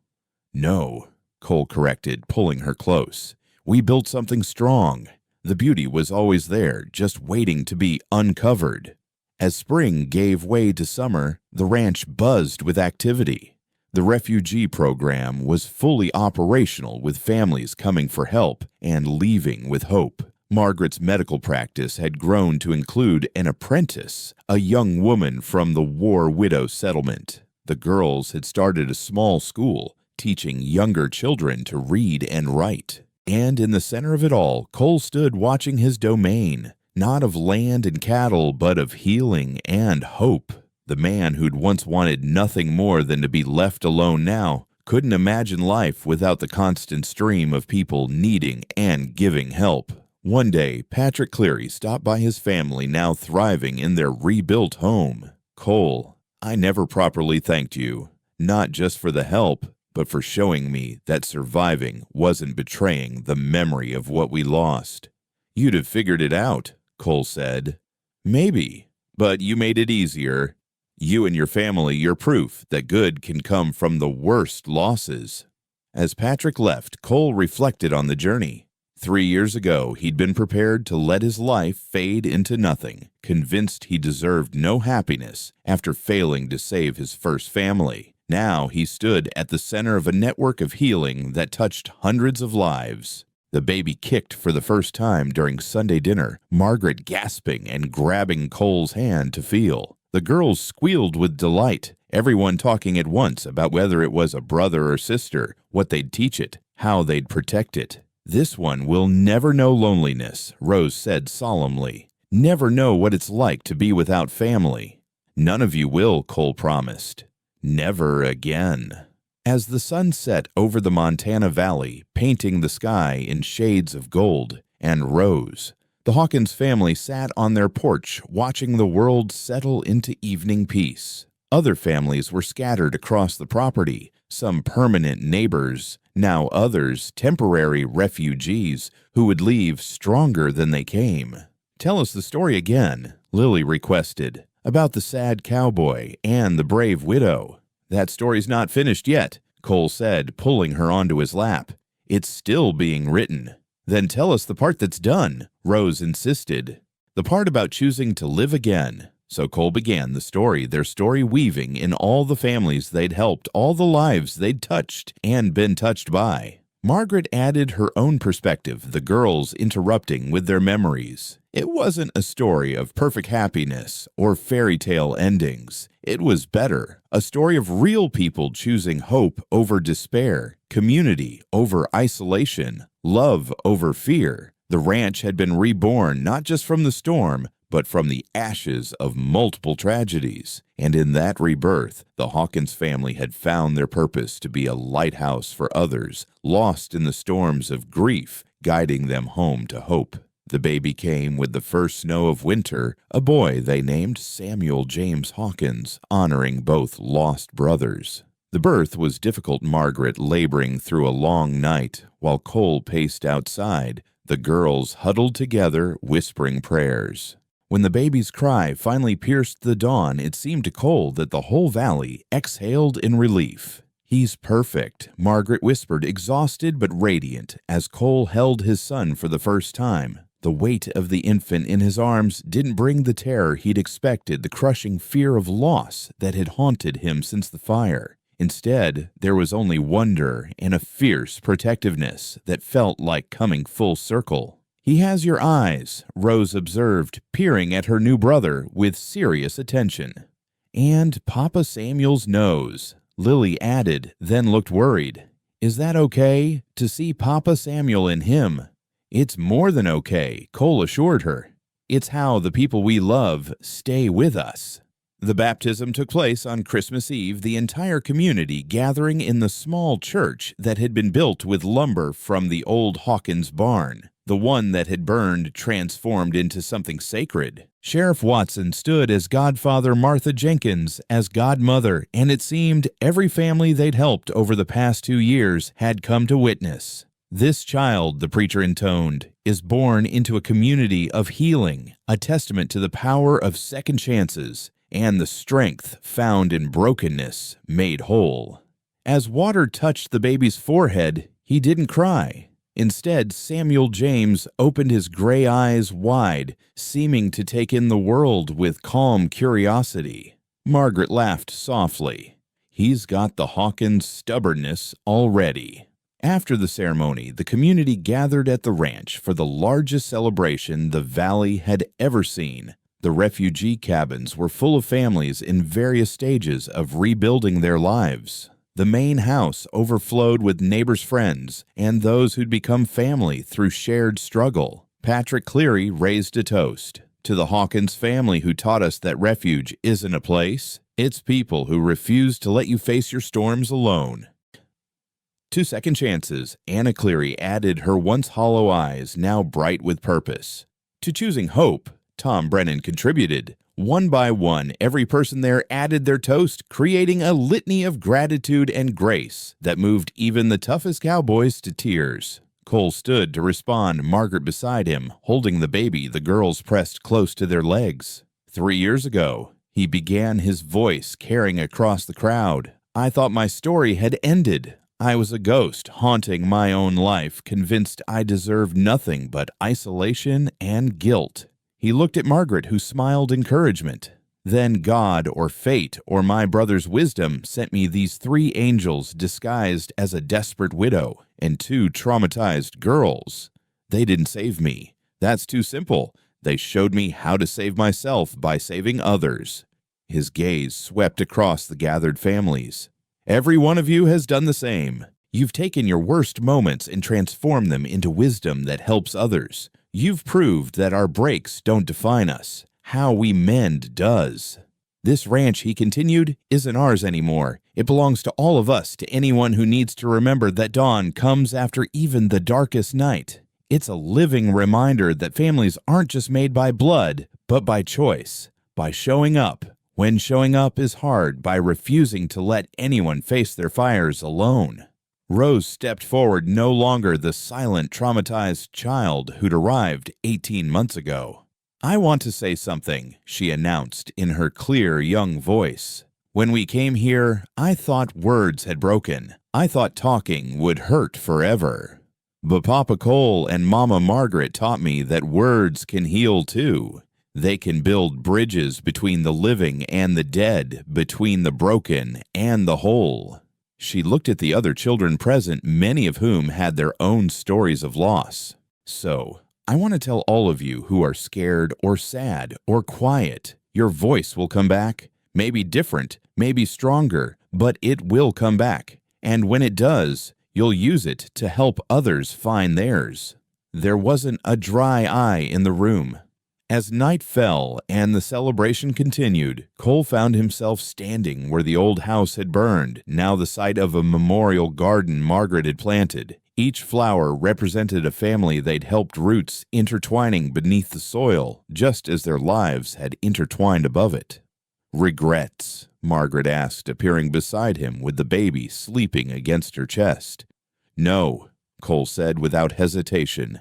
"No," Cole corrected, pulling her close. "We built something strong. The beauty was always there, just waiting to be uncovered." As spring gave way to summer, the ranch buzzed with activity. The refugee program was fully operational, with families coming for help and leaving with hope. Margaret's medical practice had grown to include an apprentice, a young woman from the war widow settlement. The girls had started a small school, teaching younger children to read and write. And in the center of it all, Cole stood watching his domain, not of land and cattle, but of healing and hope. The man who'd once wanted nothing more than to be left alone now couldn't imagine life without the constant stream of people needing and giving help. One day, Patrick Cleary stopped by his family, now thriving in their rebuilt home. "Cole, I never properly thanked you, not just for the help, but for showing me that surviving wasn't betraying the memory of what we lost." "You'd have figured it out," Cole said. "Maybe, but you made it easier. You and your family, you're proof that good can come from the worst losses." As Patrick left, Cole reflected on the journey. 3 years ago, he'd been prepared to let his life fade into nothing, convinced he deserved no happiness after failing to save his first family. Now he stood at the center of a network of healing that touched hundreds of lives. The baby kicked for the first time during Sunday dinner, Margaret gasping and grabbing Cole's hand to feel. The girls squealed with delight, everyone talking at once about whether it was a brother or sister, what they'd teach it, how they'd protect it. "This one will never know loneliness," Rose said solemnly. "Never know what it's like to be without family." "None of you will," Cole promised. "Never again." As the sun set over the Montana Valley, painting the sky in shades of gold and rose, the Hawkins family sat on their porch watching the world settle into evening peace. Other families were scattered across the property, some permanent neighbors, now others temporary refugees who would leave stronger than they came. "Tell us the story again," Lily requested, "about the sad cowboy and the brave widow." "That story's not finished yet," Cole said, pulling her onto his lap. "It's still being written." "Then tell us the part that's done," Rose insisted. "The part about choosing to live again." So Cole began the story, their story weaving in all the families they'd helped, all the lives they'd touched and been touched by. Margaret added her own perspective, the girls interrupting with their memories. It wasn't a story of perfect happiness or fairy tale endings. It was better, a story of real people choosing hope over despair, community over isolation, love over fear. The ranch had been reborn not just from the storm, but from the ashes of multiple tragedies. And in that rebirth, the Hawkins family had found their purpose to be a lighthouse for others, lost in the storms of grief, guiding them home to hope. The baby came with the first snow of winter, a boy they named Samuel James Hawkins, honoring both lost brothers. The birth was difficult, Margaret laboring through a long night, while Cole paced outside, the girls huddled together, whispering prayers. When the baby's cry finally pierced the dawn, it seemed to Cole that the whole valley exhaled in relief. "He's perfect," Margaret whispered, exhausted but radiant, as Cole held his son for the first time. The weight of the infant in his arms didn't bring the terror he'd expected, the crushing fear of loss that had haunted him since the fire. Instead, there was only wonder and a fierce protectiveness that felt like coming full circle. "He has your eyes," Rose observed, peering at her new brother with serious attention. "And Papa Samuel's nose," Lily added, then looked worried. "Is that okay, to see Papa Samuel in him?" "It's more than okay," Cole assured her. "It's how the people we love stay with us." The baptism took place on Christmas Eve, the entire community gathering in the small church that had been built with lumber from the old Hawkins barn. The one that had burned transformed into something sacred. Sheriff Watson stood as Godfather, Martha Jenkins as Godmother, and it seemed every family they'd helped over the past 2 years had come to witness. "This child," the preacher intoned, "is born into a community of healing, a testament to the power of second chances and the strength found in brokenness made whole." As water touched the baby's forehead, he didn't cry. Instead, Samuel James opened his gray eyes wide, seeming to take in the world with calm curiosity. Margaret laughed softly. He's got the Hawkins stubbornness already. After the ceremony, the community gathered at the ranch for the largest celebration the valley had ever seen. The refugee cabins were full of families in various stages of rebuilding their lives. The main house overflowed with neighbors' friends and those who'd become family through shared struggle. Patrick Cleary raised a toast. To the Hawkins family who taught us that refuge isn't a place, it's people who refuse to let you face your storms alone. To second chances, Anna Cleary added her once hollow eyes, now bright with purpose. To choosing hope, Tom Brennan contributed. One by one, every person there added their toast, creating a litany of gratitude and grace that moved even the toughest cowboys to tears. Cole stood to respond, Margaret beside him, holding the baby the girls pressed close to their legs. 3 years ago, he began, his voice carrying across the crowd. I thought my story had ended. I was a ghost haunting my own life, convinced I deserved nothing but isolation and guilt. He looked at Margaret, who smiled encouragement. Then God or fate or my brother's wisdom sent me these 3 angels disguised as a desperate widow and 2 traumatized girls. They didn't save me. That's too simple. They showed me how to save myself by saving others. His gaze swept across the gathered families. Every one of you has done the same. You've taken your worst moments and transformed them into wisdom that helps others. You've proved that our breaks don't define us. How we mend does. This ranch, he continued, isn't ours anymore. It belongs to all of us, to anyone who needs to remember that dawn comes after even the darkest night. It's a living reminder that families aren't just made by blood, but by choice, by showing up. When showing up is hard, by refusing to let anyone face their fires alone. Rose stepped forward, no longer the silent, traumatized child who'd arrived 18 months ago. I want to say something, she announced in her clear, young voice. When we came here, I thought words had broken. I thought talking would hurt forever. But Papa Cole and Mama Margaret taught me that words can heal too. They can build bridges between the living and the dead, between the broken and the whole. She looked at the other children present, many of whom had their own stories of loss. So, I want to tell all of you who are scared or sad or quiet, your voice will come back. Maybe different, maybe stronger, but it will come back. And when it does, you'll use it to help others find theirs. There wasn't a dry eye in the room. As night fell and the celebration continued, Cole found himself standing where the old house had burned, now the site of a memorial garden Margaret had planted. Each flower represented a family they'd helped, roots intertwining beneath the soil, just as their lives had intertwined above it. Regrets? Margaret asked, appearing beside him with the baby sleeping against her chest. No, Cole said without hesitation.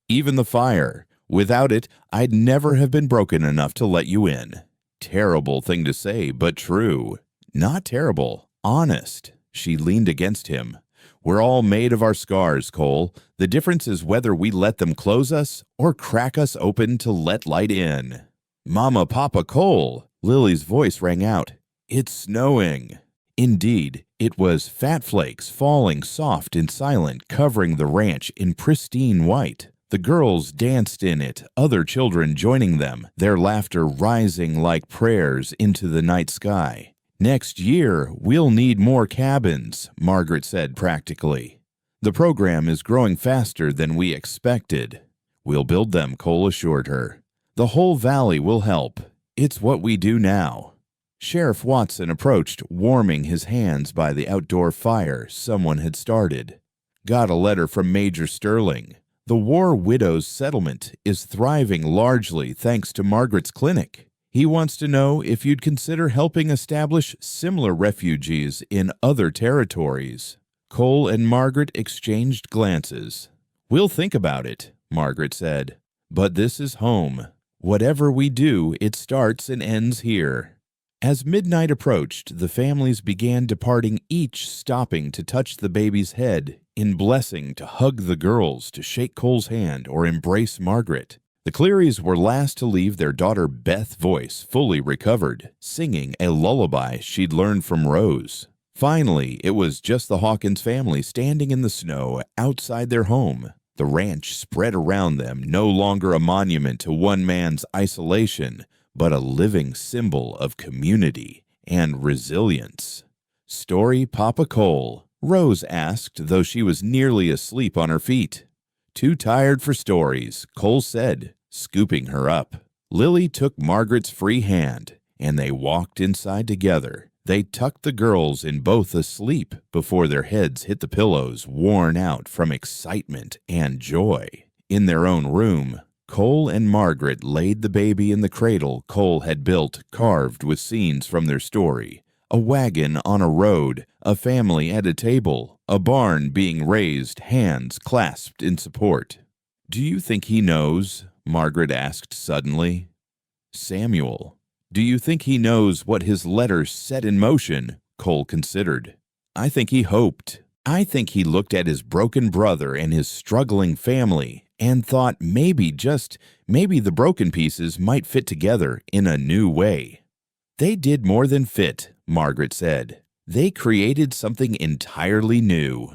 Even the fire. Without it, I'd never have been broken enough to let you in. Terrible thing to say, but true. Not terrible, honest. She leaned against him. We're all made of our scars, Cole. The difference is whether we let them close us or crack us open to let light in. Mama, Papa, Cole! Lily's voice rang out. It's snowing. Indeed, it was fat flakes falling soft and silent, covering the ranch in pristine white. The girls danced in it, other children joining them, their laughter rising like prayers into the night sky. Next year, we'll need more cabins, Margaret said practically. The program is growing faster than we expected. We'll build them, Cole assured her. The whole valley will help. It's what we do now. Sheriff Watson approached, warming his hands by the outdoor fire someone had started. Got a letter from Major Sterling. The War Widows Settlement is thriving largely thanks to Margaret's clinic. He wants to know if you'd consider helping establish similar refuges in other territories. Cole and Margaret exchanged glances. We'll think about it, Margaret said. But this is home. Whatever we do, it starts and ends here. As midnight approached, the families began departing, each stopping to touch the baby's head, in blessing, to hug the girls, to shake Cole's hand, or embrace Margaret. The Clearys were last to leave, their daughter Beth's voice fully recovered, singing a lullaby she'd learned from Rose. Finally, it was just the Hawkins family standing in the snow outside their home. The ranch spread around them, no longer a monument to one man's isolation, but a living symbol of community and resilience. "Story, Papa Cole?" Rose asked, though she was nearly asleep on her feet. "Too tired for stories," Cole said, scooping her up. Lily took Margaret's free hand, and they walked inside together. They tucked the girls in both asleep before their heads hit the pillows, worn out from excitement and joy. In their own room, Cole and Margaret laid the baby in the cradle Cole had built, carved with scenes from their story. A wagon on a road, a family at a table, a barn being raised, hands clasped in support. "Do you think he knows?" Margaret asked suddenly. "Samuel. Do you think he knows what his letters set in motion?" Cole considered. "I think he hoped. I think he looked at his broken brother and his struggling family and thought maybe, just maybe, the broken pieces might fit together in a new way." "They did more than fit," Margaret said. "They created something entirely new."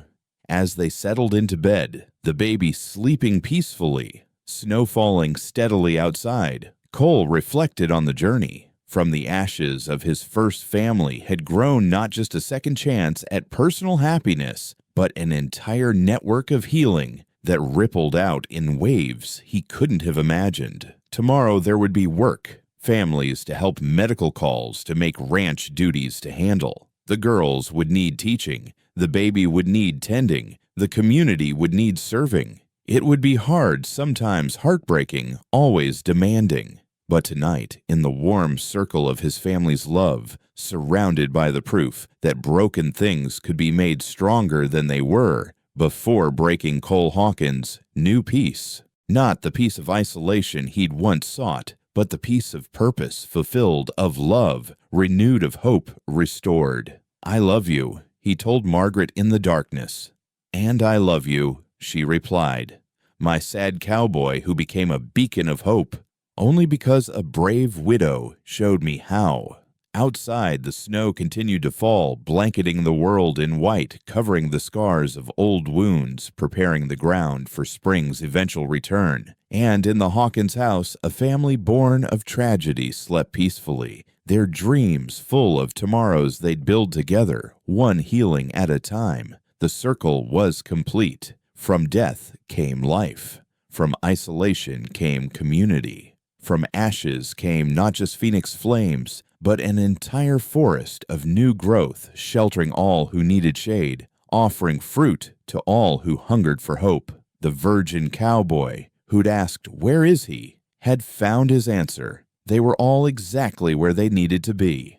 As they settled into bed, the baby sleeping peacefully, snow falling steadily outside, Cole reflected on the journey. From the ashes of his first family had grown not just a second chance at personal happiness, but an entire network of healing that rippled out in waves he couldn't have imagined. Tomorrow there would be work, families to help, medical calls to make, ranch duties to handle. The girls would need teaching, the baby would need tending, the community would need serving. It would be hard, sometimes heartbreaking, always demanding. But tonight, in the warm circle of his family's love, surrounded by the proof that broken things could be made stronger than they were before breaking Cole Hawkins' new peace. Not the peace of isolation he'd once sought, but the peace of purpose fulfilled, of love, renewed, of hope restored. "I love you," he told Margaret in the darkness. "And I love you," she replied. "My sad cowboy who became a beacon of hope, only because a brave widow showed me how." Outside, the snow continued to fall, blanketing the world in white, covering the scars of old wounds, preparing the ground for spring's eventual return. And in the Hawkins house, a family born of tragedy slept peacefully, their dreams full of tomorrows they'd build together, one healing at a time. The circle was complete. From death came life. From isolation came community. From ashes came not just phoenix flames, but an entire forest of new growth, sheltering all who needed shade, offering fruit to all who hungered for hope. The virgin cowboy, who'd asked, "Where is he?" had found his answer. They were all exactly where they needed to be.